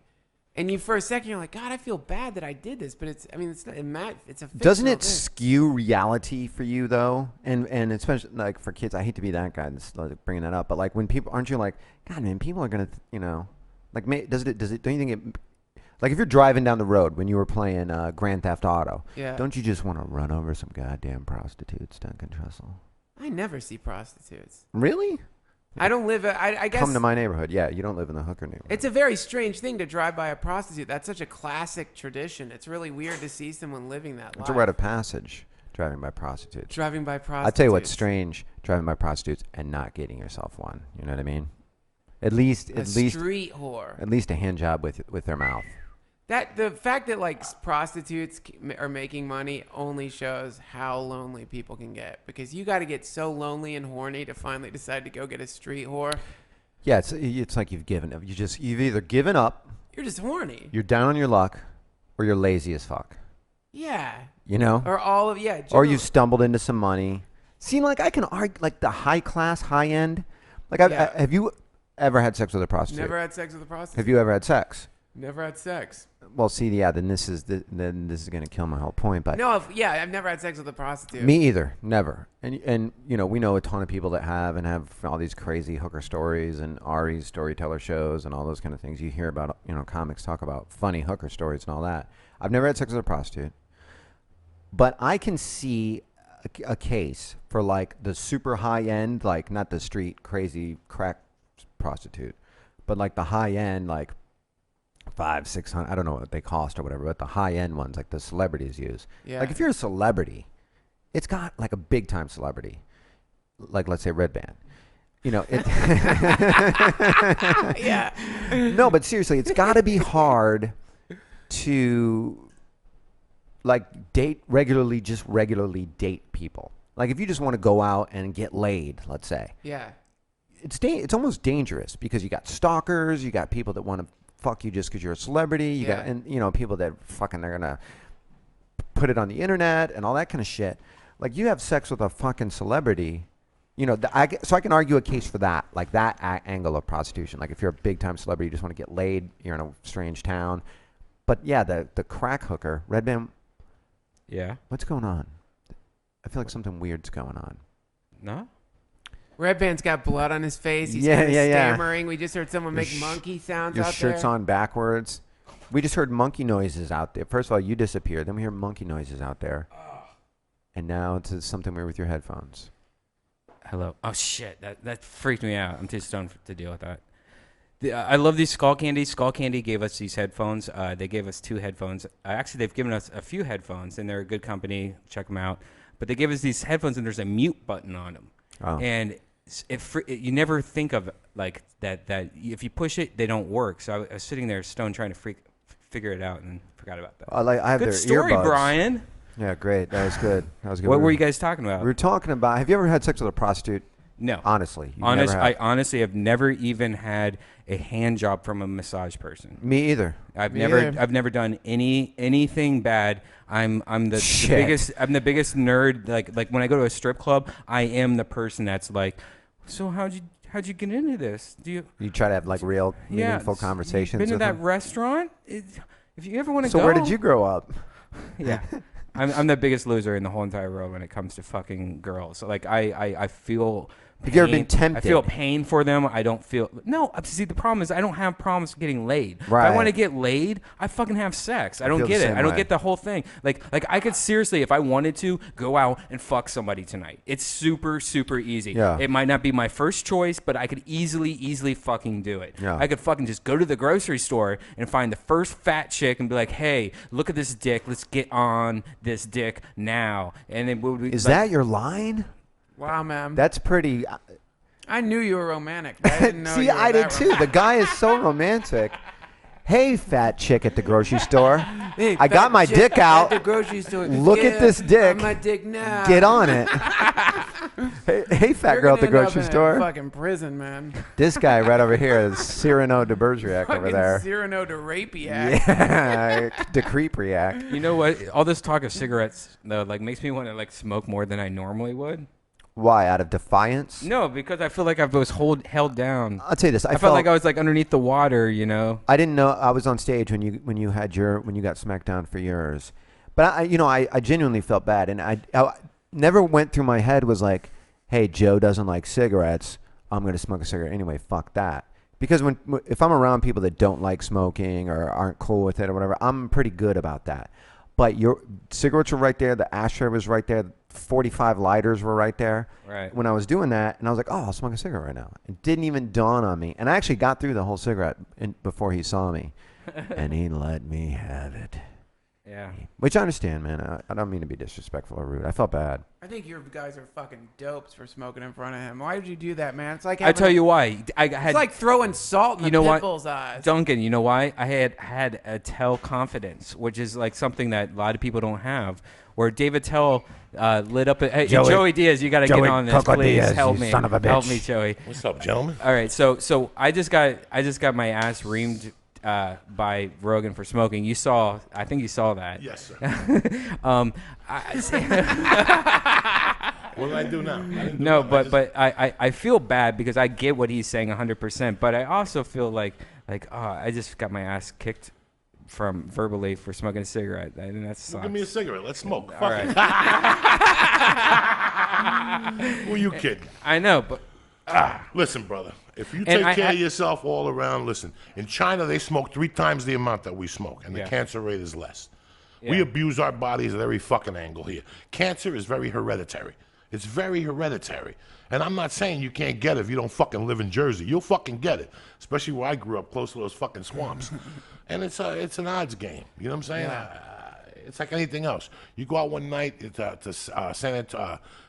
and you for a second you're like, God, I feel bad that I did this, but it's, I mean, it's not, it's a Doesn't fictional it thing. skew reality for you though? And especially like for kids, I hate to be that guy that's like bringing that up, but like when people, aren't you like, God, man, people are gonna, you know, like, does it? Don't you think it? Like if you're driving down the road when you were playing Grand Theft Auto, Yeah. don't you just want to run over some goddamn prostitutes, Duncan Trussell? I never see prostitutes. Really? I don't live. I guess Come to my neighborhood. Yeah, you don't live in the hooker neighborhood. it's a very strange thing to drive by a prostitute. That's such a classic tradition. It's really weird to see someone living that life. It's a rite of passage, driving by prostitutes. Driving by prostitutes. I'll tell you what's strange, driving by prostitutes and not getting yourself one. You know what I mean? At least A street whore. at least a hand job with their mouth. That the fact that like prostitutes are making money only shows how lonely people can get, because you got to get so lonely and horny to finally decide to go get a street whore. Yeah, it's like you've given up. You've either given up, You're just horny. you're down on your luck, or you're lazy as fuck. Yeah. You know? Or all of Or generally- you stumbled into some money. See, like I can argue, like the high class, high end. Like, Yeah. have you ever had sex with a prostitute? never had sex with a prostitute. Have you ever had sex? Never had sex. Well, see, yeah, then this is going to kill my whole point. But No, I've never had sex with a prostitute. me either, never. And you know, we know a ton of people that have all these crazy hooker stories and Ari's storyteller shows and all those kind of things. You hear about, you know, comics talk about funny hooker stories and all that. I've never had sex with a prostitute, but I can see a case for like the super high end, like not the street crazy crack prostitute, but like the high end, like $500-600, I don't know what they cost or whatever, but the high end ones, like the celebrities use. Yeah. Like if you're a celebrity, it's got like a big time celebrity, like let's say Redban. You know, it Yeah. no, but seriously, it's got to be hard to like just regularly date people. Like if you just want to go out and get laid, let's say, Yeah. it's almost dangerous because you got stalkers, you got people that want to fuck you just because you're a celebrity, you got, Yeah. and you know, people that fucking are gonna put it on the internet and all that kind of shit. Like you have sex with a fucking celebrity, you know. So I can argue a case for that, like that angle of prostitution. Like if you're a big time celebrity, you just want to get laid, you're in a strange town. But yeah, the crack hooker, Redban, Yeah. what's going on? I feel like something weird's going on. No. Redban's got blood on his face. He's Yeah, kind of yeah, yeah. stammering. We just heard someone make monkey sounds Your out shirt's there. on backwards. We just heard monkey noises out there. First of all, you disappeared. Then we hear monkey noises out there. And now it's something weird with your headphones. Hello. Oh shit, that freaked me out. I'm too stoned to deal with that. I love these Skull Candy. Skull Candy gave us these headphones. They gave us 2 headphones. Actually, they've given us a few headphones, and they're a good company. Check them out. But they gave us these headphones, and there's a mute button on them. Oh. And you never think of like that if you push it, they don't work. So I was sitting there stoned trying to figure it out and forgot about that. I have good their story, earbuds. Brian. Yeah, great. That was good. That was good. What were you guys talking about? We were talking about. Have you ever had sex with a prostitute? No. Honestly, I honestly have never even had a hand job from a massage person. Me either. I've never done anything bad. I'm the biggest nerd. Like when I go to a strip club, I am the person that's like, so how'd you get into this? You try to have like real meaningful conversations? Been to with that them? restaurant? If you ever want to So go. where did you grow up? Yeah. I'm the biggest loser in the whole entire world when it comes to fucking girls. So like I feel Have you ever been tempted? I feel pain for them. I don't feel no. See, the problem is I don't have problems getting laid. Right. If I want to get laid, I fucking have sex. I don't feel get the it. same I don't way. get the whole thing. Like I could seriously, if I wanted to, go out and fuck somebody tonight. It's super easy. Yeah. It might not be my first choice, but I could easily fucking do it. Yeah. I could fucking just go to the grocery store and find the first fat chick and be like, hey, look at this dick. Let's get on this dick now. And then Is that your line? Wow, man. That's pretty. I knew you were romantic. But I didn't know See, you were I did that too. The guy is so romantic. Hey, fat chick at the grocery store. Hey, I got fat my chick dick out. At the grocery store. Look at this dick. On my dick now. Get on it. hey, fat You're girl at the gonna end up grocery in a store. Fucking prison, man. This guy right over here is Cyrano de Bergerac over there. Cyrano de Rapiac. Yeah, de Creepriac. You know what? All this talk of cigarettes though, like makes me want to like smoke more than I normally would. Why? Out of defiance? No, because I feel like I was held down. I'll tell you this. I felt like I was like underneath the water, you know. I didn't know I was on stage when you got smacked down for yours, but I genuinely felt bad, and I never went through my head was like, hey, Joe doesn't like cigarettes. I'm gonna smoke a cigarette anyway. Fuck that. Because if I'm around people that don't like smoking or aren't cool with it or whatever, I'm pretty good about that. But your cigarettes were right there. The ashtray was right there. 45 lighters were right there. Right. When I was doing that, and I was like, oh, I'll smoke a cigarette right now. It didn't even dawn on me. And I actually got through the whole cigarette before he saw me. And he let me have it. Yeah. Which I understand, man. I don't mean to be disrespectful or rude. I felt bad. I think you guys are fucking dopes for smoking in front of him. Why did you do that, man? It's like I tell you why. it's like throwing salt in you the know pit what? bull's eyes. Duncan, you know why? I had a Tell confidence, which is like something that a lot of people don't have. Where David Tell lit up. Hey, Joey Diaz, you got to get on this, Coco please. Diaz, Help you me, son of a bitch. help me, Joey. What's up, gentlemen? All right, so I just got my ass reamed by Rogan for smoking. I think you saw that. Yes, sir. What did I do now? No, but I feel bad because I get what he's saying 100%, but I also feel like I just got my ass kicked from verbally for smoking a cigarette, and that sucks. Well, give me a cigarette. Let's smoke. All right. Who you kidding? I know, but Listen, brother. If you And take care of yourself all around, listen. In China, they smoke 3 times the amount that we smoke, and the cancer rate is less. We abuse our bodies at every fucking angle here. Cancer is very hereditary. It's very hereditary. And I'm not saying you can't get it if you don't fucking live in Jersey. You'll fucking get it, especially where I grew up, close to those fucking swamps. And it's an odds game. You know what I'm saying? It's like anything else. You go out one night to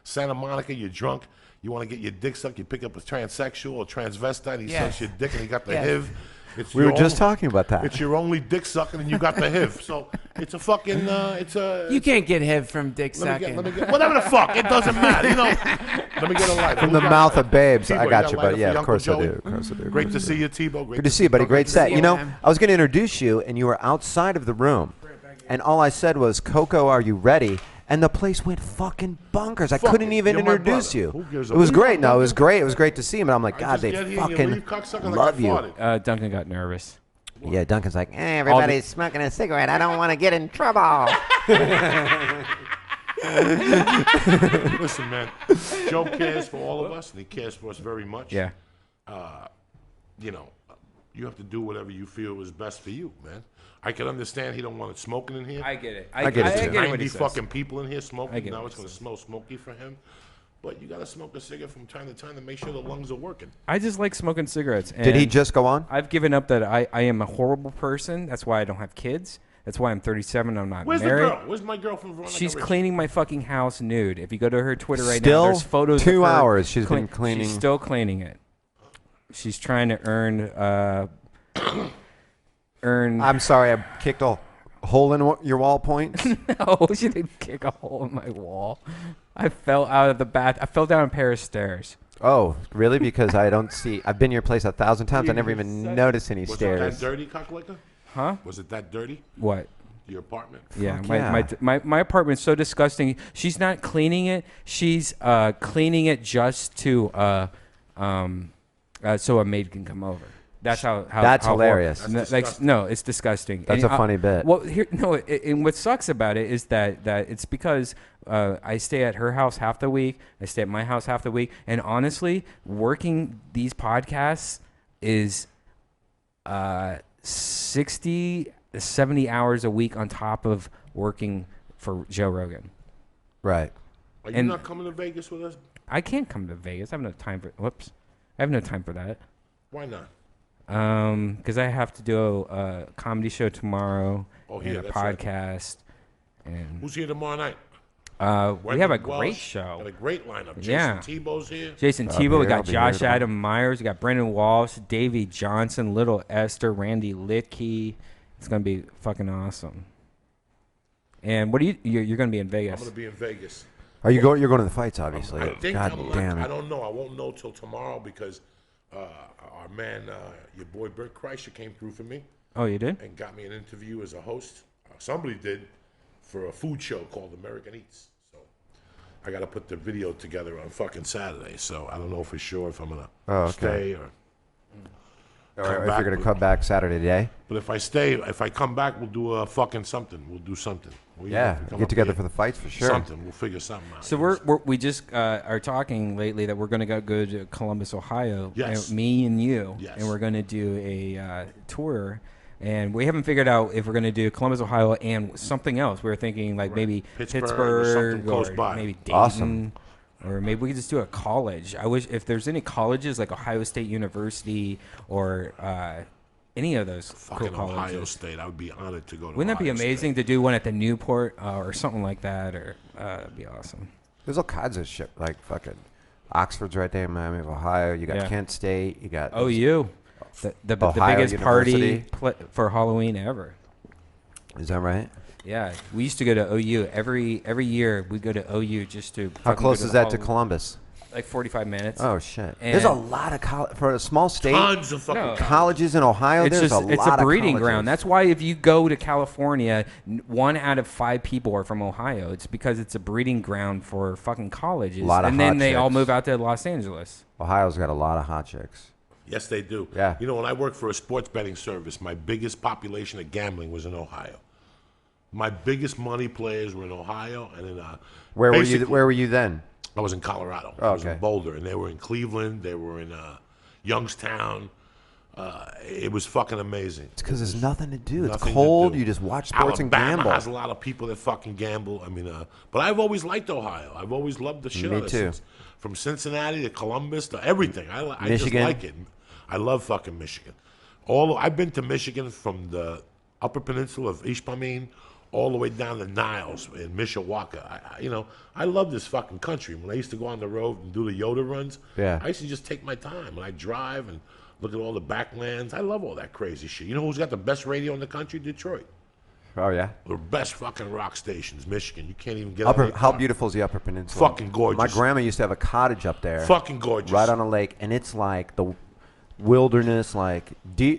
Santa Monica, you're drunk. You want to get your dick sucked, you pick up a transsexual or transvestite, he sucks your dick and he got the HIV. We were just talking about that. It's your only dick sucking and you got the HIV. So it's a fucking, You can't get HIV from dick sucking. Whatever the fuck, it doesn't matter. You know, let me get a light. From the mouth of babes. Thibault, I got you, lighter but yeah, for of course I Uncle do. Joey? Of course I do. Great to see you, Thibault. Good to see you, buddy. Great set. see You know, you, man. I was going to introduce you, and you were outside of the room. And all I said was, Coco, are you ready? And the place went fucking bonkers. I couldn't even You're my introduce brother. you. Who gives a It was fuck? great. No, it was great. It was great to see him. And I'm like, I God, just they get here and you leave fucking cocksucking like love I you. farted. Duncan got nervous. Yeah, Duncan's like, everybody's smoking a cigarette. I don't want to get in trouble. Listen, man, Joe cares for all of us, and he cares for us very much. Yeah. You know, you have to do whatever you feel is best for you, man. I can understand he don't want it smoking in here. I get it. I get it, too. I get what 90 he says. fucking people in here smoking. I get Now what it's he going to smell smoky for him. But you got to smoke a cigarette from time to time to make sure the lungs are working. I just like smoking cigarettes. Did he and just go on? I've given up that I am a horrible person. That's why I don't have kids. That's why I'm 37. I'm not Where's married. the girl? Where's my girl from Veronica She's Rich? cleaning my fucking house nude. If you go to her Twitter right Still now, there's photos 2 of her hours she's been cleaning. She's still cleaning it. She's trying to earn I'm sorry, I kicked a hole in your wall points. No, she didn't kick a hole in my wall. I fell out of the bath. I fell down a pair of stairs. Oh, really? Because I don't see. I've been to your place 1,000 times. I never even noticed any Was it stairs. that dirty, cocklicker? Huh? Was it that dirty? What? Your apartment? Yeah, Fuck my apartment's so disgusting. She's not cleaning it. She's cleaning it just to so a maid can come over. That's how. That's how hilarious. That's Like, disgusting. no, it's disgusting. That's a funny bit. Well, here, no, and what sucks about it is that it's because I stay at her house half the week. I stay at my house half the week, and honestly, working these podcasts is 60 to 70 hours a week on top of working for Joe Rogan. Right. Are you And- not coming to Vegas with us? I can't come to Vegas. I have no time for. Whoops, I have no time for that. Why not? Because I have to do a comedy show tomorrow Oh, and yeah, a that's right. podcast, and Who's here tomorrow night? we have a Wendell great Welsh. show. Got a great lineup. Yeah. Jason Thibault's here. Jason I'll Thibault, be we here, I'll got be Josh here. Adam Myers, we got Brendan Walsh, Davey Johnson, Little Esther, Randy Litkey. It's gonna be fucking awesome. And what are you're gonna be in I'm Vegas? going to be in Vegas. Are you going? You're going to the fights, obviously. I think God I'm damn I it. don't know. I won't know till tomorrow because our man, your boy Bert Kreischer, came through for me Oh, you did? and got me an interview as a host. Somebody did for a food show called American Eats. So I got to put the video together on fucking Saturday. So I don't know for sure if I'm going to stay or. Or come if back you're going to with- come back Saturday day. But if I stay, if I come back, we'll do a fucking something. We'll do something. Yeah, Come get up together here, for the fights for sure. Something. We'll figure something out. So we just are talking lately that we're gonna go to Columbus, Ohio. Yes. Me and you. Yes. And we're gonna do a tour. And we haven't figured out if we're going to do Columbus, Ohio, and something else. We were thinking like maybe Pittsburgh Pittsburgh, or something close or by. maybe Dayton, Awesome. or maybe we could just do a college. I wish if there's any colleges like Ohio State University or any of those fucking cool Ohio colleges. State. I would be honored to go to. Wouldn't that be Ohio amazing State. to do one at the Newport or something like that? Or that'd be awesome. There's all kinds of shit. Like fucking Oxford's right there in Miami of Ohio. You got Yeah. Kent State. You got OU, the Ohio biggest party University. for Halloween ever. Is that right? Yeah, we used to go to OU every year. We go to OU just to. How fucking close go is the that to Halloween- Columbus? Like 45 minutes. Oh shit! There's a And- lot of for a small state. Tons of fucking No. Colleges in Ohio. It's There's just a it's lot a of breeding colleges. ground. That's why if you go to California, 1 out of 5 people are from Ohio. It's because it's a breeding ground for fucking colleges. Lot of and then hot they all chicks. move out to Los Angeles. Ohio's got a lot of hot chicks. Yes, they do. Yeah. You know, when I worked for a sports betting service, my biggest population of gambling was in Ohio. My biggest money players were in Ohio and in Where were you? basically- Where were you then? I was in Colorado. Oh, I was okay. in Boulder, and they were in Cleveland. They were in Youngstown. It was fucking amazing. It's because there's nothing to do. It's Nothing to cold. do. You just watch sports and Alabama gamble. has a lot of people that fucking gamble. I mean, but I've always liked Ohio. I've always loved the shit Me out of too. it. From Cincinnati to Columbus to everything. I just Michigan. like it. I love fucking Michigan. I've been to Michigan from the Upper Peninsula of Ishpeming all the way down to Niles in Mishawaka. I love this fucking country. When I used to go on the road and do the Yoda runs, Yeah. I used to just take my time and I drive and look at all the backlands. I love all that crazy shit. You know who's got the best radio in the country? Detroit. Oh yeah. The best fucking rock stations, Michigan. You can't even get out of your How car. beautiful is the Upper Peninsula? Fucking gorgeous. My grandma used to have a cottage up there. Fucking gorgeous. Right on a lake, and it's like the wilderness. Like the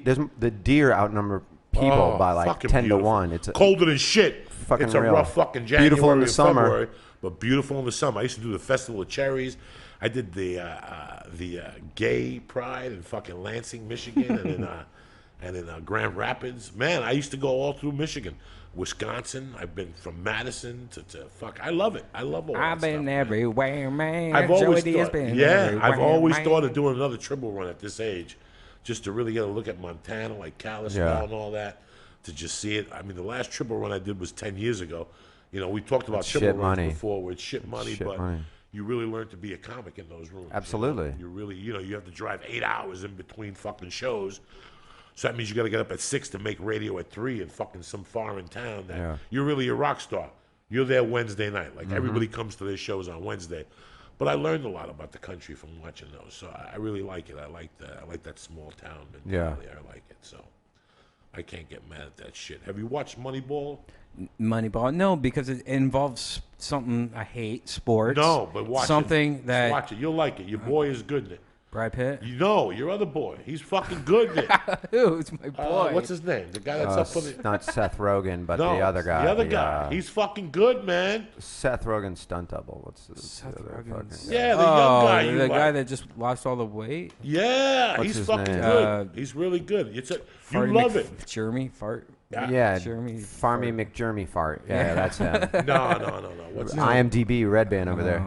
deer outnumber people Oh, by like fucking 10 beautiful. to 1. It's colder than shit. Fucking it's a real. rough fucking January Beautiful in the and summer. February, but beautiful in the summer. I used to do the Festival of Cherries. I did the Gay Pride in fucking Lansing, Michigan, and then and in Grand Rapids. Man, I used to go all through Michigan, Wisconsin. I've been from Madison to fuck. I love it. I love all that I've been stuff, man. everywhere, man. I've always Joey has thought, been I've always man. thought of doing another triple run at this age, just to really get a look at Montana, like Kalispell and all that, to just see it. I mean, the last triple run I did was 10 years ago. You know, we talked about It's triple shit runs money. before with shit money, Shit but money. you really learn to be a comic in those rooms. Absolutely. You really, you know, you have to drive 8 hours in between fucking shows. So that means you got to get up at 6 to make radio at 3 in fucking some foreign town. That you're really a rock star. You're there Wednesday night. Like everybody comes to their shows on Wednesday. But I learned a lot about the country from watching those. So I really like it. I like that small town mentality. I like it. So I can't get mad at that shit. Have you watched Moneyball? Moneyball? No, because it involves something I hate, sports. No, but watch something it. that Watch it. You'll like it. Your boy is good in it. Brad Pitt. You know, your other boy. He's fucking good in it. Who's my boy? What's his name? The guy that's up for the... Not Seth Rogen, but No, the other guy. The other guy. He's fucking good, man. Seth Rogen's stunt double. What's the Seth other Rogen's- fucking Yeah, the young guy. the You guy like. that just lost all the weight. Yeah, What's he's his fucking name? good. He's really good. You love it. Jeremy Fart. Yeah, Jeremy Farmy McJermy Fart. Yeah, that's him. No. What's his name? IMDb Redban over there.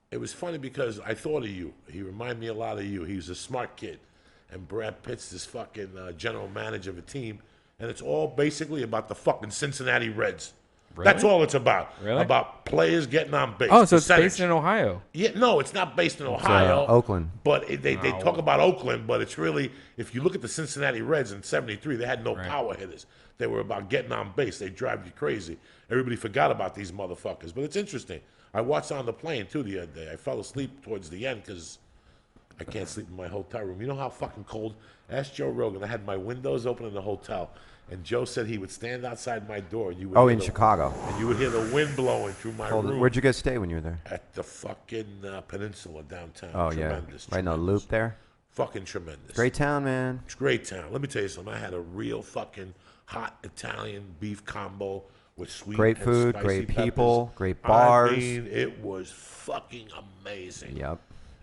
It was funny because I thought of you. He reminded me a lot of you. He was a smart kid. And Brad Pitt's this fucking general manager of a team. And it's all basically about the fucking Cincinnati Reds. Really? That's all it's about. Really? About players getting on base. Oh, so it's Percentage. based in Ohio. Yeah, no, it's not based in Ohio. Oakland. But they talk about Oakland, but it's really, if you look at the Cincinnati Reds in 73, they had no power hitters. They were about getting on base. They drive you crazy. Everybody forgot about these motherfuckers. But it's interesting. I watched on the plane, too, the other day. I fell asleep towards the end because I can't sleep in my hotel room. You know how fucking cold? Ask Joe Rogan. I had my windows open in the hotel, and Joe said he would stand outside my door. And you would hear In Chicago. And you would hear the wind blowing through my room. Where'd you guys stay when you were there? At the fucking peninsula downtown. Oh, Tremendous, yeah. Right in the tremendous. loop there? Fucking tremendous. Great town, man. It's a great town. Let me tell you something. I had a real fucking hot Italian beef combo with sweet Great and food, spicy great peppers. people, great bars. I mean, it was fucking amazing. Yep.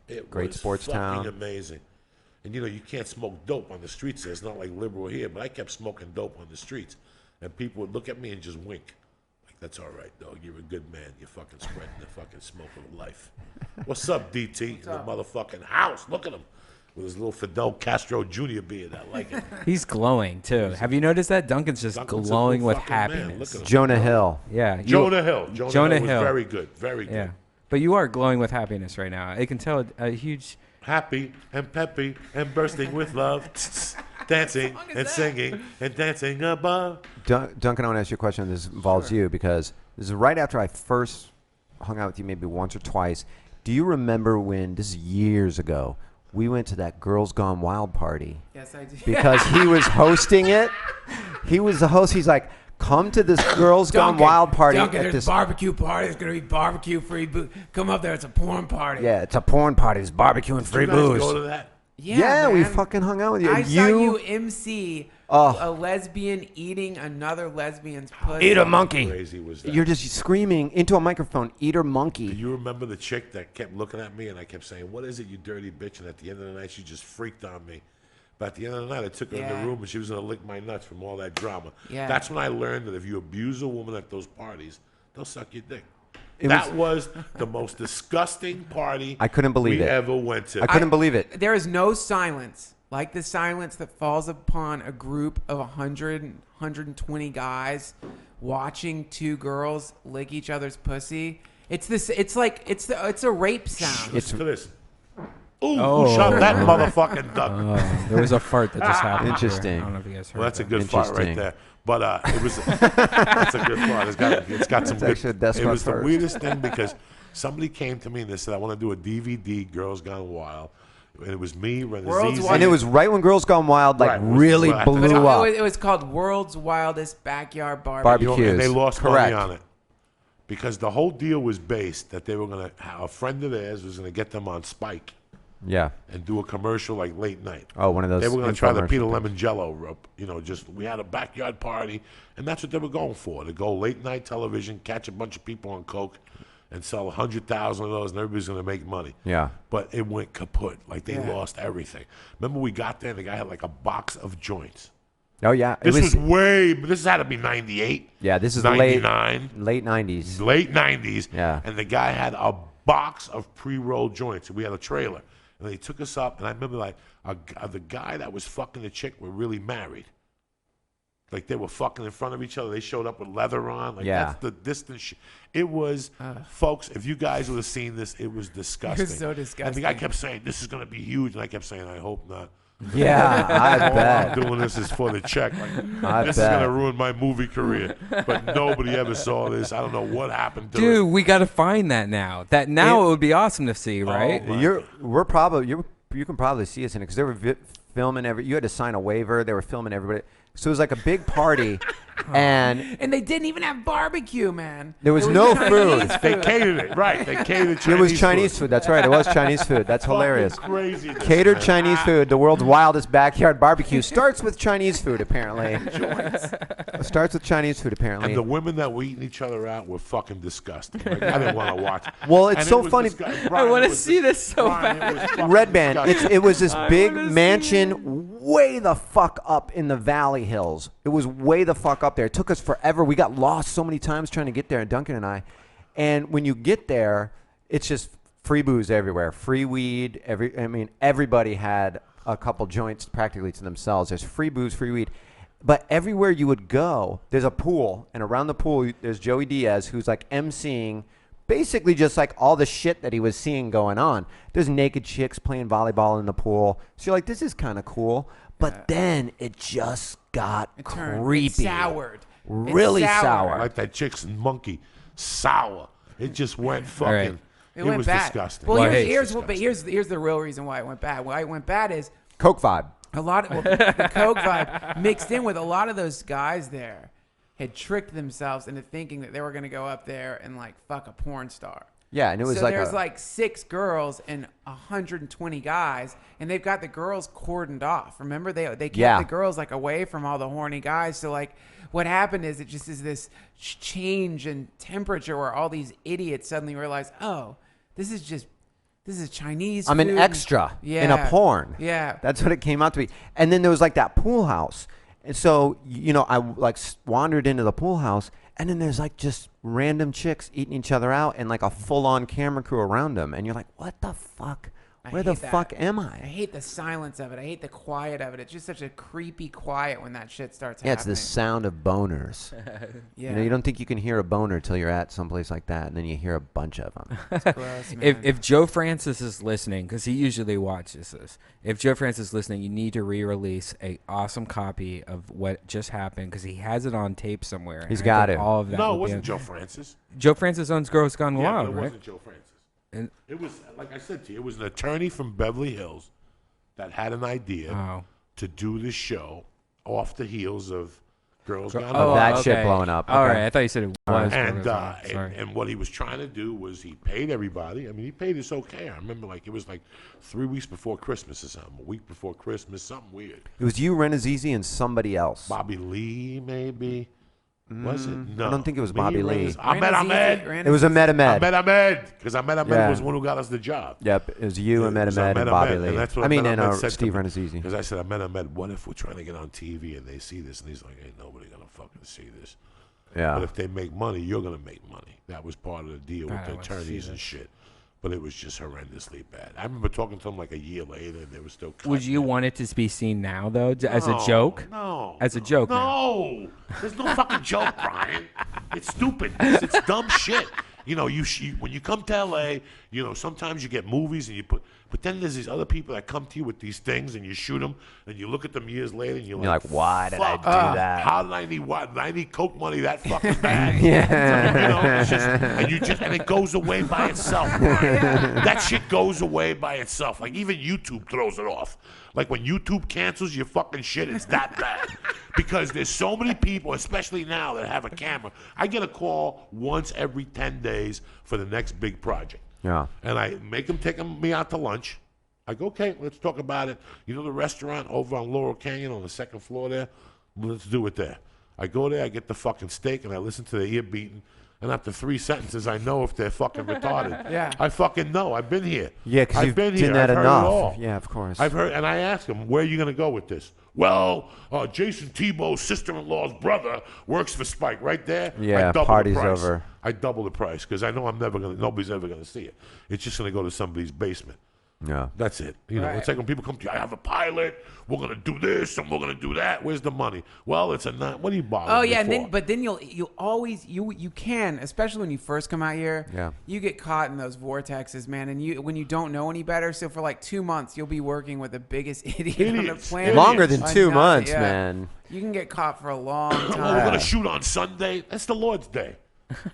It Great was sports fucking town. amazing. And you know, you can't smoke dope on the streets there. It's not like liberal here, but I kept smoking dope on the streets. And people would look at me and just wink. Like, that's all right, dog. You're a good man. You're fucking spreading the fucking smoke of life. What's up, DT? In the motherfucking house. Look at him. With his little Fidel Castro Jr. beard. I like it. He's glowing too. Have you noticed that? Duncan's just Duncan's a glowing good with fucking man. happiness. Look at him. Jonah Hill. Yeah, Jonah Hill. Jonah Hill Hill. was very good. Very good. Yeah, but you are glowing with happiness right now. I can tell a huge. Happy and peppy and bursting with love. Dancing and singing and dancing above. Duncan, I want to ask you a question. This involves you because this is right after I first hung out with you, maybe once or twice. Do you remember when, this is years ago, we went to that Girls Gone Wild party? Yes, I do. Because he was hosting it. He was the host. He's like, come to this Girls Gone Wild party. Duncan, at there's this barbecue party. There's going to be barbecue free booze. Come up there. It's a porn party. Yeah, it's a porn party. It's barbecue and free You guys booze. go to that? Yeah, we man. fucking hung out with you. I And saw you MC Oh. a lesbian eating another lesbian's pussy. Eat a monkey. Crazy was that? You're just screaming into a microphone, eat her monkey. Do you remember the chick that kept looking at me and I kept saying, "What is it, you dirty bitch?" And at the end of the night, she just freaked on me. But at the end of the night, I took her in Yeah. the room and she was going to lick my nuts from all that drama. Yeah. That's when I learned that if you abuse a woman at those parties, they'll suck your dick. It That was the most disgusting party I couldn't believe we it. ever went to. I couldn't believe it. There is no silence like the silence that falls upon a group of 100, 120 guys watching two girls lick each other's pussy. It's this. It's like it's a rape sound. Listen to this. Ooh, who shot that motherfucking duck? There was a fart that just happened. Interesting. Here. I don't know if you guys heard. Well, that's a that. good fart right Interesting. there. But it was that's a good fart. It's got some good. actually a desk It fart was the first. weirdest thing because somebody came to me and they said, "I want to do a DVD, Girls Gone Wild," and it was me, World's Renazisi. Wild- And it was right when Girls Gone Wild, like, Right, really right. blew up. It was called World's Wildest Backyard Barbecue. Barbecue. And they lost Correct. money on it because the whole deal was based that they were going to. A friend of theirs was going to get them on Spike Yeah. and do a commercial like late night. Oh, one of those. They were going to try the Peter infomercial Lemon Jello rope. You know, just we had a backyard party, and that's what they were going for. To go late night television, catch a bunch of people on coke, and sell 100,000 of those, and everybody's going to make money. Yeah. But it went kaput. Like they Yeah. lost everything. Remember, we got there, and the guy had like a box of joints. Oh yeah, This this had to be 98. Yeah, this is 99. late 90s. Late 90s. Yeah. And the guy had a box of pre-rolled joints. And we had a trailer. And they took us up. And I remember like the guy that was fucking the chick were really married. Like they were fucking in front of each other. They showed up with leather on. Like that's the distance. It was, folks, if you guys would have seen this, it was disgusting. It was so disgusting. And the guy kept saying, this is going to be huge. And I kept saying, I hope not. Yeah, I All bet. I'm doing this is for the check. Like, this bet. is going to ruin my movie career. But nobody ever saw this. I don't know what happened to it. Dude, we got to find that now. It would be awesome to see, right? my You can probably see us in it because they were filming you had to sign a waiver. They were filming everybody. So it was like a big party, and they didn't even have barbecue, man. there was no Chinese food. They catered it, right? They catered Chinese It was Chinese food. That's right. It was Chinese food. That's hilarious. Crazy. Catered Chinese food. The world's wildest backyard barbecue starts with Chinese food, apparently. Starts with Chinese food, apparently. And the women that were eating each other out were fucking disgusting. Like, I didn't want to watch. Well, it's And so it was funny. I want to see this so Brian, bad. it was fucking Redban. disgusting. It was this big wanna see mansion way the fuck up in the Valley Hills. It was way the fuck up there. It took us forever. We got lost so many times trying to get there, Duncan and I. And when you get there, it's just free booze everywhere, free weed. Everybody had a couple joints practically to themselves. There's free booze, free weed. But everywhere you would go, there's a pool, and around the pool, there's Joey Diaz, who's like emceeing basically just like all the shit that he was seeing going on. There's naked chicks playing volleyball in the pool. So you're like, this is kind of cool. But then it just got creepy. It soured. Really It soured. sour. Like that chick's monkey, sour. It just went fucking. right. It went was bad. disgusting. Well, Well, hey, here's the real reason why it went bad. Why it went bad is Coke vibe. a lot of the Coke vibe mixed in with a lot of those guys there had tricked themselves into thinking that they were going to go up there and like fuck a porn star. Yeah, and it was So like there's a, like 6 girls and 120 guys, and they've got the girls cordoned off. Remember, they kept Yeah. the girls like away from all the horny guys. So like, what happened is it just is this change in temperature where all these idiots suddenly realize, oh, this is Chinese. I'm an food. extra in a Yeah. porn. Yeah. That's what it came out to be. And then there was like that pool house. And so, I like wandered into the pool house, and then there's like just random chicks eating each other out and like a full-on camera crew around them. And you're like, what the fuck? Where the hate that. fuck am I I? hate the silence of it. I hate the quiet of it. It's just such a creepy quiet when that shit starts Yeah, it's happening. the sound of boners. Yeah. You don't think you can hear a boner till you're at someplace like that, and then you hear a bunch of them. It's gross, man. If Joe Francis is listening, because he usually watches this, if Joe Francis is listening, you need to re-release a awesome copy of what just happened because he has it on tape somewhere. He's and I got think it. All of that. No, it would be wasn't on- Joe Francis. Joe Francis owns Girls Gone Yeah, Wild, but it right? wasn't Joe Francis. And- It was, like I said to you, it was an attorney from Beverly Hills that had an idea Oh. to do this show off the heels of Girls Gone Oh, Wild. that shit blowing up. All Okay. right, I thought you said it was. And, Girls Gone Wild. Sorry. and what he was trying to do was he paid everybody. I mean, he paid us okay. I remember like it was like 3 weeks before Christmas or something, a week before Christmas, something weird. It was you, Renazizi, and somebody else. Bobby Lee, maybe. Was it? No. I don't think it was Me, Bobby Lee. Renz- Ahmed. It was Ahmed. Because Ahmed Yeah. was the one who got us the job. Yep, it was you, Ahmed, So and Ahmed Bobby Ahmed, Lee. and that's what I mean, Ahmed and said to Steve me. Renazizi. Because I said, Ahmed, what if we're trying to get on TV and they see this? And he's like, ain't nobody going to fucking see this. Yeah. But if they make money, you're going to make money. That was part of the deal with I the want to see attorneys and this. shit. But it was just horrendously bad. I remember talking to him like a year later, and they were still cutting Would you it. want it to be seen now, though, as a No, joke? No. As a joke now. No. There's no fucking joke, Brian. It's stupid. It's dumb shit. You know, when you come to L.A., sometimes you get movies and you put, but then there's these other people that come to you with these things and you shoot them and you look at them years later and you're You're like, why did I "Fuck, do that?" How did I need what? I need Coke money that fucking bad. Yeah. It's just, and it goes away by itself, Brian. That shit goes away by itself. Like even YouTube throws it off. Like when YouTube cancels your fucking shit, it's that bad. Because there's so many people, especially now, that have a camera. I get a call once every 10 days for the next big project. Yeah. And I make them take me out to lunch. I go, okay, let's talk about it. You know the restaurant over on Laurel Canyon on the second floor there? Let's do it there. I go there, I get the fucking steak, and I listen to the ear beating. And after 3 sentences, I know if they're fucking retarded. Yeah. I fucking know. I've been here. Yeah, because I've you've been done here. that I've heard enough. it all. Yeah, of course. I've heard, and I asked him, where are you going to go with this? Well, Jayson Thibault's sister-in-law's brother works for Spike. Right there, Yeah, I double party's the price. over. I double the price because I know nobody's ever going to see it. It's just going to go to somebody's basement. Yeah. That's it. You know, Right. it's like when people come to you, I have a pilot, we're going to do this and we're going to do that. Where's the money? Well, it's a not. What are you bothering Oh me yeah, for? then you'll always you can, especially when you first come out here. Yeah. You get caught in those vortexes, man, and when you don't know any better. So for like 2 months, you'll be working with the biggest idiot on the Idiots. planet. Longer than On 2 nothing, months, yeah. man. You can get caught for a long Oh, we're time. going to shoot on Sunday. That's the Lord's day.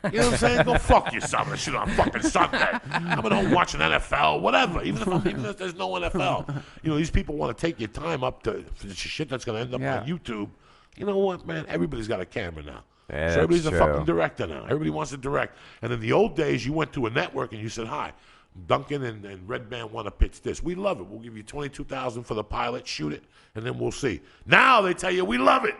You know what I'm saying? Go fuck yourself. I'm going to shoot on fucking Sunday. I'm at home watching NFL, whatever. Even if there's no NFL. You know, these people want to take your time up to shit that's going to end up Yeah. on YouTube. You know what, man? Everybody's got a camera now. Yeah, So everybody's that's a true. fucking director now. Everybody wants to direct. And in the old days, you went to a network and you said, hi, Duncan and Redban want to pitch this. We love it. We'll give you $22,000 for the pilot. Shoot it, and then we'll see. Now they tell you, we love it.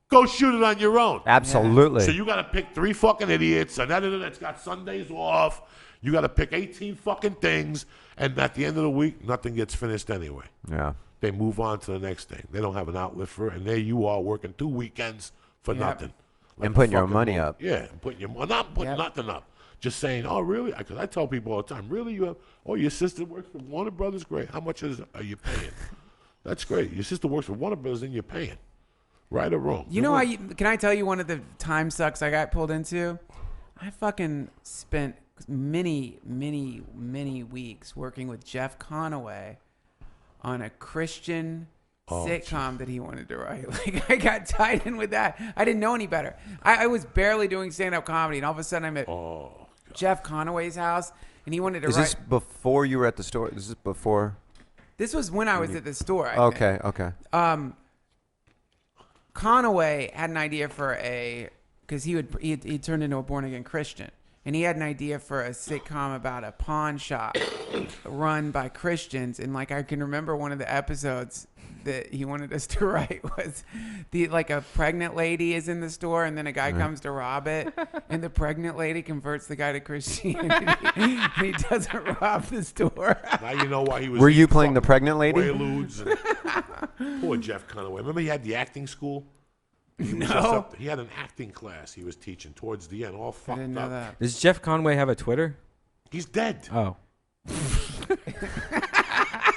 Go shoot it on your own. Absolutely. So you got to pick 3 fucking idiots, an editor that's got Sundays off. You got to pick 18 fucking things, and at the end of the week, nothing gets finished anyway. Yeah. They move on to the next thing. They don't have an outlet for it, and there you are working 2 weekends for nothing. And a putting your fucking money bum. up. Yeah, and putting your not putting Yep. nothing up. Just saying, oh really? Because I tell people all the time, really, you have? Oh, your sister works for Warner Brothers. Great. How much are you paying? That's great. Your sister works for Warner Brothers, and you're paying. Right or wrong? You know, can I tell you one of the time sucks I got pulled into? I fucking spent many weeks working with Jeff Conaway on a Christian sitcom that he wanted to write. Like, I got tied in with that. I didn't know any better. I was barely doing stand-up comedy, and all of a sudden I'm at Jeff Conaway's house, and he wanted to Is write. this before you were at the store? This is before? This was when I was at the store. I think. Okay. Conaway had an idea for because he turned into a born again Christian, and he had an idea for a sitcom about a pawn shop run by Christians. And like I can remember one of the episodes that he wanted us to write was like a pregnant lady is in the store, and then a guy comes to rob it, and the pregnant lady converts the guy to Christianity, and he doesn't rob the store. Now you know why he was. Were you eating playing the fucking pregnant lady? Quaaludes and poor Jeff Conaway. Remember he had the acting school. He was just No. up, he had an acting class he was teaching towards the end, all I fucked didn't know up. that. Does Jeff Conway have a Twitter? He's dead. Oh.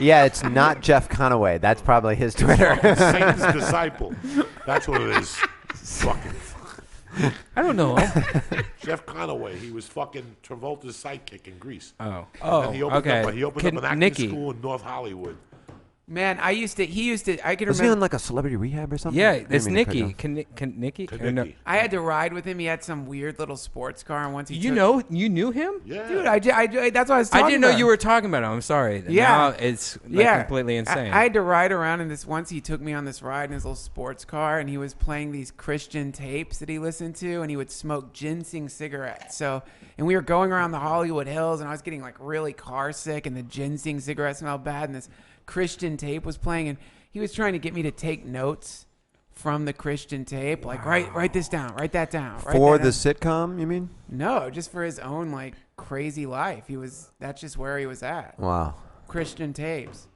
Yeah, it's not Jeff Conaway. That's probably his Twitter. Satan's disciple. That's what it is. Fucking I don't know. Jeff Conaway. He was fucking Travolta's sidekick in Grease. Oh. And he opened okay. up, he opened up an acting Nikki. school in North Hollywood. Man, he used to. I can Was he remember. on like a celebrity rehab or something? Yeah, I didn't it's mean to cut you Nikki. off. Can Nikki? Kanicki. I had to ride with him. He had some weird little sports car, and once he You took, know, you knew him? Yeah. dude, that's what I was talking I didn't know about. you were talking about him. I'm sorry. Yeah. Now it's like completely insane. I had to ride around in this. Once he took me on this ride in his little sports car, and he was playing these Christian tapes that he listened to, and he would smoke ginseng cigarettes. So, and we were going around the Hollywood Hills, and I was getting like really car sick, and the ginseng cigarette smelled bad, and this Christian tape was playing, and he was trying to get me to take notes from the Christian tape, like write this down, write that down. Write For that the down. sitcom, you mean? No, just for his own like crazy life. That's just where he was at. Wow. Christian tapes.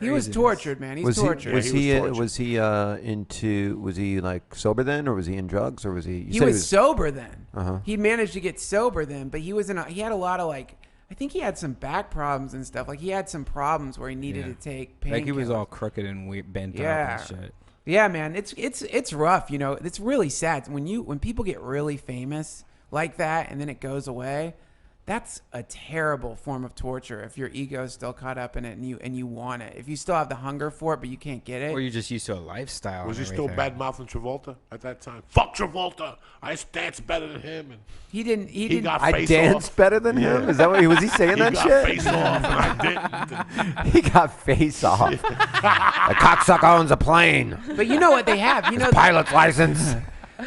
He crazy. was tortured, man. He's tortured. Was he he was tortured. was he like sober then, or was he in drugs, or was he? He was sober then. Uh-huh. He managed to get sober then, but he had a lot of like, I think he had some back problems and stuff. Like he had some problems where he needed to take painkillers. like he was all crooked and bent Yeah. up and shit. Yeah, man. It's rough, you know. It's really sad when people get really famous like that and then it goes away. That's a terrible form of torture if your ego's still caught up in it and you want it. If you still have the hunger for it but you can't get it. Or you're just used to a lifestyle. Was he and still everything. bad mouthing Travolta at that time? Fuck Travolta! I dance better than him. And He didn't. got I face danced off. better than him. Is that what was he saying He that got shit? face off, and I didn't. He got face off. The cocksucker owns a plane. But you know what they have? You know, Pilot's license.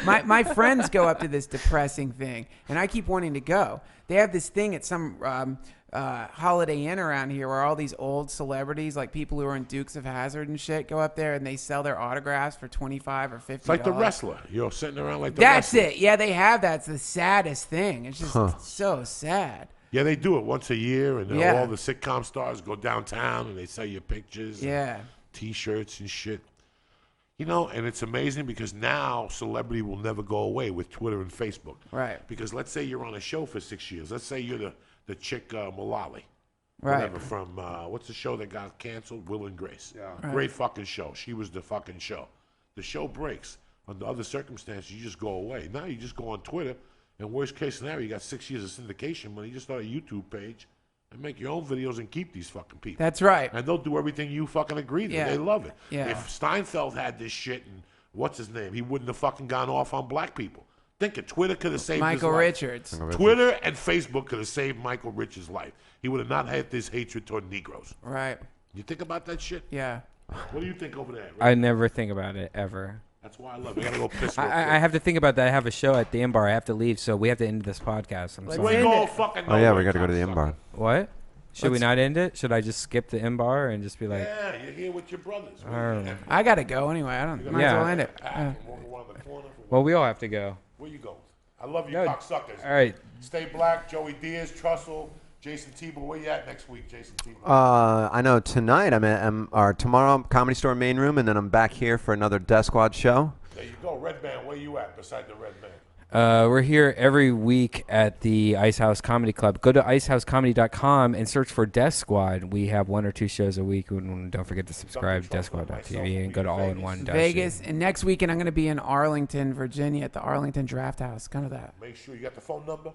my friends go up to this depressing thing, and I keep wanting to go. They have this thing at some Holiday Inn around here where all these old celebrities, like people who are in Dukes of Hazzard and shit, go up there and they sell their autographs for $25 or $50. It's like the wrestler. You're sitting around like the That's wrestler. it. Yeah, they have that. It's the saddest thing. It's just so sad. Yeah, they do it once a year, and Yeah. all the sitcom stars go downtown and they sell you pictures, Yeah. and T-shirts and shit. You know, and it's amazing because now celebrity will never go away with Twitter and Facebook. Right. Because let's say you're on a show for 6 years. Let's say you're the chick Mullally. Right. Whatever, from, what's the show that got canceled? Will and Grace. Yeah. Right. Great fucking show. She was the fucking show. The show breaks. Under other circumstances, you just go away. Now you just go on Twitter, and worst case scenario, you got 6 years of syndication money. You just start a YouTube page and make your own videos and keep these fucking people. That's right. And they'll do everything you fucking agree to. Yeah. They love it. Yeah. If Steinfeld had this shit and what's his name, he wouldn't have fucking gone off on black people. Think it. Twitter could have saved Michael his life. Richards. Twitter and Facebook could have saved Michael Richards' life. He would have not had this hatred toward Negroes. Right. You think about that shit? Yeah. What do you think over there? I never think about it ever. That's why I love it. I gotta go piss real quick. I have to think about that. I have a show at the M Bar. I have to leave, so we have to end this podcast. I'm Let's sorry. We end go it. fucking Oh yeah, nowhere, we got to go to the cocksucker. M-Bar. What? Should we not end it? Should I just skip the M Bar and just be like, Yeah, you're here with your brothers. I got to go anyway. I don't. Might as Yeah. well end it. Walk around the corner. well, we all have to go. Where you go? I love you, No. cocksuckers. All right. Stay black. Joey Diaz, Trussell, Jayson Thibault. Where you at next week, Jayson Thibault? I know tonight tomorrow Comedy Store main room, and then I'm back here for another Death Squad show. There you go. Redban, where you at beside the Redban? We're here every week at the Ice House Comedy Club. Go to icehousecomedy.com and search for Death Squad. We have 1 or 2 shows a week. And don't forget to subscribe to deathsquad.tv and go to all-in-one. Vegas, and next weekend I'm going to be in Arlington, Virginia, at the Arlington Draft House. Kind of that. Make sure you got the phone number.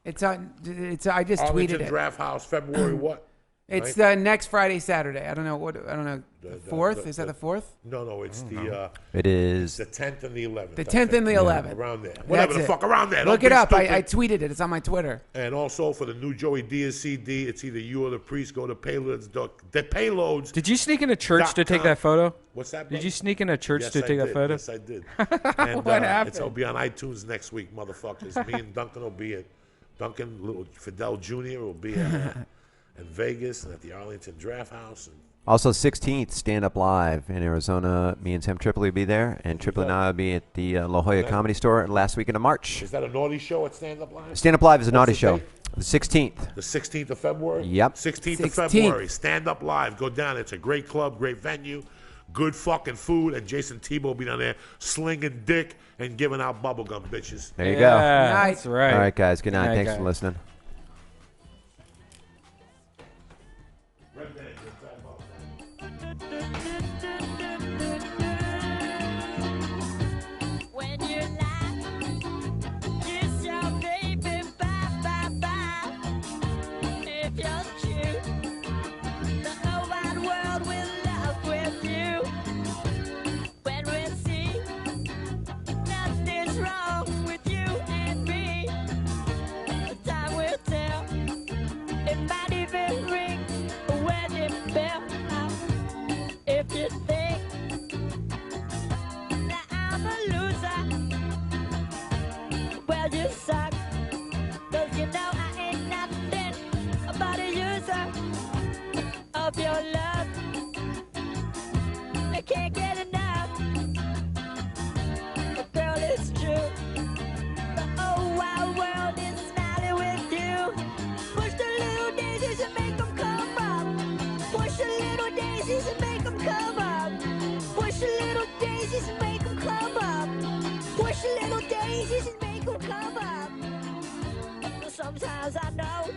It's on. It's. I just Arlington tweeted it. Draft House, February what? It's the next Friday, Saturday. I don't know what. I don't know. The 4th? Is that the 4th? No, it's the It is. the 10th and the 11th. The I 10th think. and the 11th. Around there. Whatever the fuck, around there. Look Don't it be up. I stupid. tweeted it. It's on my Twitter. And also for the new Joey Diaz CD, it's either you or the priest. Go to Payloads. The Payloads. Did you sneak in a church to take that photo? What's that? Did brother? you sneak in a church Yes, to I take that did. photo? Yes, I did. And, What happened? It'll be on iTunes next week, motherfuckers. Me and Duncan will be at Duncan, little Fidel Jr. will be in Vegas and at the Arlington Draft House. And Also 16th, Stand Up Live in Arizona. Me and Tim Tripoli will be there, and Tripoli and I will be at the La Jolla Comedy Store last weekend of March. is that a naughty show at Stand Up Live? Stand Up Live is a What's naughty the show. date? The 16th. The 16th of February? Yep. 16th of 16th. February. Stand Up Live. Go down. It's a great club, great venue, good fucking food, and Jayson Thibault will be down there slinging dick and giving out bubblegum, bitches. There you Yeah, go. that's right. All right, guys. Good night. Good night, Thanks guys. for listening. When you lie, kiss your baby, bye, bye, bye. If you're true, the whole wide world will love with you. When we see nothing's wrong with you and me, time will tell. It might even ring a wedding bell. If you think that I'm a loser, well, you suck. 'Cause you know I ain't nothing but a user of your love. I can't get enough. But girl, it's true. The whole wide world is smiling with you. Push the little daisies and make them come up. Push the little daisies and make them come up. Push the little daisies and make them come up. Push the little daisies and make them come up. Sometimes I know